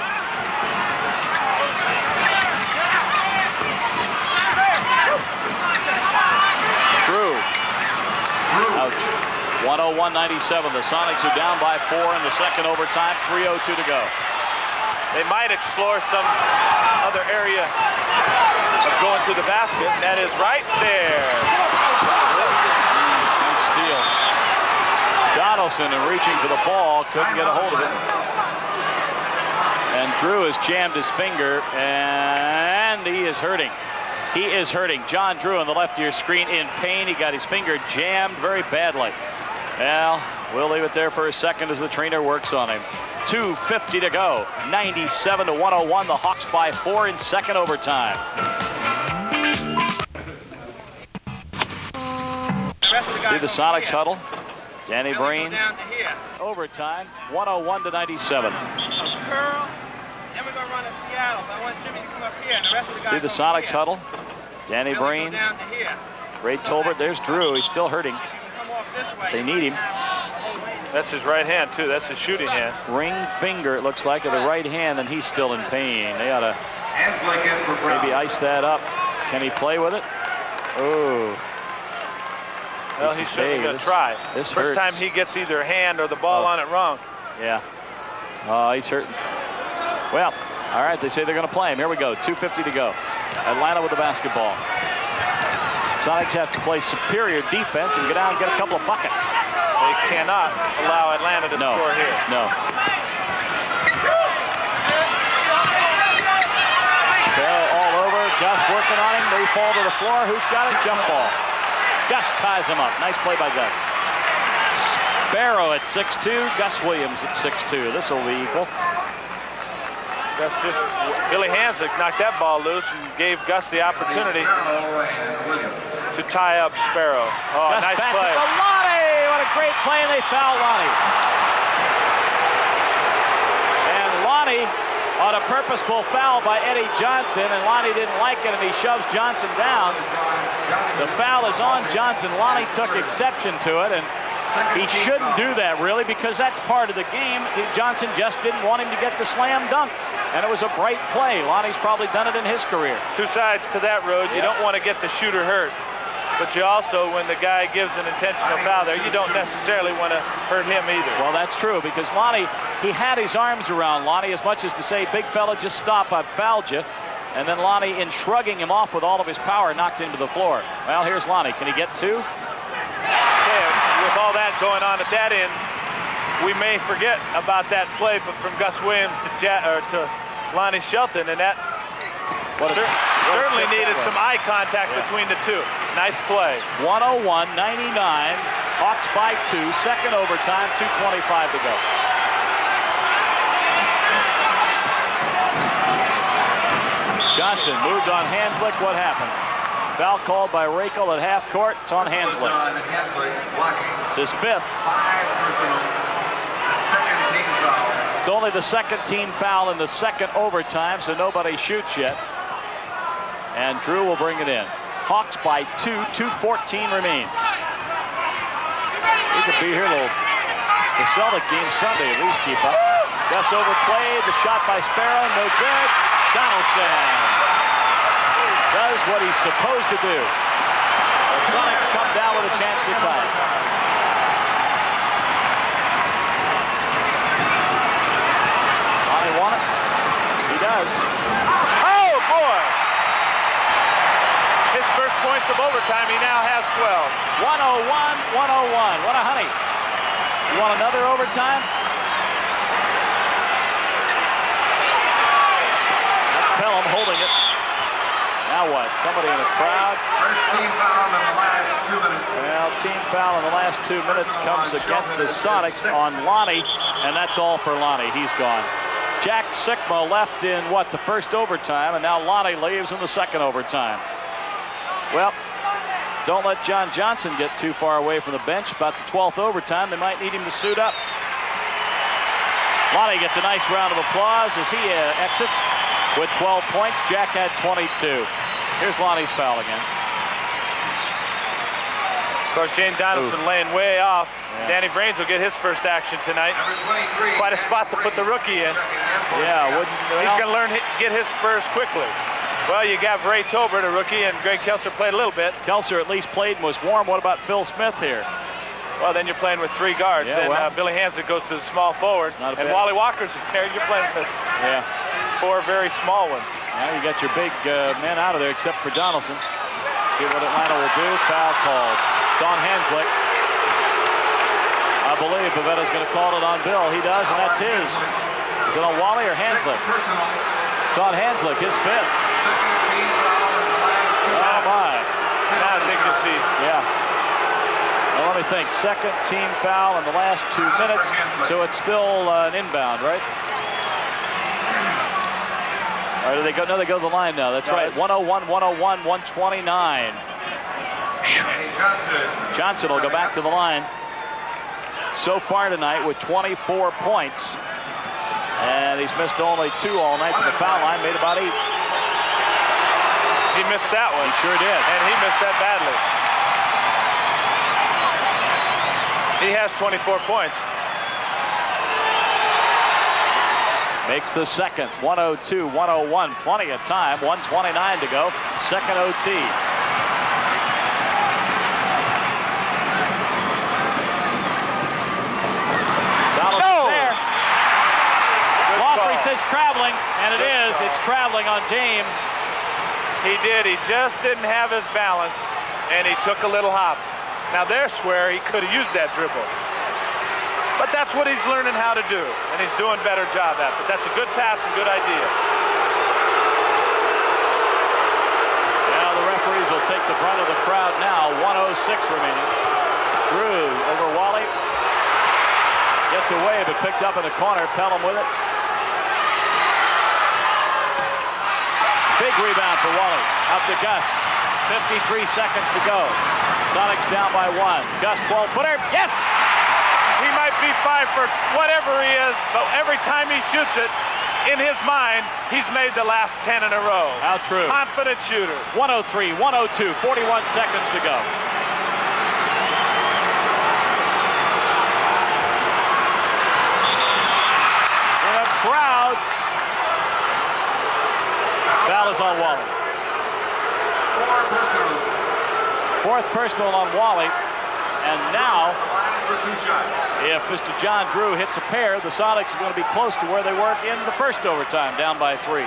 Drew. Ouch. 101-97. The Sonics are down by 4 in the second overtime. 3:02 to go. They might explore some other area of going to the basket. That is right there. Nice steal. Donaldson, in reaching for the ball, couldn't get a hold of it. And Drew has jammed his finger, and he is hurting. He is hurting. John Drew on the left of your screen in pain. He got his finger jammed very badly. Well, we'll leave it there for a second as the trainer works on him. 2:50 to go. 97-101. The Hawks by 4 in second overtime. See the Sonics huddle. Danny Brains. Overtime. 101-97. Curl. Then we're going to run to Seattle. But I want Jimmy to come up here, and the rest of the guys See the Sonics huddle. Danny Brains. Ray Tolbert. There's Drew. He's still hurting. They need him. That's his right hand, too. That's his shooting hand. Ring finger, it looks like, of the right hand, and he's still in pain. They ought to maybe ice that up. Can he play with it? Oh. Well, he's certainly going to try. This First hurts. time he gets either hand or the ball on it wrong. Yeah. He's hurting. Well, all right, they say they're going to play him. Here we go, 2:50 to go. Atlanta with the basketball. Sonics have to play superior defense and get out and get a couple of buckets. They cannot allow Atlanta to score here. No. Sparrow all over. Gus working on him. They fall to the floor. Who's got it? Jump ball. Gus ties him up. Nice play by Gus. Sparrow at 6'2". Gus Williams at 6'2". This will be equal. Gus Billy Hanslick knocked that ball loose and gave Gus the opportunity to tie up Sparrow. Oh, Gus nice bats play. it to Lonnie. What a great play, and they foul Lonnie. And Lonnie on a purposeful foul by Eddie Johnson, and Lonnie didn't like it, and he shoves Johnson down. The foul is on Johnson. Lonnie took exception to it, and he shouldn't do that, really, because that's part of the game. Johnson just didn't want him to get the slam dunk, and it was a bright play. Lonnie's probably done it in his career. Two sides to that road. You don't want to get the shooter hurt, but you also, when the guy gives an intentional foul there, you don't necessarily want to hurt him either. Well, that's true, because Lonnie, he had his arms around Lonnie as much as to say, big fella, just stop, I've fouled you. And then Lonnie, in shrugging him off with all of his power, knocked him to the floor. Well, here's Lonnie. Can he get two? Okay, with all that going on at that end, we may forget about that play from Gus Williams to Lonnie Shelton, and that certainly needed some eye contact between the two. Nice play. 101-99. Hawks by 2. Second overtime. 2:25 to go. Johnson moved on Hanslick. What happened? Foul called by Rakel at half court. It's on Hanslick. It's his fifth. It's only the second team foul in the second overtime, so nobody shoots yet. And Drew will bring it in. Hawks by 2. 2:14 remains. We could be here the Celtic game Sunday, at least keep up. Gus overplayed. The shot by Sparrow, no good. Donaldson does what he's supposed to do. The Sonics come down with a chance to tie it. Lonnie won it. He does. Oh, boy! His first points of overtime, he now has 12. 101-101. What a honey. You want another overtime? Pelham holding it. Now what? Somebody in the crowd. First team foul in the last 2 minutes. Well, team foul in the last 2 minutes comes against the Sonics on Lonnie, and that's all for Lonnie. He's gone. Jack Sigma left in, what, the first overtime, and now Lonnie leaves in the second overtime. Well, don't let John Johnson get too far away from the bench. About the 12th overtime, they might need him to suit up. Lonnie gets a nice round of applause as he exits. With 12 points, Jack had 22. Here's Lonnie's foul again. Of course, Shane Donaldson laying way off. Yeah. Danny Brains will get his first action tonight. Quite a spot to put the rookie in. Yeah, he's going to learn get his first quickly. Well, you got Ray Tolbert, a rookie, and Greg Kelser played a little bit. Kelser at least played and was warm. What about Phil Smith here? Well, then you're playing with 3 guards. Yeah, and Billy Hanslick goes to the small forward. And Wally Walker's there. You're playing with 4 very small ones. Now you got your big men out of there except for Donaldson. See what Atlanta will do. Foul called. It's on Hanslick. I believe Pavetta's going to call it on Bill. He does, and that's his. Is it on Wally or Hanslick? It's on Hanslick, his fifth. Oh, my. Now I think you see. Yeah. Well, let me think. Second team foul in the last 2 minutes, so it's still an inbound, right? Or do they go? No, they go to the line now. That's right. 101, 101, 129. Johnson will go back to the line. So far tonight with 24 points. And he's missed only 2 all night from the foul line. Made about 8. He missed that one. He sure did. And he missed that badly. He has 24 points. Makes the second. 102-101. Plenty of time. 1:29 to go. Second OT. There. Lawfrey says traveling, and it is. It's traveling on James. He did. He just didn't have his balance, and he took a little hop. Now there's where he could have used that dribble. But that's what he's learning how to do, and he's doing a better job at it. But that's a good pass and good idea. Now the referees will take the brunt of the crowd now. 1:06 remaining. Drew over Wally. Gets away, but picked up in the corner. Pelham with it. Big rebound for Wally. Out to Gus. 53 seconds to go. Sonics down by 1. Gus 12-footer. Yes! He might be 5 for whatever he is, but every time he shoots it, in his mind, he's made the last 10 in a row. How true. Confident shooter. 1:03, 1:02, 41 seconds to go. In a crowd. Foul is on Wally. Fourth personal on Wally. And now, if Mr. John Drew hits a pair, the Sonics are going to be close to where they were in the first overtime, down by 3.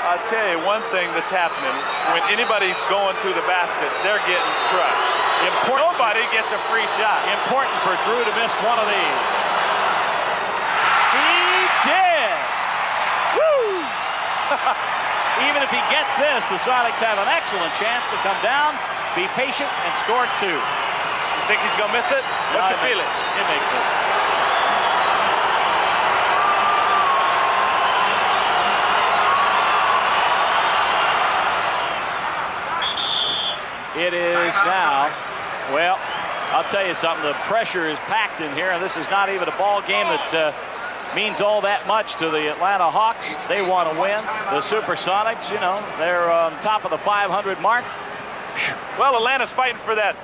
I'll tell you one thing that's happening. When anybody's going through the basket, they're getting crushed. Nobody gets a free shot. Important for Drew to miss one of these. He did! Woo! Even if he gets this, the Sonics have an excellent chance to come down, be patient, and score 2. Think he's gonna miss it? What's your feeling? He'll make this. It is now. Well, I'll tell you something. The pressure is packed in here, and this is not even a ball game that means all that much to the Atlanta Hawks. They want to win. The SuperSonics, you know, they're on top of the 500 mark. Well, Atlanta's fighting for that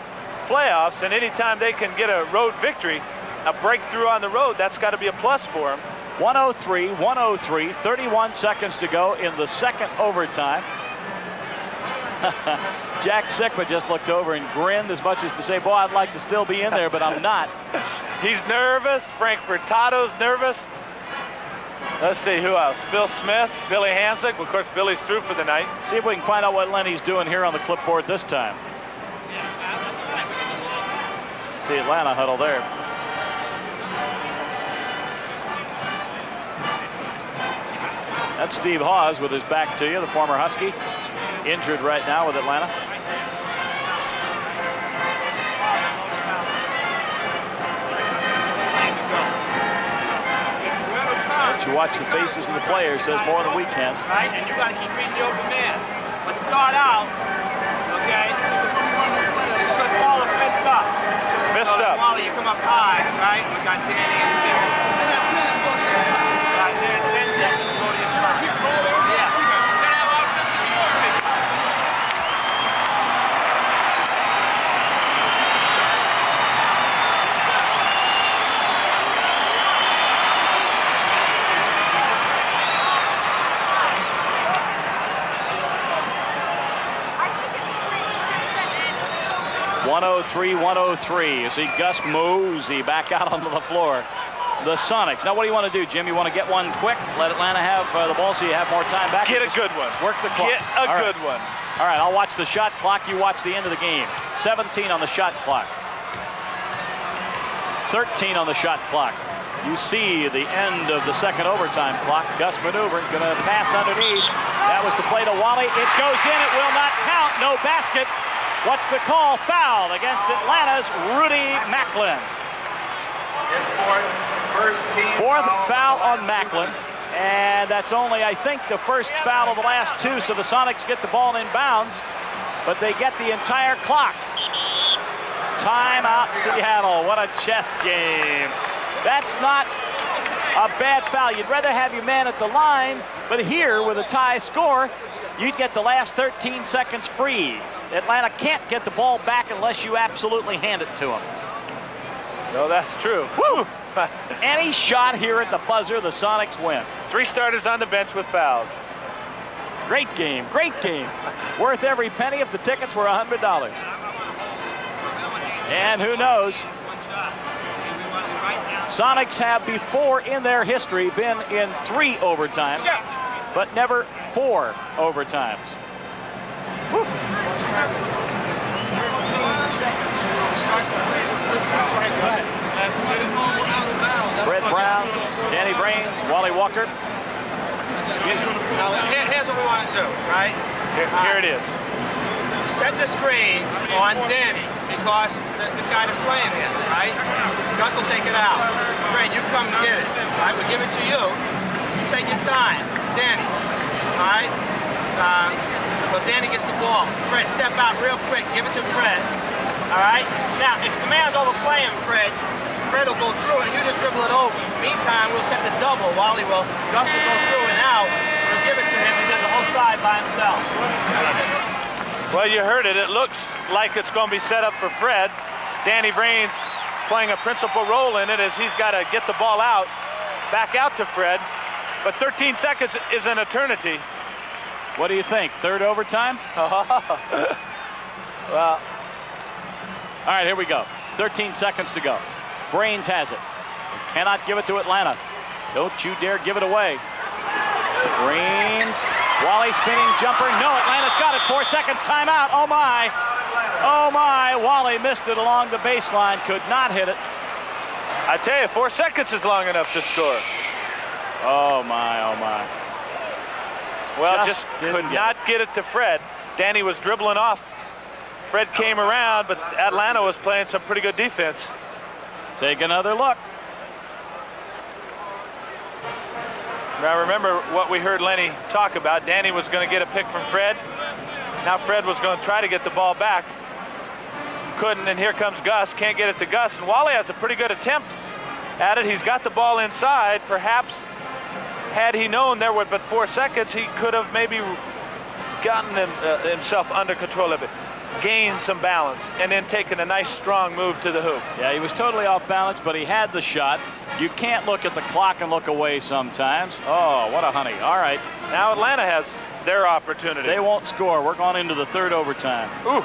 playoffs, and anytime they can get a road victory, a breakthrough on the road, that's got to be a plus for them. 1:03, 31 seconds to go in the second overtime. Jack Sikma just looked over and grinned as much as to say, boy, I'd like to still be in there, but I'm not. He's nervous. Frank Furtado's nervous. Let's see who else. Phil Smith, Billy Hansick. Of course, Billy's through for the night. See if we can find out what Lenny's doing here on the clipboard this time. See Atlanta huddle there. That's Steve Hawes with his back to you, the former Husky. Injured right now with Atlanta. But you watch the faces of the players, says more than we can. Right, and you got to keep reading the open man. Let's start out, okay? Just call a fist up. Fist up. Wally, you come up high, right? We got Danny and Timmy. Right there, 10 seconds, go to your spot. Yeah. 1:03. You see Gus Mosey back out onto the floor. The Sonics. Now, what do you want to do, Jim? You want to get one quick? Let Atlanta have the ball so you have more time back? Get a good one. Work the clock. Get a good one. All right, I'll watch the shot clock. You watch the end of the game. 17 on the shot clock. 13 on the shot clock. You see the end of the second overtime clock. Gus maneuvering, going to pass underneath. That was the play to Wally. It goes in. It will not count. No basket. What's the call? Foul against Atlanta's Rudy Macklin. Fourth foul on Macklin. And that's only, I think, the first foul of the last 2. So the Sonics get the ball in bounds, but they get the entire clock. Timeout, Seattle. What a chess game. That's not a bad foul. You'd rather have your man at the line, but here with a tie score, you'd get the last 13 seconds free. Atlanta can't get the ball back unless you absolutely hand it to them. No, that's true. Woo! Any shot here at the buzzer, the Sonics win. 3 starters on the bench with fouls. Great game, great game. Worth every penny if the tickets were $100. And who knows? Sonics have before in their history been in 3 overtimes, but never 4 overtimes. Woo. Fred Brown, Danny Brains, Wally Walker. Now, here's what we want to do, right? Here it is. Set the screen on Danny because the guy that's playing here, right? Gus will take it out. Fred, you come and get it, right? We'll give it to you. You take your time. Danny, all right? Well, Danny gets the ball. Fred, step out real quick. Give it to Fred, all right? Now, if the man's overplaying Fred, Fred will go through it and you just dribble it over. Meantime, we'll set the double. Wally will. Gus will go through and out. We'll give it to him. He's at the whole side by himself. Well, you heard it. It looks like it's going to be set up for Fred. Danny Brains playing a principal role in it as he's got to get the ball out, back out to Fred. But 13 seconds is an eternity. What do you think? Third overtime? Well, all right, here we go. 13 seconds to go. Brains has it. Cannot give it to Atlanta. Don't you dare give it away. Brains. Wally spinning jumper. No, Atlanta's got it. 4 seconds. Timeout. Oh, my. Oh, my. Wally missed it along the baseline. Could not hit it. I tell you, 4 seconds is long enough to score. Oh, my. Oh, my. Well, just could not get it to Fred. Danny was dribbling off. Fred came around, but Atlanta was playing some pretty good defense. Take another look. Now remember what we heard Lenny talk about. Danny was going to get a pick from Fred. Now Fred was going to try to get the ball back. Couldn't, and here comes Gus. Can't get it to Gus, and Wally has a pretty good attempt at it. He's got the ball inside. Perhaps had he known there were but 4 seconds, he could have maybe gotten himself under control of it, gained some balance, and then taken a nice strong move to the hoop. Yeah, he was totally off balance, but he had the shot. You can't look at the clock and look away sometimes. Oh, what a honey. All right. Now Atlanta has their opportunity. They won't score. We're going into the third overtime. Ooh.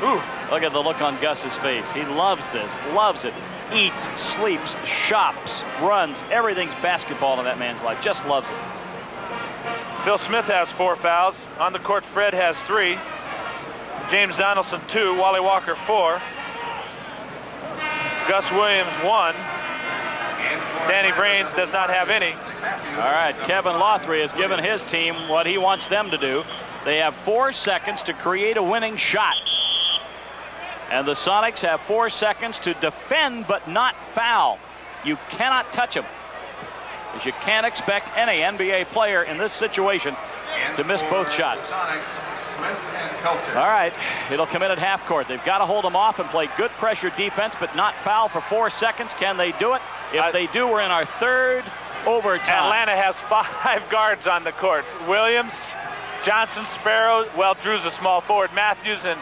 Ooh. Look at the look on Gus's face. He loves this, loves it. Eats, sleeps, shops, runs. Everything's basketball in that man's life. Just loves it. Phil Smith has 4 fouls. On the court, Fred has 3. James Donaldson 2, Wally Walker 4, Gus Williams 1, Danny Brains does not have any. All right, Kevin Lothry has given his team what he wants them to do. They have 4 seconds to create a winning shot. And the Sonics have 4 seconds to defend but not foul. You cannot touch them, because you can't expect any NBA player in this situation to miss both shots. All right, it'll come in at half court. They've got to hold them off and play good pressure defense, but not foul for 4 seconds. Can they do it? If they do, we're in our third overtime. Atlanta has 5 guards on the court. Williams, Johnson, Sparrow, well, Drew's a small forward, Matthews, and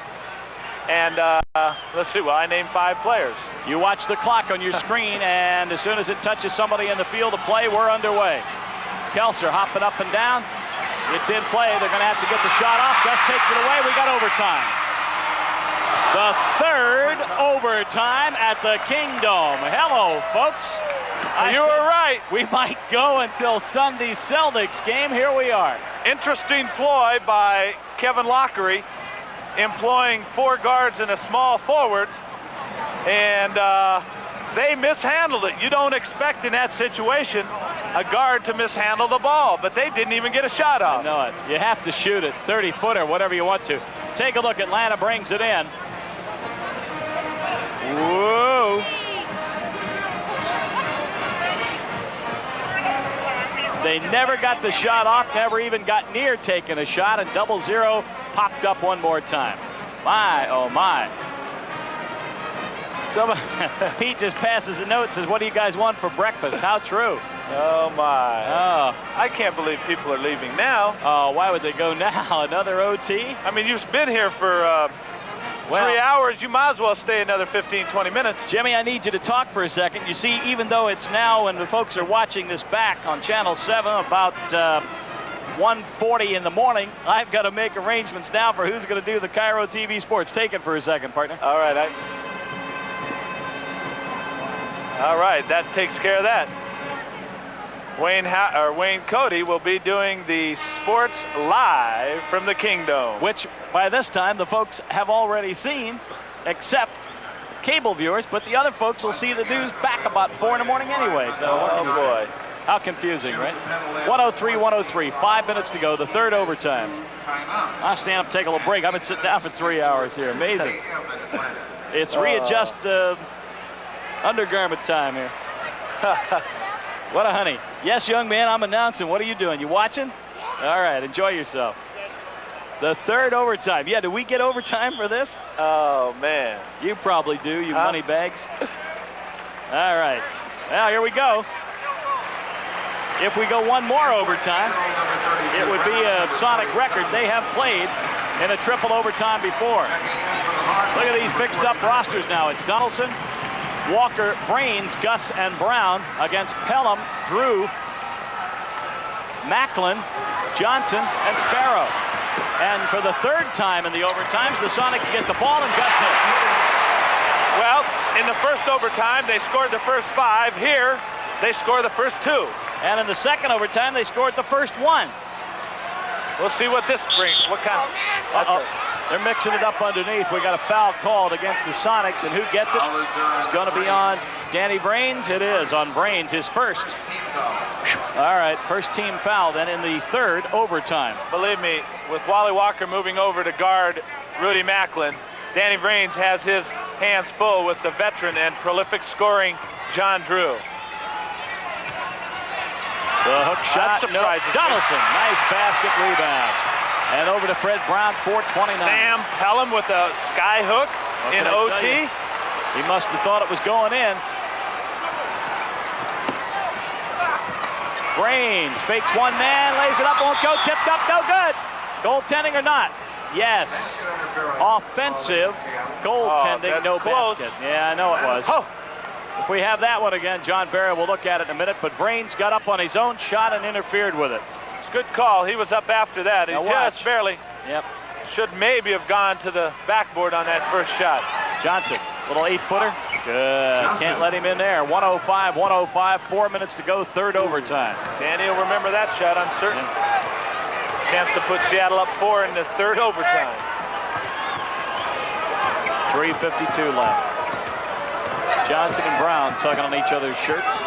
let's see, well, I named 5 players. You watch the clock on your screen, and as soon as it touches somebody in the field of play, we're underway. Kelser hopping up and down. It's in play. They're going to have to get the shot off. Gus takes it away. We got overtime. The third overtime at the Kingdome. Hello, folks. You were right. We might go until Sunday's Celtics game. Here we are. Interesting ploy by Kevin Lockery, employing 4 guards and a small forward, and they mishandled it. You don't expect in that situation a guard to mishandle the ball, but they didn't even get a shot off. I know it. You have to shoot it, 30-footer, whatever you want to. Take a look. Atlanta brings it in. Whoa. They never got the shot off, never even got near taking a shot, and 0-0 popped up one more time. My, oh my. Pete just passes a note and says, what do you guys want for breakfast? How true. Oh my. Oh. I can't believe people are leaving now. Oh, why would they go now? Another OT? I mean, you've been here for Well, 3 hours, you might as well stay another 15, 20 minutes. Jimmy, I need you to talk for a second. You see, even though it's now, when the folks are watching this back on Channel 7, about 1:40 in the morning, I've got to make arrangements now for who's going to do the Cairo TV Sports. Take it for a second, partner. All right. All right, that takes care of that. Wayne Cody will be doing the sports live from the Kingdom. Which, by this time, the folks have already seen, except cable viewers, but the other folks will see the news back about 4 in the morning anyway. So, oh, boy. How confusing, right? 103, 5 minutes to go, the third overtime. I'll stand up and take a little break. I've been sitting down for 3 hours here. Amazing. It's readjust undergarment time here. What a honey. Yes, young man, I'm announcing. What are you doing? You watching? All right, enjoy yourself. The third overtime. Yeah, do we get overtime for this? Oh, man. You probably do, you money bags. All right. Now, here we go. If we go one more overtime, it would be a Sonic record. They have played in a triple overtime before. Look at these mixed up rosters now. It's Donaldson, Walker, Brains, Gus, and Brown against Pelham, Drew, Macklin, Johnson, and Sparrow. And for the third time in the overtimes, the Sonics get the ball and Gus hit. Well, in the first overtime, they scored the first 5. Here, they score the first 2. And in the second overtime, they scored the first 1. We'll see what this brings. What kind of... They're mixing it up underneath. We got a foul called against the Sonics, and who gets it? It's going to be on Danny Brains. It is on Brains, his first. All right, first team foul then in the third overtime. Believe me, with Wally Walker moving over to guard Rudy Macklin, Danny Brains has his hands full with the veteran and prolific scoring John Drew. The hook shot, no. Donaldson, nice basket rebound. And over to Fred Brown, 4:29. Sam Pelham with a sky hook in OT. He must have thought it was going in. Brains fakes one man, lays it up, won't go, tipped up, no good. Goaltending or not? Yes. Offensive goaltending, no basket. Yeah, I know it was. If we have that one again, John Barry will look at it in a minute, but Brains got up on his own shot and interfered with it. Good call. He was up after that. He just barely. Yep. Should maybe have gone to the backboard on that first shot. Johnson, little 8-footer. Good. Can't let him in there. 105, 4 minutes to go, third overtime. Danny will remember that shot, I'm certain. Chance to put Seattle up 4 in the third overtime. 3:52 left. Johnson and Brown tugging on each other's shirts.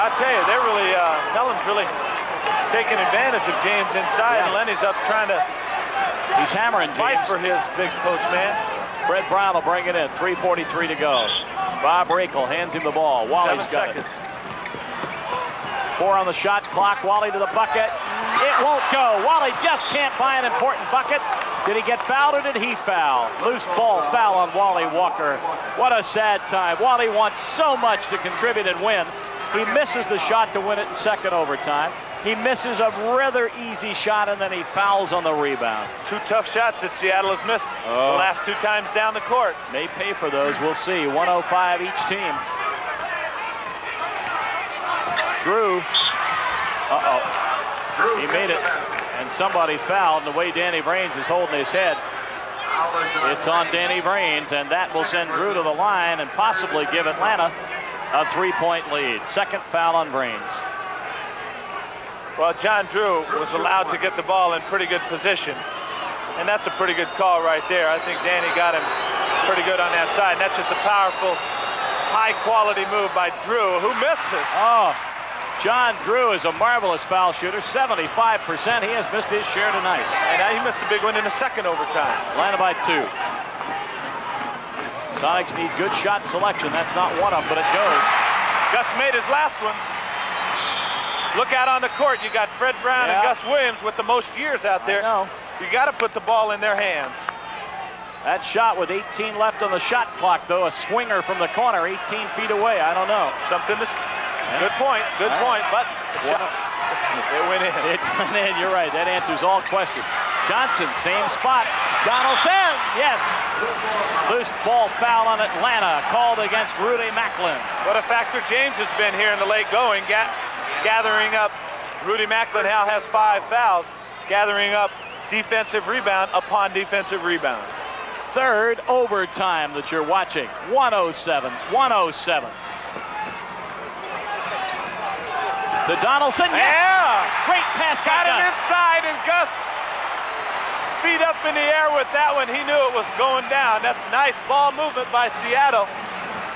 I tell you, they're really, Pelham's really taking advantage of James inside, and Lenny's up trying to he's hammering fight for his big post man. Fred Brown will bring it in, 3:43 to go. Bob Rakel hands him the ball. Wally's got it. 4 on the shot clock. Wally to the bucket. It won't go. Wally just can't buy an important bucket. Did he get fouled or did he foul? Loose ball foul on Wally Walker. What a sad time. Wally wants so much to contribute and win. He misses the shot to win it in second overtime. He misses a rather easy shot, and then he fouls on the rebound. 2 tough shots that Seattle has missed the last 2 times down the court. May pay for those. We'll see. 105 each team. Drew. He made it, and somebody fouled. And the way Danny Brains is holding his head, it's on Danny Brains, and that will send Drew to the line and possibly give Atlanta a 3-point lead. Second foul on Brains. Well, John Drew was allowed to get the ball in pretty good position, and that's a pretty good call right there. I think Danny got him pretty good on that side, and that's just a powerful, high-quality move by Drew, who misses. John Drew is a marvelous foul shooter, 75%. He has missed his share tonight. And now he missed a big one in the second overtime. Atlanta by 2. Sonics need good shot selection. That's not one of them, but it goes. Gus made his last one. Look out on the court. You got Fred Brown and Gus Williams with the most years out there. You got to put the ball in their hands. That shot with 18 left on the shot clock, though, a swinger from the corner, 18 feet away. I don't know. Something to... Good point, but it went in. It went in, you're right. That answers all questions. Johnson, same spot. Donaldson, yes. Loose ball foul on Atlanta, called against Rudy Macklin. What a factor James has been here in the late going, gathering up. Rudy Macklin now has 5 fouls, gathering up defensive rebound upon defensive rebound. Third overtime that you're watching. 107. To Donaldson, yes! Yeah! Great pass by Got him Gus. inside, and Gus feet up in the air with that one. He knew it was going down. That's nice ball movement by Seattle.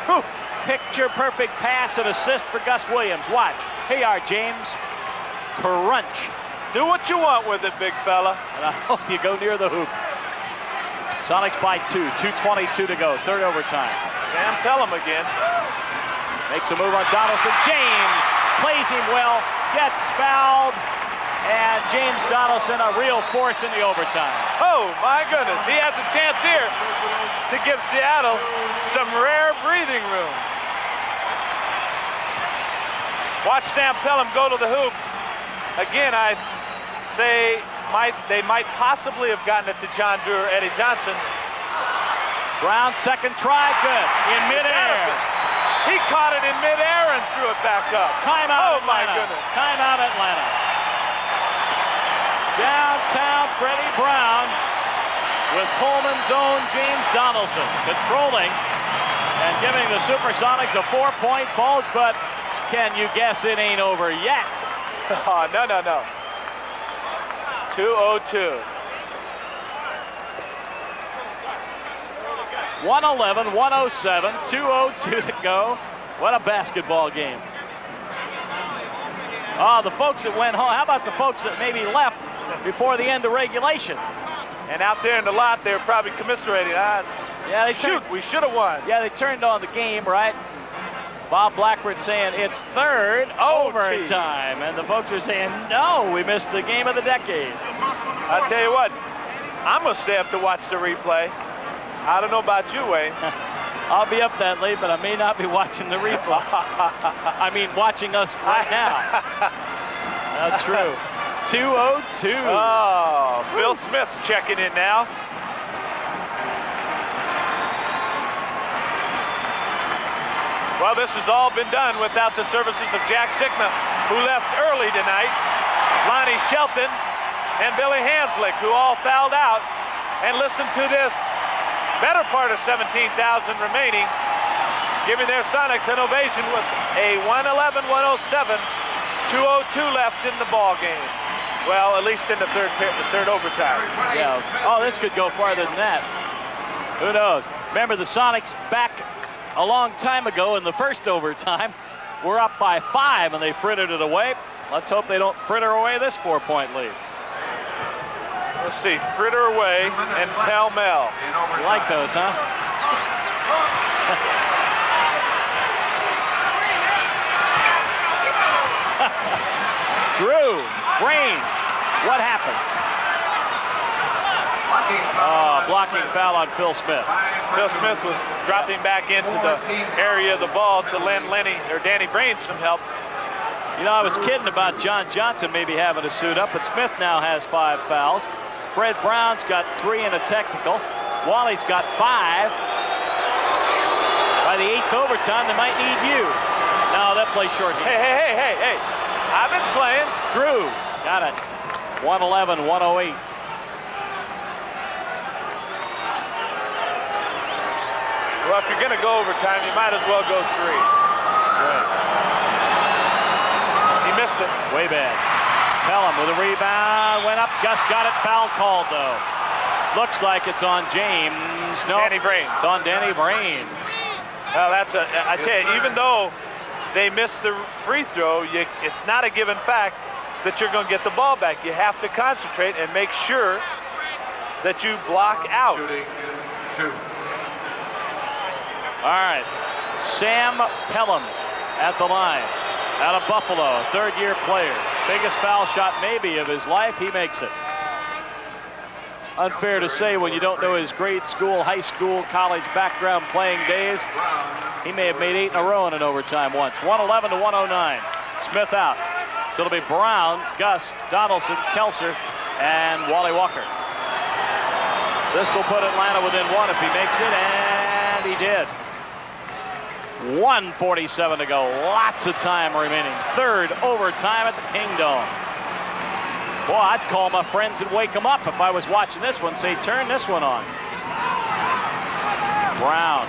Whew. Picture perfect pass and assist for Gus Williams. Watch. Here you are, James. Crunch. Do what you want with it, big fella. And I hope you go near the hoop. Sonics by 2. 2:22 to go. Third overtime. Sam Pelham again. Makes a move on Donaldson. James plays him well. Gets fouled. And James Donaldson, a real force in the overtime. Oh, my goodness. He has a chance here to give Seattle some rare breathing room. Watch Sam Pelham go to the hoop. Again, I say they might possibly have gotten it to John Drew or Eddie Johnson. Brown, second try, good. In midair. He caught it in midair and threw it back up. Timeout, oh, my Atlanta. goodness. Timeout, Atlanta. Downtown Freddie Brown with Coleman's own James Donaldson controlling and giving the SuperSonics a 4-point bulge, but can you guess it ain't over yet? Oh, no. 2:02. 111, 107, 2:02 to go. What a basketball game. Oh, the folks that went home. How about the folks that maybe left before the end of regulation? And out there in the lot, they were probably commiserating. Yeah, they Shoot, we should have won. Yeah, they turned on the game, right? Bob Blackford saying it's third overtime. And the folks are saying, no, we missed the game of the decade. I tell you what, I'm going to stay up to watch the replay. I don't know about you, Wayne. I'll be up that late, but I may not be watching the replay. I mean, watching us right now. That's true. 2:02. Oh, Phil Smith's checking in now. Well, this has all been done without the services of Jack Sigma, who left early tonight, Lonnie Shelton, and Billy Hanslick, who all fouled out. And listen to this. Better part of 17,000 remaining, giving their Sonics an ovation with a 111-107, 2:02 left in the ball game. Well, at least in the third overtime. Yeah. Oh, this could go farther than that. Who knows? Remember, the Sonics back a long time ago in the first overtime were up by 5 and they frittered it away. Let's hope they don't fritter away this 4-point lead. Let's see, fritter away and pell-mell. You like those, huh? Drew, brains. What happened? Blocking foul on Phil Smith. Phil Smith was dropping back into the area of the ball to lend Danny Brains some help. You know, I was kidding about John Johnson maybe having to suit up, but Smith now has 5 fouls. Fred Brown's got 3 and a technical. Wally's got 5. By the 8th overtime, they might need you. No, that plays short here. Hey. I've been playing. Drew got it. 111, 108. Well, if you're going to go overtime, you might as well go 3. That's right. He missed it. Way bad. Pelham with a rebound. Went up. Gus got it. Foul called, though. Looks like it's on James. No, Danny Brains. It's on Danny Brains. Well, I tell you, even though they missed the free throw, it's not a given fact that you're going to get the ball back. You have to concentrate and make sure that you block out. Shooting 2. All right, Sam Pelham at the line, out of Buffalo, a third-year player. Biggest foul shot maybe of his life, he makes it. Unfair to say when you don't know his grade school, high school, college background playing days. He may have made 8 in a row in an overtime once. 111 to 109. Smith out. So it'll be Brown, Gus, Donaldson, Kelser, and Wally Walker. This will put Atlanta within 1 if he makes it, and he did. 1:47 to go. Lots of time remaining. Third overtime at the Kingdome. Boy, I'd call my friends and wake them up if I was watching this one. Say, turn this one on. Brown.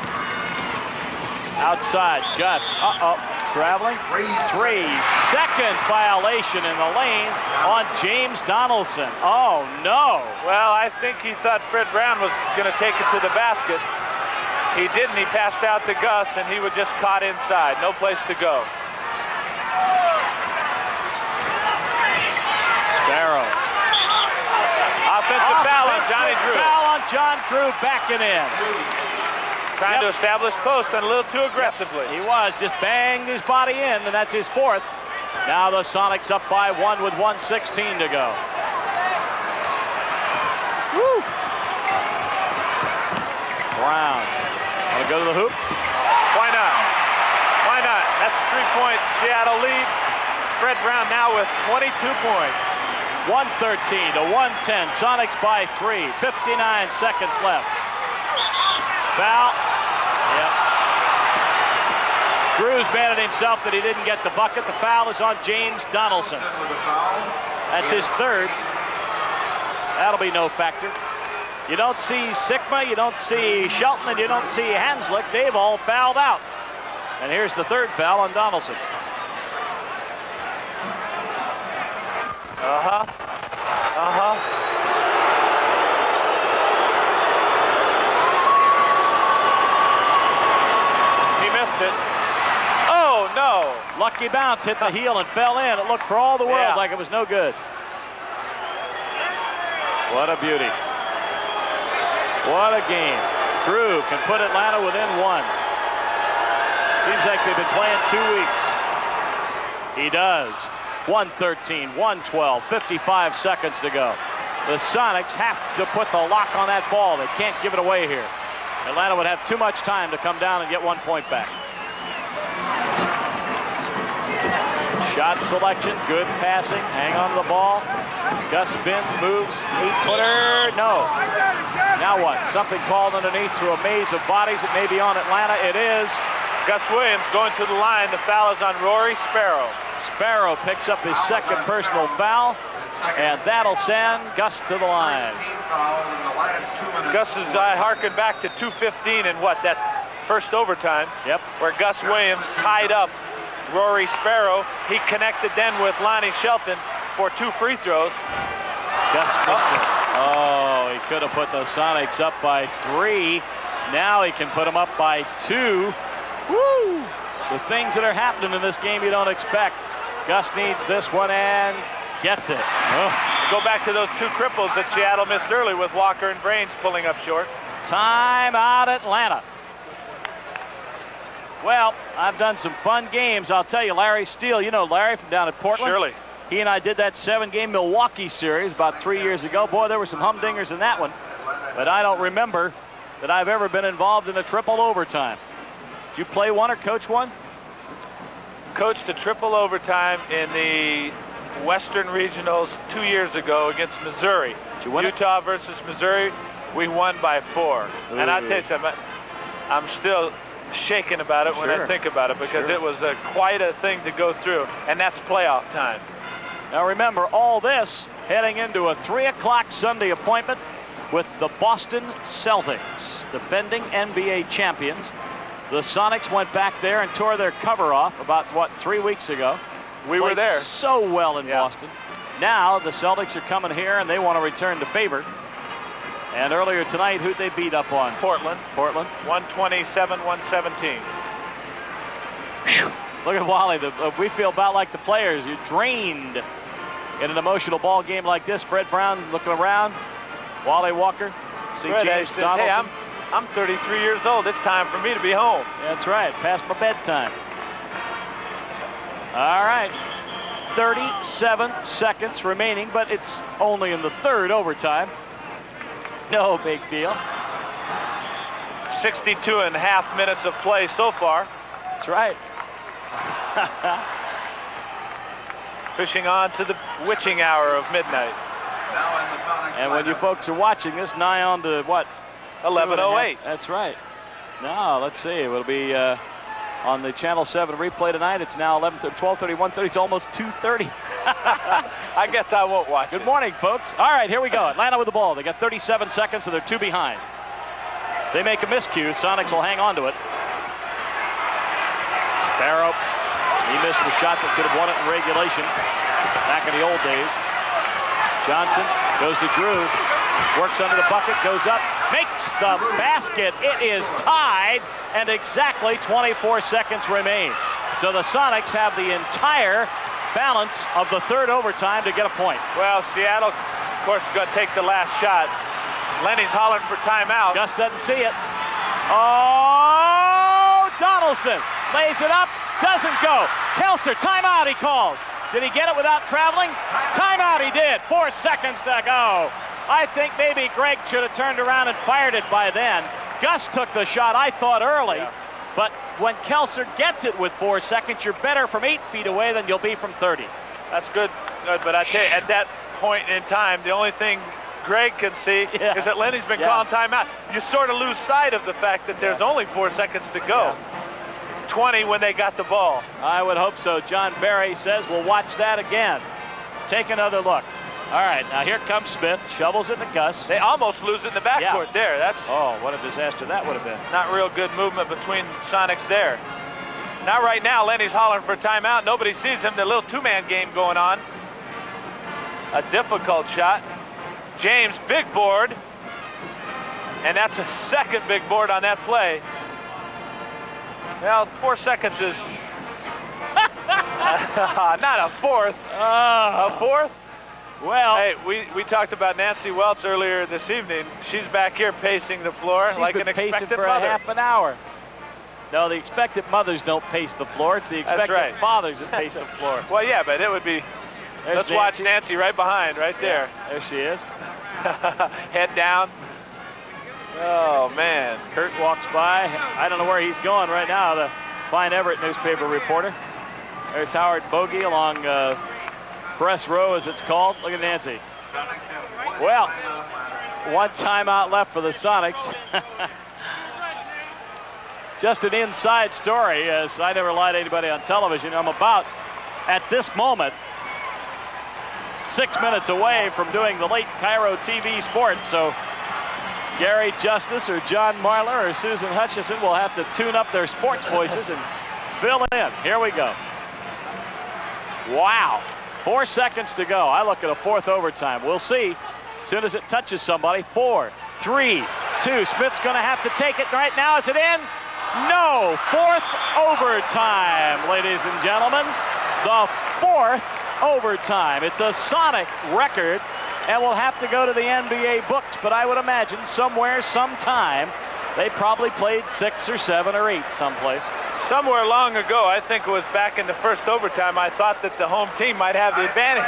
Outside. Gus. Traveling. 3-second violation in the lane on James Donaldson. Oh, no. Well, I think he thought Fred Brown was going to take it to the basket. He didn't. He passed out to Gus, and he was just caught inside. No place to go. Sparrow. Offensive foul on Johnny Drew. Foul on John Drew, backing in. Trying to establish post and a little too aggressively. He was, just banged his body in, and that's his 4th. Now the Sonics up by 1 with 1:16 to go. Woo! Brown. Want to go to the hoop? Why not? Why not? That's a 3-point Seattle lead. Fred Brown now with 22 points. 113 to 110. Sonics by 3. 59 seconds left. Foul. Yep. Drew's mad at himself that he didn't get the bucket. The foul is on James Donaldson. That's his 3rd. That'll be no factor. You don't see Sigma, you don't see Shelton, and you don't see Hanslick. They've all fouled out. And here's the 3rd foul on Donaldson. He missed it. Oh, no. Lucky bounce, hit the heel and fell in. It looked for all the world like it was no good. What a beauty. What a game. Drew can put Atlanta within 1. Seems like they've been playing 2 weeks. He does. 113, 112, 55 seconds to go. The Sonics have to put the lock on that ball. They can't give it away here. Atlanta would have too much time to come down and get 1 point back. Shot selection, good passing, hang on to the ball. Gus spins, moves, 8-footer, no. Now what? Something called underneath through a maze of bodies. It may be on Atlanta. It is. Gus Williams going to the line. The foul is on Rory Sparrow. Sparrow picks up his 2nd personal foul, and that'll send Gus to the line. Gus is harking back to 2:15 in what, that first overtime? Yep. Where Gus Williams tied up Rory Sparrow. He connected then with Lonnie Shelton for 2 free throws. Gus missed it. Oh, he could have put the Sonics up by 3. Now he can put them up by 2. Woo! The things that are happening in this game you don't expect. Gus needs this one and gets it. Oh. Go back to those 2 cripples that Seattle missed early with Walker and Brains pulling up short. Time out Atlanta. Well, I've done some fun games. I'll tell you, Larry Steele, you know Larry from down at Portland? Surely. He and I did that 7-game Milwaukee series about 3 years ago. Boy, there were some humdingers in that one. But I don't remember that I've ever been involved in a triple overtime. Did you play one or coach one? Coached a triple overtime in the Western Regionals 2 years ago against Missouri. Did you win Utah versus Missouri. We won by 4. Ooh. And I'll tell you something, I'm still shaken about it when I think about it, because it was quite a thing to go through, and that's playoff time. Now remember, all this heading into a 3 o'clock Sunday appointment with the Boston Celtics, defending NBA champions. The Sonics went back there and tore their cover off about, what, 3 weeks ago. We were there. So well in Boston. Now the Celtics are coming here and they want to return the favor. And earlier tonight, who'd they beat up on? Portland. 127-117. Look at Wally. We feel about like the players. You're drained in an emotional ball game like this. Fred Brown looking around. Wally Walker. See James Donaldson. Hey, I'm 33 years old. It's time for me to be home. That's right. Past my bedtime. All right. 37 seconds remaining, but it's only in the 3rd overtime. No big deal. 62.5 minutes of play so far. That's right. Pushing on to the witching hour of midnight. And when you folks are watching this, nigh on to what? 11:08. That's right. Now, let's see. It'll be on the Channel 7 replay tonight. It's now 12:30, 1:30. It's almost 2:30. I guess I won't watch Good morning, folks. All right, here we go. Atlanta with the ball. They got 37 seconds, so they're 2 behind. They make a miscue. Sonics will hang on to it. Sparrow. He missed the shot that could have won it in regulation back in the old days. Johnson goes to Drew. Works under the bucket, goes up, makes the basket. It is tied, and exactly 24 seconds remain. So the Sonics have the entire balance of the third overtime to get a point. Well, Seattle, of course, is going to take the last shot. Lenny's hollering for timeout. Gus doesn't see it. Oh, Donaldson lays it up, doesn't go. Kelser, timeout, he calls. Did he get it without traveling? Timeout, he did. 4 seconds to go. I think maybe Greg should have turned around and fired it by then. Gus took the shot, I thought, early. But when Kelser gets it with 4 seconds, you're better from 8 feet away than you'll be from 30. That's good. But I tell you, at that point in time, the only thing Greg can see is that Lenny's been calling timeout. You sort of lose sight of the fact that there's only 4 seconds to go. 20 when they got the ball. I would hope so. John Barry says we'll watch that again. Take another look. All right, now here comes Smith, shovels it to Gus. They almost lose it in the backcourt there. That's what a disaster that would have been. Not real good movement between Sonics there. Now right now, Lenny's hollering for timeout. Nobody sees him. The little two-man game going on. A difficult shot. James, big board. And that's a second big board on that play. Well, 4 seconds is not a fourth. A fourth? Well, hey, we talked about Nancy Welch earlier this evening. She's back here pacing the floor like an expectant for mother. A half an hour. No, the expectant mothers don't pace the floor. It's the expectant fathers that pace the floor. Well, yeah, but it would be. Let's watch Nancy right behind, right there. Yeah, there she is. Head down. Oh, man. Kurt walks by. I don't know where he's going right now, the fine Everett newspaper reporter. There's Howard Bogey along press row, as it's called. Look at Nancy. Well, one timeout left for the Sonics. Just an inside story, as I never lie to anybody on television. I'm about, at this moment, 6 minutes away from doing the late Cairo TV sports. So Gary Justice or John Marlar or Susan Hutchison will have to tune up their sports voices and fill in. Here we go. Wow. 4 seconds to go. I look at a fourth overtime. We'll see as soon as it touches somebody. 4, 3, 2. Smith's going to have to take it right now. Is it in? No. Fourth overtime, ladies and gentlemen. The fourth overtime. It's a Sonic record, and we'll have to go to the NBA books, but I would imagine somewhere, sometime, they probably played 6 or 7 or 8 someplace. Somewhere long ago, I think it was back in the first overtime, I thought that the home team might have the advantage.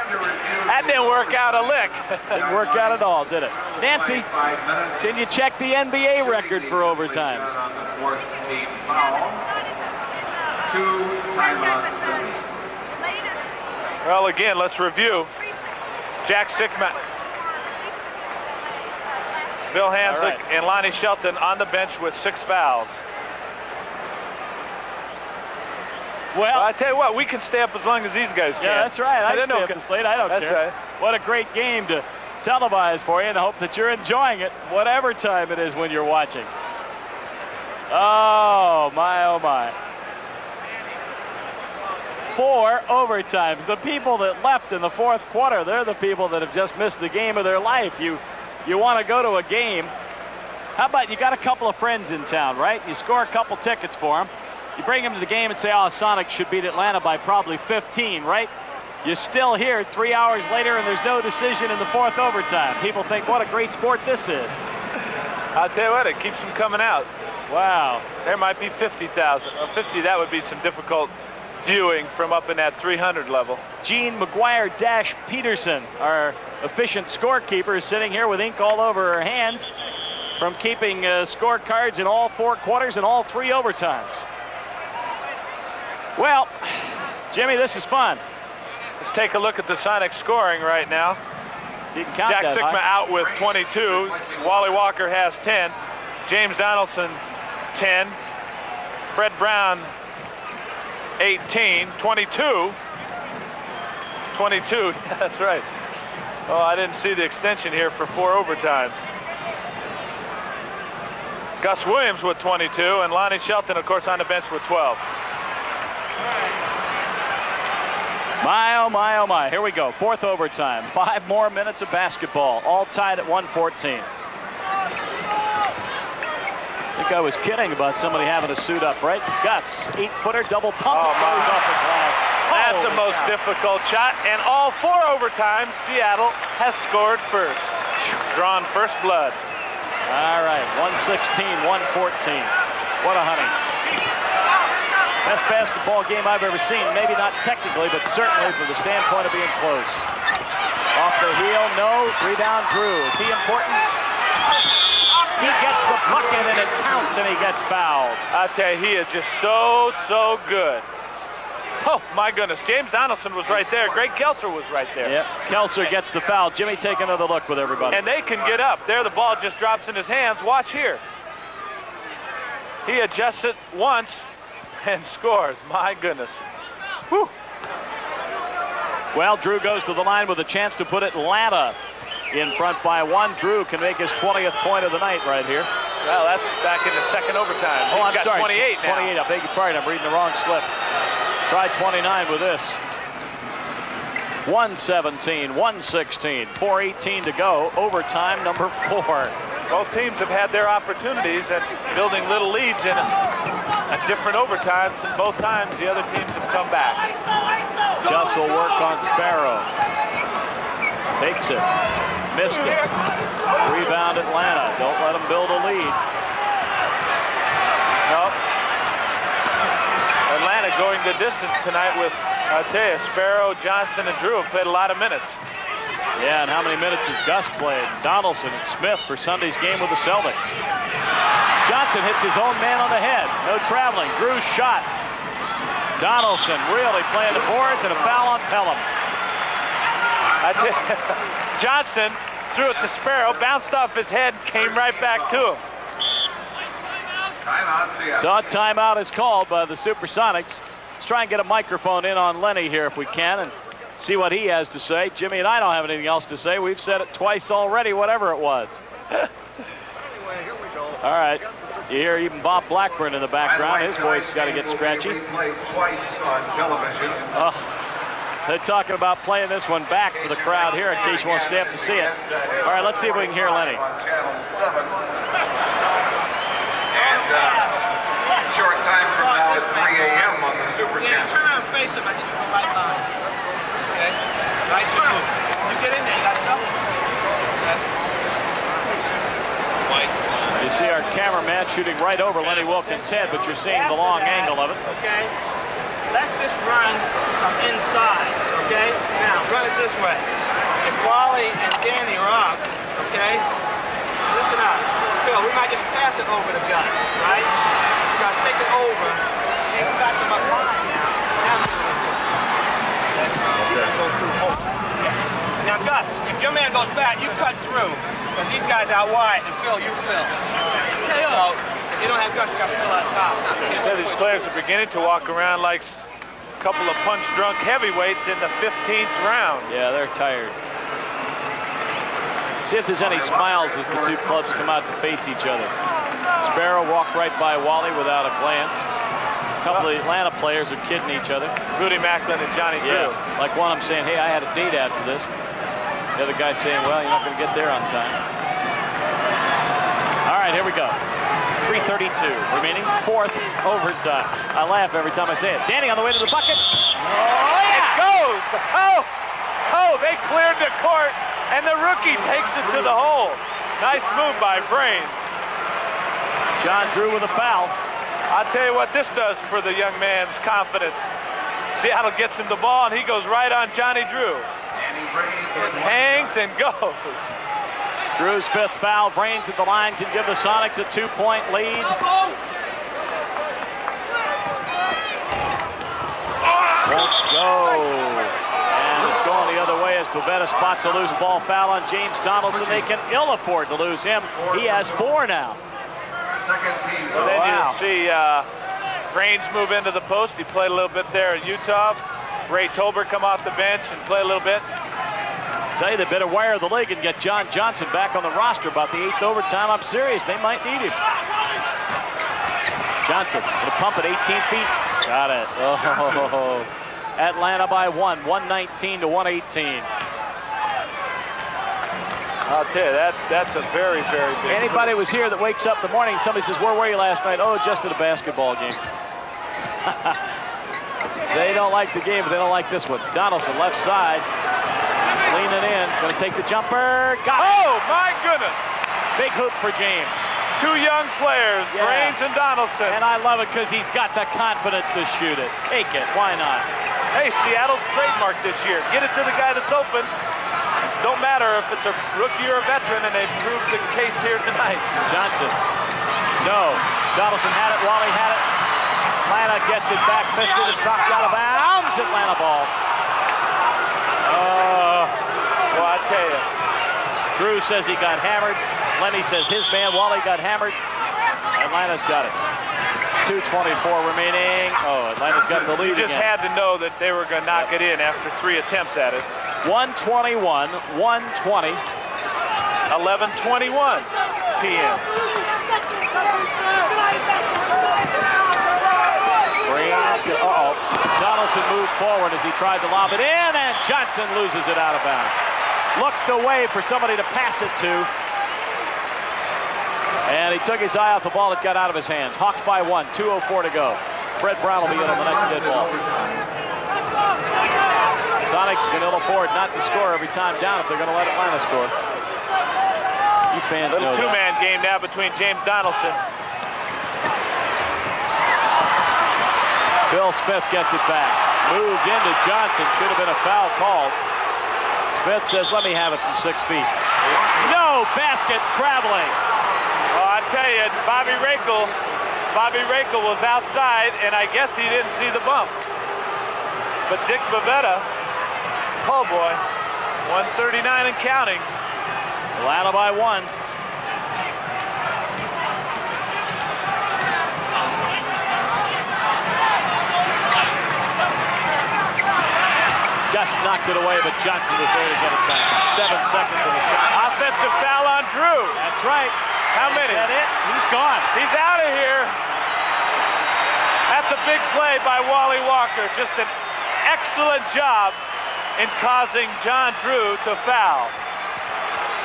That didn't work out a lick. Didn't work out at all, did it? Nancy, can you check the NBA record for overtimes? Well, again, let's review. Jack Sickman, Bill Hanslick, and Lonnie Shelton on the bench with 6 fouls. Well, I tell you what, we can stay up as long as these guys can. Yeah, that's right. I stay up this late. I don't care. That's right. What a great game to televise for you, and I hope that you're enjoying it, whatever time it is when you're watching. Oh, my, oh, my. 4 overtimes. The people that left in the fourth quarter, they're the people that have just missed the game of their life. You want to go to a game. How about you got a couple of friends in town, right? You score a couple tickets for them. You bring them to the game and say, oh, Sonics should beat Atlanta by probably 15, right? You're still here 3 hours later, and there's no decision in the fourth overtime. People think, what a great sport this is. I'll tell you what, it keeps them coming out. Wow. There might be 50,000. 50, that would be some difficult viewing from up in that 300 level. Jean McGuire-Peterson, our efficient scorekeeper, is sitting here with ink all over her hands from keeping scorecards in all 4 quarters and all 3 overtimes. Well, Jimmy, this is fun. Let's take a look at the Sonic scoring right now. You can count Jack that Sikma high. out with 22. Wally Walker has 10. James Donaldson, 10. Fred Brown, 18. 22. 22, that's right. Oh, I didn't see the extension here for 4 overtimes. Gus Williams with 22, and Lonnie Shelton, of course, on the bench with 12. My, oh my, oh my. Here we go. 4th overtime. 5 more minutes of basketball. All tied at 114. I think I was kidding about somebody having to suit up, right? Gus, 8-footer, double pump. Oh, Goes off the glass. That's the Holy most cow. difficult shot, and all 4 overtimes, Seattle has scored first. Drawn first blood. All right, 116, 114. What a honey. Best basketball game I've ever seen. Maybe not technically, but certainly from the standpoint of being close. Off the heel, no. Rebound, Drew. Is he important? He gets the bucket, and it counts, and he gets fouled. I tell you, he is just so good. Oh, my goodness. James Donaldson was right there. Greg Kelser was right there. Yep, Kelser gets the foul. Jimmy, take another look with everybody. And they can get up. There, the ball just drops in his hands. Watch here. He adjusts it once and scores. My goodness. Whew. Well, Drew goes to the line with a chance to put Atlanta in front by 1. Drew can make his 20th point of the night right here. Well, that's back in the second overtime. Oh, I'm He's got sorry. 28 now. 28, I beg your pardon. I'm reading the wrong slip. Try 29 with this. 117, 116, 4:18 to go. Overtime number 4. Both teams have had their opportunities at building little leads in a different overtimes, and both times the other teams have come back. Gus will work on Sparrow. Takes it. Missed it. Rebound Atlanta. Don't let them build a lead. Nope. Atlanta going the distance tonight with, I'll tell you, Sparrow, Johnson, and Drew have played a lot of minutes. Yeah, and how many minutes has Gus played? Donaldson and Smith for Sunday's game with the Celtics. Johnson hits his own man on the head. No traveling. Drew's shot. Donaldson really playing the boards, and a foul on Pelham. Johnson threw it to Sparrow, bounced off his head, came right back to him. Timeout, Seattle. So a timeout is called by the SuperSonics. Let's try and get a microphone in on Lenny here if we can and see what he has to say. Jimmy and I don't have anything else to say. We've said it twice already, whatever it was. Anyway, here we go. All right. You hear even Bob Blackburn in the background. His voice has got to get scratchy. Replayed twice on television. They're talking about playing this one back for the crowd here in case you want to stay up to see it. All right, let's see if we can hear Lenny. On Channel 7. And short time from now at 3 a.m. on the Super Yeah, Channel. turn around and face him. I need you to go right behind. Okay? Right to you. You get in there. You got stuff? Okay. White. You see our cameraman shooting right over Lenny Wilkins' head, but you're seeing the long angle of it. Okay? Let's just run some insides, okay? Now, run it this way. If Wally and Danny are up, okay? Listen up. Phil, we might just pass it over to Gus, right? Gus, take it over. See, we got them up high now. Now we're going to go through. Oh. Yeah. Now, Gus, if your man goes back, you cut through. Because these guys out wide, and Phil, you fill. So, if you don't have Gus, you got to fill out top. These players are beginning to walk around like a couple of punch-drunk heavyweights in the 15th round. Yeah, they're tired. See if there's any smiles as the two clubs come out to face each other. Sparrow walked right by Wally without a glance. A couple of Atlanta players are kidding each other. Rudy Macklin and Johnny Drew. Yeah, like one of them saying, hey, I had a date after this. The other guy saying, well, you're not going to get there on time. All right, here we go. 3:32 remaining, 4th overtime. I laugh every time I say it. Danny on the way to the bucket. Oh, yeah! It goes! Oh, they cleared the court, and the rookie takes it to the hole. Nice move by Brains. John Drew with a foul. I'll tell you what this does for the young man's confidence. Seattle gets him the ball, and he goes right on Johnny Drew. It hangs and goes. Drew's 5th foul. Brains at the line can give the Sonics a 2-point lead. Won't go. And it's going the other way as Pavetta spots a loose ball foul on James Donaldson. They can ill afford to lose him. He has 4 now. Well, then you see Grange move into the post. He played a little bit there at Utah. Ray Tolbert come off the bench and play a little bit. Tell you, they better wire the league and get John Johnson back on the roster about the 8th overtime. I'm serious. They might need him. Johnson with a pump at 18 feet. Got it. Oh, Atlanta by 1, 119 to 118. I'll tell you, that's a very, very big. Anybody was here that wakes up in the morning, somebody says, where were you last night? Oh, just at a basketball game. They don't like the game, but they don't like this one. Donaldson, left side, leaning in, going to take the jumper. Got it. Oh, my goodness. Big hoop for James. 2 young players, Grange and Donaldson. And I love it because he's got the confidence to shoot it. Take it. Why not? Hey, Seattle's trademark this year. Get it to the guy that's open. Don't matter if it's a rookie or a veteran, and they proved the case here tonight. Johnson. No. Donaldson had it. Wally had it. Atlanta gets it back. Missed it. It's knocked out of bounds. Atlanta ball. Well, I tell you. Drew says he got hammered. Lenny says his man, Wally, got hammered. Atlanta's got it. 2:24 remaining. Oh, Atlanta's got the lead You just again. had to know that they were going to knock it in after 3 attempts at it. 121, 120. 11:21 p.m. Uh-oh. Donaldson moved forward as he tried to lob it in, and Johnson loses it out of bounds. Looked away for somebody to pass it to. And he took his eye off the ball that got out of his hands. Hawks by 1, 2:04 to go. Fred Brown will be in on the next dead ball. Sonics can ill afford not to score every time down if they're going to let Atlanta score. You fans know that. Two-man game now between James Donaldson. Bill Smith gets it back. Moved into Johnson. Should have been a foul called. Smith says, let me have it from 6 feet. No basket traveling. Oh, I tell you, Bobby Rakel was outside, and I guess he didn't see the bump. But Dick Bavetta, oh boy, 139 and counting. Atlanta by 1. Just knocked it away, but Johnson was there to get it back. 7 seconds on the shot. Offensive foul on Drew. That's right. How many? Is that it? He's gone. He's out of here. That's a big play by Wally Walker. Just an excellent job in causing John Drew to foul.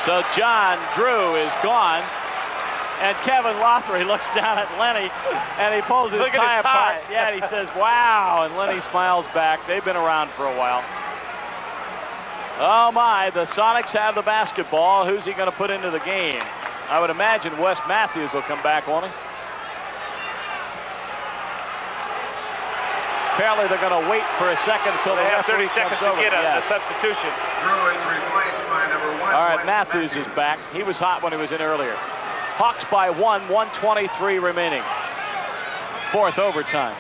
So John Drew is gone. And Kevin Lothry looks down at Lenny, and he pulls his tie apart. Yeah, and he says, wow, and Lenny smiles back. They've been around for a while. Oh, my, the Sonics have the basketball. Who's he going to put into the game? I would imagine Wes Matthews will come back, won't he? Apparently, they're going to wait for a second until they the have 30 seconds to get a substitution. Drew is replaced by number 1. All right, Matthews is back. He was hot when he was in earlier. Hawks by 1, 1:23 remaining. 4th overtime.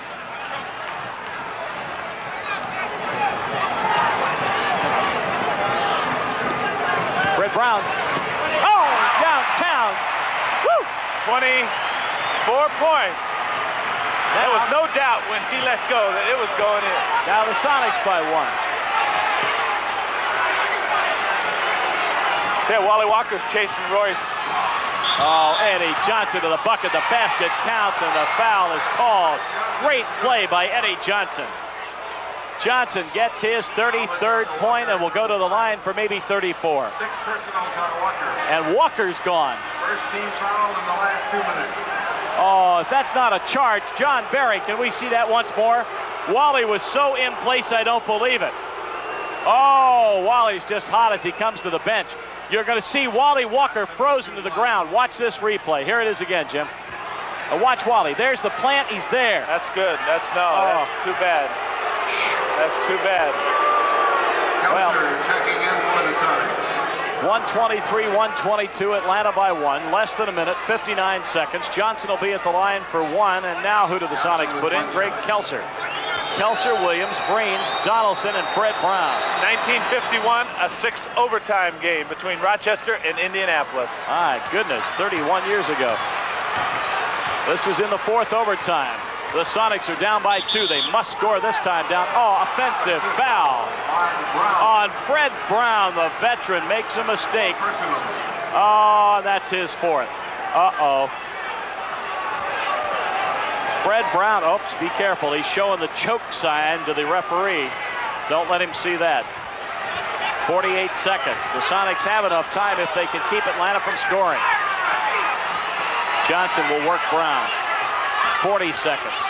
Fred Brown. Oh, downtown. Woo! 24 points. There was no doubt when he let go that it was going in. Now the Sonics by 1. Yeah, Wally Walker's chasing Royce. Oh, Eddie Johnson to the bucket. The basket counts, and the foul is called. Great play by Eddie Johnson. Johnson gets his 33rd point and will go to the line for maybe 34. 6 personals on Walker. And Walker's gone. First team foul in the last 2 minutes. Oh, if that's not a charge, John Barry, can we see that once more? Wally was so in place, I don't believe it. Oh, Wally's just hot as he comes to the bench. You're going to see Wally Walker frozen to the ground. Watch this replay. Here it is again, Jim. Watch Wally. There's the plant. He's there. That's good. That's too bad. That's too bad. Kelser checking in for the Sonics. 123-122, Atlanta by 1. Less than a minute, 59 seconds. Johnson will be at the line for 1. And now who do the Sonics put in? Greg Kelser. Kelser, Williams, Brains, Donaldson, and Fred Brown. 1951, a 6 overtime game between Rochester and Indianapolis. My goodness, 31 years ago. This is in the 4th overtime. The Sonics are down by 2. They must score this time down. Oh, offensive foul on Fred Brown. The veteran makes a mistake. Oh, that's his 4th. Uh-oh. Fred Brown, oops, be careful. He's showing the choke sign to the referee. Don't let him see that. 48 seconds. The Sonics have enough time if they can keep Atlanta from scoring. Johnson will work Brown. 40 seconds.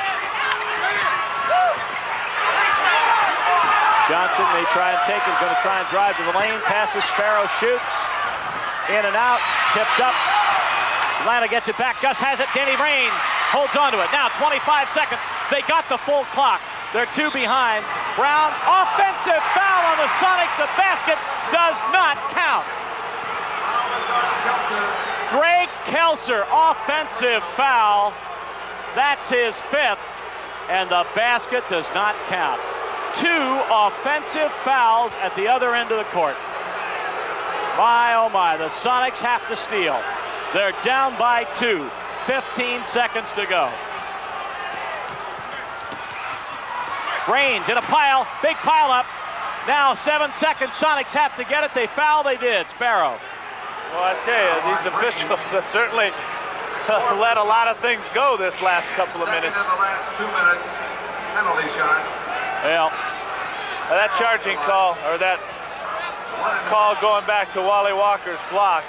Johnson may try and take it, going to try and drive to the lane. Passes, Sparrow shoots. In and out, tipped up. Atlanta gets it back. Gus has it. Danny Raines holds on to it. Now 25 seconds. They got the full clock. They're 2 behind. Brown, offensive foul on the Sonics. The basket does not count. Greg Kelser, offensive foul. That's his 5th, and the basket does not count. 2 offensive fouls at the other end of the court. My, oh my, the Sonics have to steal. They're down by 2. 15 seconds to go. Brains in a pile, big pile up. Now 7 seconds, Sonics have to get it. They foul, they did. Sparrow. Well, I tell you, these officials have certainly let a lot of things go this last couple of minutes. In the last 2 minutes, penalty shot. Well, that charging call, or that call going back to Wally Walker's block,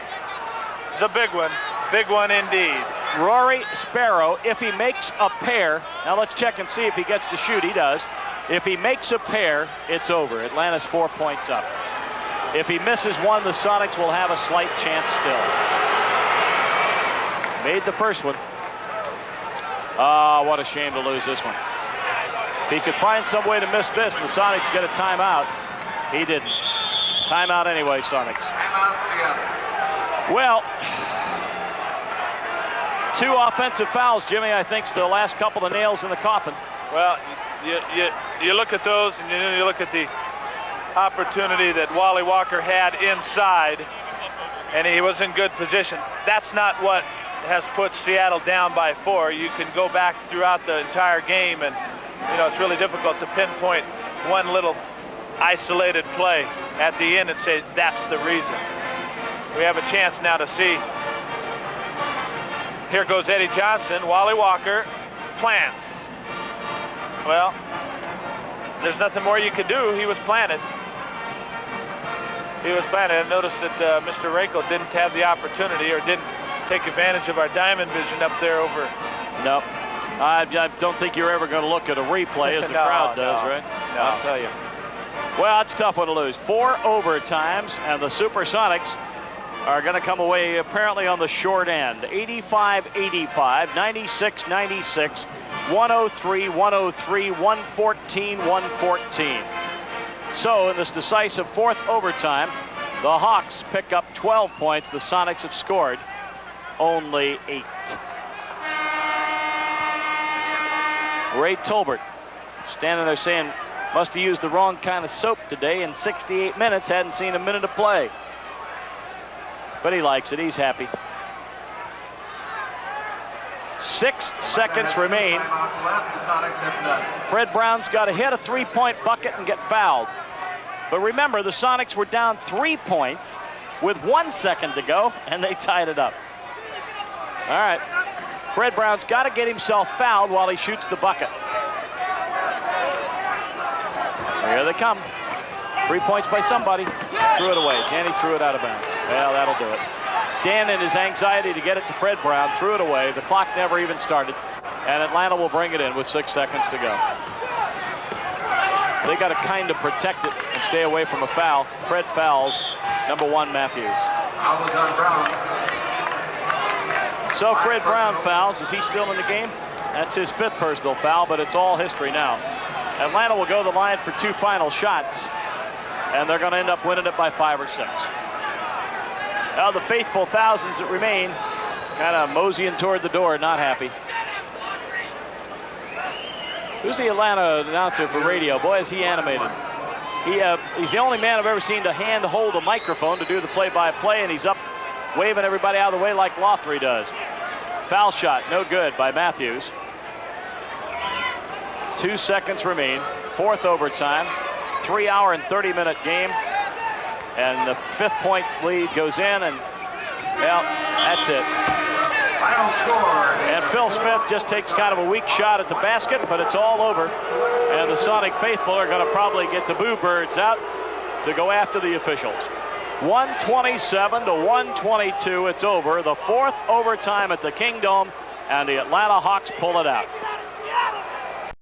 is a big one. Big one indeed. Rory Sparrow, if he makes a pair, now let's check and see if he gets to shoot. He does. If he makes a pair, it's over. Atlanta's 4 points up. If he misses one, the Sonics will have a slight chance still. Made the first one. Ah, what a shame to lose this one. If he could find some way to miss this, the Sonics get a timeout. He didn't. Timeout anyway, Sonics. Timeout, Seattle. Well, 2 offensive fouls, Jimmy, I think, is the last couple of nails in the coffin. Well, you look at those, and you look at the opportunity that Wally Walker had inside, and he was in good position. That's not what has put Seattle down by 4. You can go back throughout the entire game, and it's really difficult to pinpoint one little isolated play at the end and say that's the reason. We have a chance now to see. Here goes Eddie Johnson. Wally Walker plants. Well, there's nothing more you could do. He was planted. He was planted. I noticed that Mr. Rako didn't have the opportunity, or didn't take advantage of our diamond vision up there over. No, I don't think you're ever going to look at a replay as the crowd does, right? No. I'll tell you. Well, it's a tough one to lose. 4 overtimes, and the SuperSonics are going to come away apparently on the short end. 85-85, 96-96, 103-103, 114-114. So in this decisive 4th overtime, the Hawks pick up 12 points. The Sonics have scored only 8. Ray Tolbert standing there saying, must have used the wrong kind of soap today. In 68 minutes, hadn't seen a minute of play. But he likes it. He's happy. 6 seconds remain. Fred Brown's got to hit a 3-point bucket and get fouled. But remember, the Sonics were down 3 points with 1 second to go, and they tied it up. All right. Fred Brown's got to get himself fouled while he shoots the bucket. Here they come. 3 points by somebody. Threw it away. Danny threw it out of bounds. Well, that'll do it. Dan, in his anxiety to get it to Fred Brown, threw it away. The clock never even started. And Atlanta will bring it in with 6 seconds to go. They got to kind of protect it and stay away from a foul. Fred fouls number 1, Matthews. So Fred Brown fouls. Is he still in the game? That's his 5th personal foul, but it's all history now. Atlanta will go to the line for 2 final shots, and they're going to end up winning it by 5 or 6. Now the faithful thousands that remain kind of moseying toward the door, not happy. Who's the Atlanta announcer for radio? Boy, is he animated. He's the only man I've ever seen to hand hold a microphone to do the play-by-play, and he's up waving everybody out of the way like Lothry does. Foul shot, no good by Matthews. 2 seconds remain. Fourth overtime. 3-hour and 30-minute game. And the 5th-point lead goes in, and, well, that's it. Final score. And Phil Smith just takes kind of a weak shot at the basket, but it's all over. And the Sonic faithful are going to probably get the Boo Birds out to go after the officials. 127 to 122, it's over. The 4th overtime at the Kingdome, and the Atlanta Hawks pull it out.